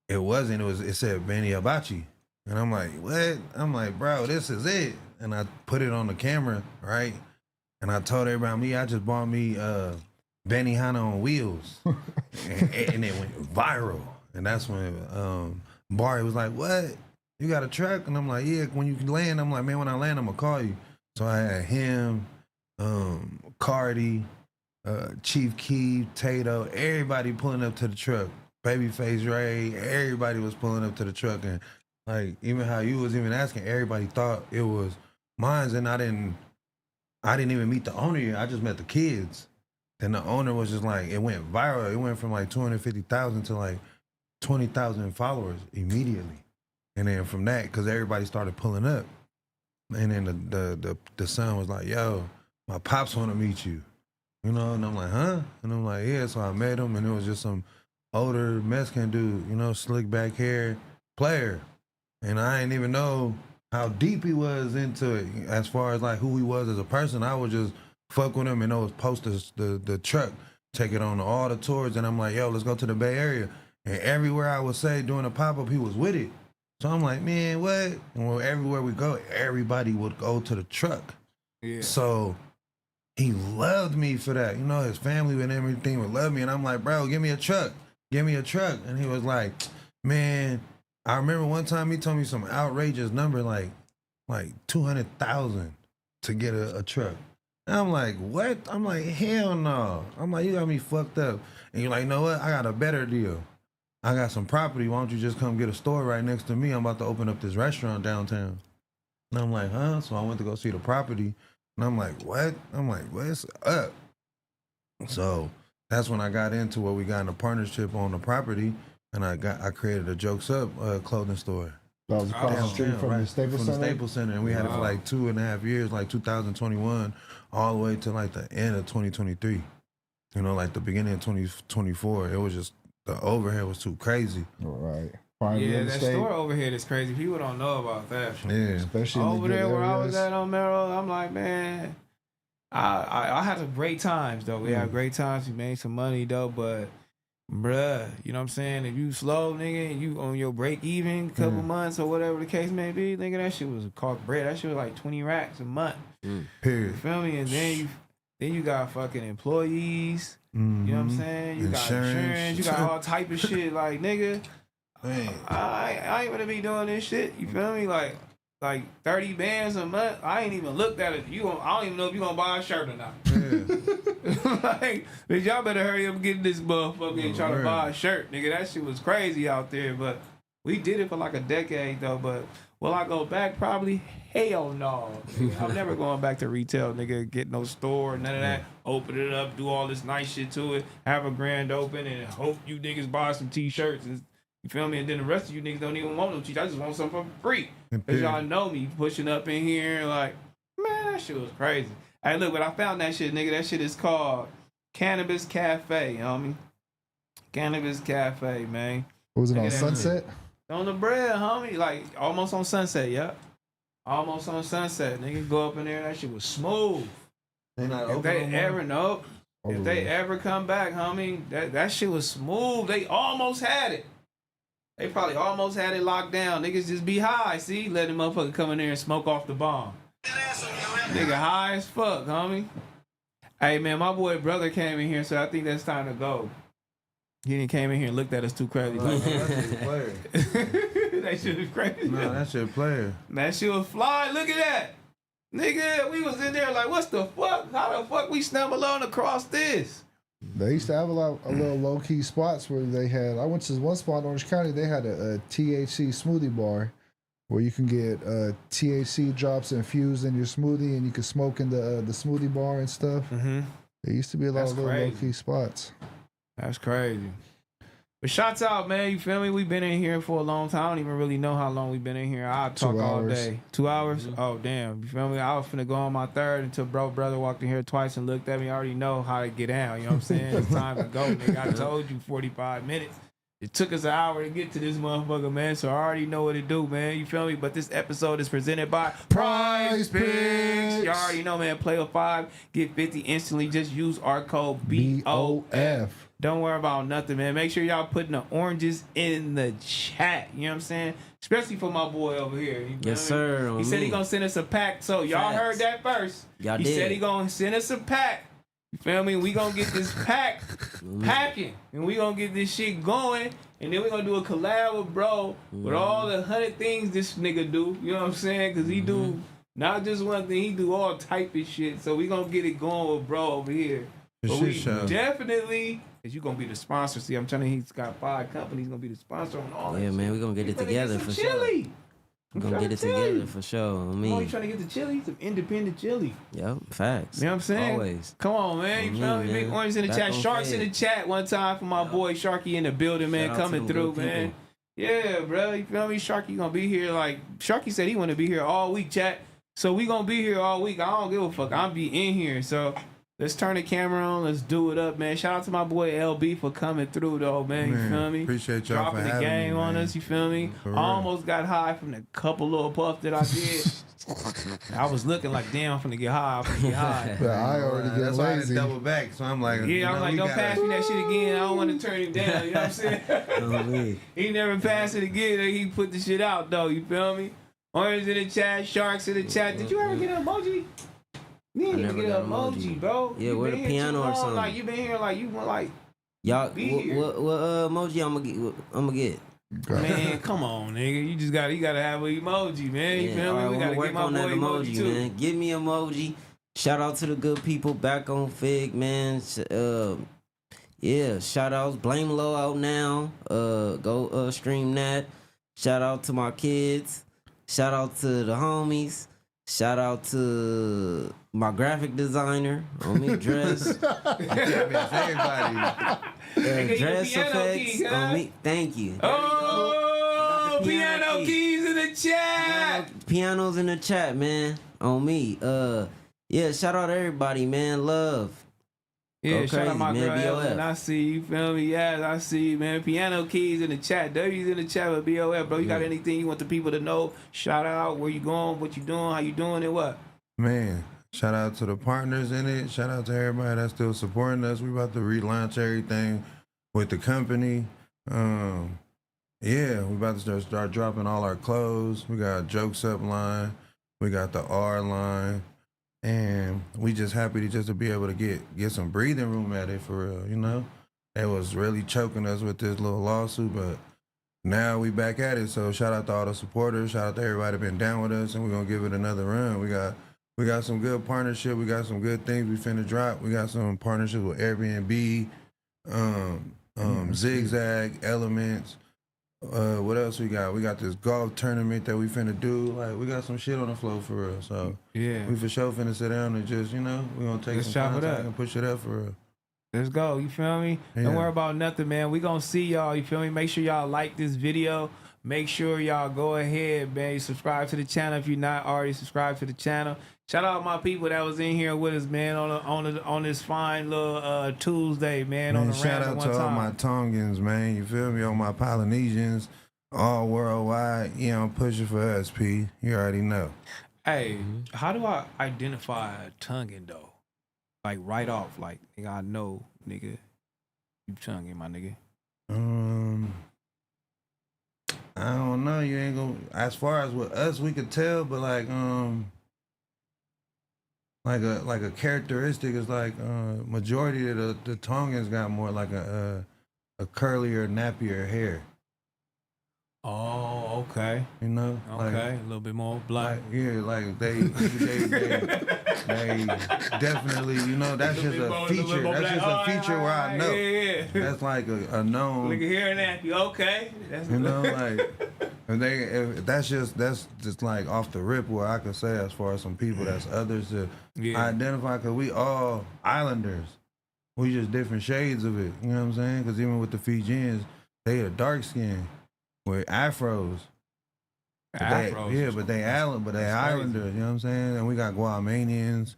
It wasn't. It said Benny Abachi. And I'm like, what? I'm like, bro, this is it. And I put it on the camera, right? And I told everybody, I just bought me Benny Hanna on wheels. and it went viral. And that's when Barry was like, what? You got a truck? And I'm like, yeah, when you land, I'm like, man, when I land, I'm going to call you. So I had him, Cardi, Chief Keef, Tato, everybody pulling up to the truck. Babyface Ray, everybody was pulling up to the truck. And like, even how you was even asking, everybody thought it was mine's, and I didn't even meet the owner yet. I just met the kids. And the owner was just like, it went viral. It went from like 250,000 to like 20,000 followers immediately. And then from that, because everybody started pulling up. And then the son was like, yo, my pops want to meet you. You know, and I'm like, huh? And I'm like, yeah. So I met him, and it was just some older Mexican dude, you know, slick back hair player. And I didn't even know how deep he was into it as far as like who he was as a person. I would just fuck with him and always post the truck, take it on all the tours. And I'm like, yo, let's go to the Bay Area. And everywhere I would say doing a pop-up, he was with it. So I'm like, man, what? And well, everywhere we go, everybody would go to the truck. Yeah. So he loved me for that. You know, his family and everything would love me. And I'm like, bro, give me a truck. Give me a truck. And he was like, man, I remember one time he told me some outrageous number, like 200,000 to get a truck. And I'm like, what? I'm like, hell no. I'm like, you got me fucked up. And you're like, you know what? I got a better deal. I got some property. Why don't you just come get a store right next to me? I'm about to open up this restaurant downtown. And I'm like, huh? So I went to go see the property. And I'm like, what? I'm like, what's up? So that's when I got into what we got in a partnership on the property. And I created a Jokes Up clothing store. That was across the street from the Staples Center? From the Staples Center. And we had it for like 2.5 years, like 2021, all the way to like the end of 2023. You know, like the beginning of 2024. It was just, the overhead was too crazy. All right. Yeah, that store overhead is crazy. People don't know about that. Yeah. Especially over in the there good where I areas. was at on Merrill, I'm like, man, I had some great times though. We had great times. We made some money though, but bruh, you know what I'm saying? If you slow, nigga, and you on your break even couple months or whatever the case may be, nigga, that shit was called bread. That shit was like 20 racks a month. Period. You feel me? And then you got fucking employees. You know what I'm saying? You got insurance. You got all type of shit. Like, nigga, I ain't gonna be doing this shit. You feel me? Like 30 bands a month. I ain't even looked at it. I don't even know if you gonna buy a shirt or not. Yeah. Like, bitch, y'all better hurry up and get this motherfucker and try to buy a shirt, nigga. That shit was crazy out there. But we did it for like a decade though. But will I go back? Probably. Hell no. I'm never going back to retail, nigga. Get no store, none of that. Open it up, do all this nice shit to it, have a grand open, and hope you niggas buy some t-shirts. And, you feel me? And then the rest of you niggas don't even want no t-shirts. I just want something for free. Because y'all know me pushing up in here like, man, that shit was crazy. Hey, look, but I found that shit, nigga. That shit is called Cannabis Cafe, homie. Cannabis Cafe, man. Was it Look on at that Sunset? On the bread, homie. Like, almost on Sunset, yep. Almost on Sunset. Nigga, go up in there. That shit was smooth. They not If open they no more? ever know. If they ever come back, homie, that shit was smooth. They almost had it. They probably almost had it locked down. Niggas just be high, see? Let the motherfucker come in there and smoke off the bomb. Nigga high as fuck, homie. Hey, man, my boy brother came in here, so I think that's time to go. He didn't came in here and looked at us too crazy. That shit player. That shit was crazy. No, that shit player. That shit was fly. Look at that. Nigga, we was in there like, what's the fuck? How the fuck we stumbled on across this? They used to have a little low key spots where they had. I went to one spot in Orange County. They had a THC smoothie bar where you can get THC drops infused in your smoothie, and you can smoke in the smoothie bar and stuff. Mm-hmm. There used to be a lot of little low key spots. That's crazy. But shots out, man. You feel me? We've been in here for a long time. I don't even really know how long we've been in here. I'll talk all day. 2 hours? Mm-hmm. Oh, damn. You feel me? I was finna go on my third until brother walked in here twice and looked at me. I already know how to get down. You know what I'm saying? It's time to go, nigga. I told you 45 minutes. It took us an hour to get to this motherfucker, man. So I already know what to do, man. You feel me? But this episode is presented by Prize Picks. You already know, man. Play with 5, get 50 instantly. Just use our code BOF. Don't worry about nothing, man. Make sure y'all putting the oranges in the chat. You know what I'm saying? Especially for my boy over here. Yes, sir. He said he gonna send us a pack. So y'all heard that first. Y'all he did. said he gonna send us a pack. You feel me? We gonna get this pack packing, and we gonna get this shit going, and then we gonna do a collab with bro with all the 100 things this nigga do. You know what I'm saying? Cause he do not just one thing, he do all type of shit. So we gonna get it going with bro over here. But we definitely, cause you gonna be the sponsor. See, I'm telling you, he's got 5 companies gonna be the sponsor on all that. Yeah, man, we gonna get it together for sure. We're gonna get it together for sure. I mean, you trying to get the chili? Some independent chili. Yep, facts. You know what I'm saying? Always. Come on, man. You feel me? Big orange in the chat. Sharks in the chat one time for my boy Sharky in the building, man. Coming through, man. Yeah, bro. You feel me? Sharky gonna be here. Like Sharky said, he want to be here all week, chat. So we gonna be here all week. I don't give a fuck. I'll be in here. So let's turn the camera on. Let's do it up, man. Shout out to my boy LB for coming through, though, man. You feel me? Appreciate y'all dropping for having the game me, on man. us. You feel me? For I real. almost got high from the couple little puffs that I did. I was looking like, damn, I'm finna get high. I'm finna get high. But I already get That's why I lazy. didn't double back. So I'm like, Yeah, I'm like, don't pass me that shit again. I don't want to turn him down. You know what I'm saying? He never passed it again. He put the shit out, though. You feel me? Orange in the chat, Sharks in the chat. Did you ever get an emoji? You didn't even get an emoji, bro. Yeah, you where been the here piano too or long. something. Like, you been here like you want like Y'all, be here. what emoji I'm gonna get? Man, come on, nigga. You gotta have an emoji, man. You feel me? Alright, We I'ma gotta work get my on boy that emoji too. man. Give me emoji. Shout out to the good people back on Fig, man. Yeah, shout outs. Blame Low out now. Go stream that. Shout out to my kids. Shout out to the homies. Shout out to my graphic designer on me dress. everybody. Dress piano effects keys, huh? on me. Thank you. Oh, There you go. I got the piano keys in the chat. Pianos in the chat, man. On me. Yeah, shout out to everybody, man. Love. Yeah, Go shout out crazy, my man. girl BOF. Ellen. I see you, feel me? Yes, I see you, man. Piano keys in the chat. W's in the chat with BOF, bro. You got anything you want the people to know? Shout out where you going, what you doing, how you doing, and what? Man, shout out to the partners in it. Shout out to everybody that's still supporting us. We about to relaunch everything with the company. Yeah, we about to start dropping all our clothes. We got Jokes Up line. We got the R line. And we just happy to be able to get some breathing room at it for real, you know? It was really choking us with this little lawsuit, but now we back at it. So shout out to all the supporters. Shout out to everybody been down with us, and we're gonna give it another run. We got some good partnership. We got some good things we finna drop. We got some partnerships with Airbnb, Zigzag, Elements. What else we got? We got this golf tournament that we finna do. Like, we got some shit on the floor for real. So Yeah. we for sure finna sit down and just, you know, we gonna take Let's some chop it contact up. and push it up for real. Let's go. You feel me? Yeah. Don't worry about nothing, man. We gonna see y'all. You feel me? Make sure y'all like this video. Make sure y'all go ahead, man. Subscribe to the channel if you're not already subscribed to the channel. Shout out my people that was in here with us, man, on this fine little Tuesday, man. On the shout random out one to all time. my Tongans, man. You feel me? All my Polynesians, all worldwide. You know, pushing for us, P. You already know. Hey, how do I identify a Tongan though? like right off, like nigga, I know, nigga, you Tonguing, my nigga. I don't know. You ain't gonna. As far as with us, we could tell, but like a characteristic is like majority of the Tongans got more like a curlier, nappier hair. Oh, okay. You know, Okay, like, a little bit more black. like they definitely, you know, that's just a feature. That's just a feature where I know. Yeah. That's like a known. Look at here and that. Okay. That's You know, like if that's just like off the rip where I could say as far as some people that's others to identify, because we all islanders. We just different shades of it. You know what I'm saying? Because even with the Fijians, they are dark skin with afros. But they islanders. You know what I'm saying? And we got Guamanians,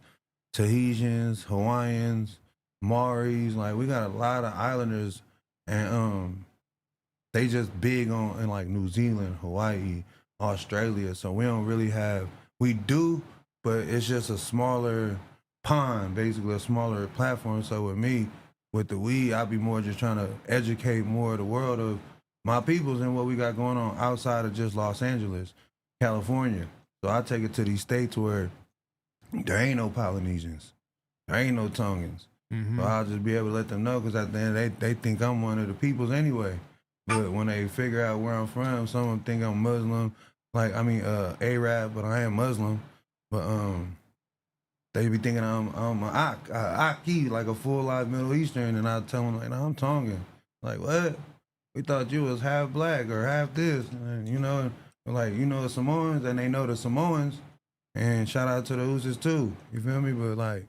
Tahitians, Hawaiians, Maoris. Like we got a lot of islanders, and they just big on in like New Zealand, Hawaii, Australia. So we don't really have. We do, but it's just a smaller pond, basically a smaller platform. So with me, with the weed, I'll be more just trying to educate more of the world of my peoples and what we got going on outside of just Los Angeles, California. So I take it to these states where there ain't no Polynesians, there ain't no Tongans. Mm-hmm. So I'll just be able to let them know, because at the end they think I'm one of the peoples anyway. But when they figure out where I'm from, some of them think I'm Muslim, like Arab, but I am Muslim. But they be thinking I'm a Aki, like a full-life Middle Eastern, and I tell them like, no, I'm Tongan. Like what? We thought you was half black or half this, and, you know, like, you know, the Samoans, and they know the Samoans, and shout out to the Oozes too, you feel me? But like,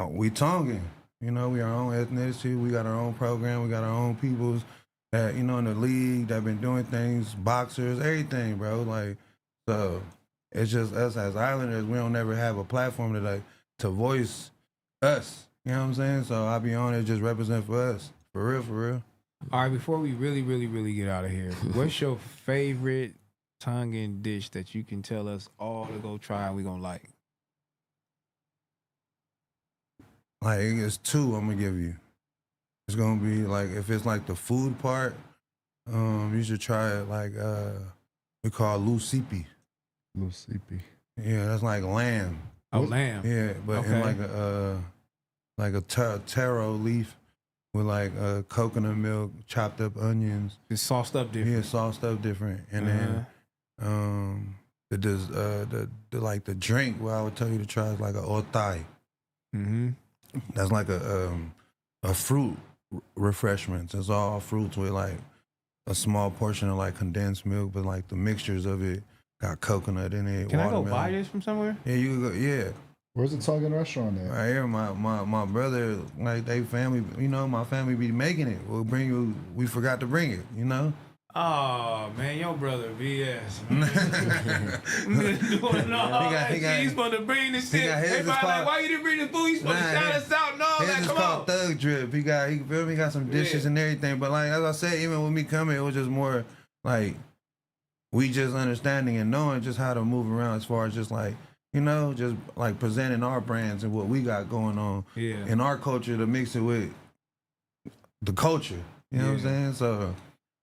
we Tongan, you know, we our own ethnicity, we got our own program, we got our own peoples that, you know, in the league that been doing things, boxers, everything, bro. Like, so it's just us as Islanders, we don't ever have a platform to voice us, you know what I'm saying? So I be on it, just represent for us, for real, for real. All right, before we really get out of here, what's your favorite Tongan dish that you can tell us all to go try and we gonna like? Like, it's two I'm gonna give you. It's gonna be like, if it's like the food part, you should try it like we call lusipi. Lusipi. Yeah, that's like lamb. Oh, lamb. Yeah, but in like a taro leaf with like coconut milk, chopped up onions. It's sauced up different. Yeah, sauced up different. And then the drink, what I would tell you to try is like a otai. Mm-hmm. That's like a fruit refreshment. It's all fruits with like a small portion of like condensed milk, but like the mixtures of it got coconut in it. Can watermelon. I go buy this from somewhere? Yeah, you can go. Yeah. Where's the Tongan restaurant at? Right here, my brother, like they family, you know, my family be making it. We'll bring you. We forgot to bring it, you know. Oh man, your brother BS. Doing all that. He's supposed to bring this shit. Everybody like, why you didn't bring the food? You supposed to shout us out and all that. His is Come called on. Thug Drip. He got some dishes and everything. But like as I said, even with me coming, it was just more like we just understanding and knowing just how to move around as far as just like, you know, just like presenting our brands and what we got going on in our culture to mix it with the culture. You know what I'm saying? So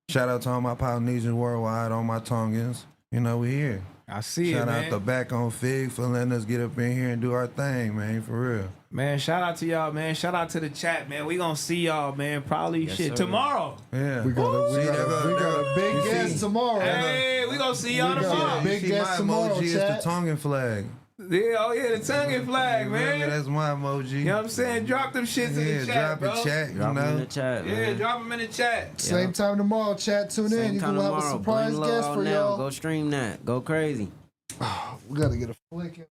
shout out to all my Polynesians worldwide, all my Tongans. You know, we here. I see Shout it, man. out to BACKONFIGG for letting us get up in here and do our thing, man, for real. Man, shout out to y'all, man. Shout out to the chat, man. We gonna see y'all, man, probably tomorrow. Yeah. We got a big guest tomorrow. Hey, we gonna see y'all tomorrow. Big guest tomorrow, emoji is chat. the Tongan flag. Yeah, oh yeah, the Tongan flag, man. That's my emoji. You know what I'm saying? Drop them shits in the chat, drop bro. a chat, Drop you them in know. the chat, man. Yeah, drop them in the chat. Same time tomorrow, chat. Tune in. You can have a surprise guest for now. y'all. Go stream that. Go crazy. We gotta get a flick.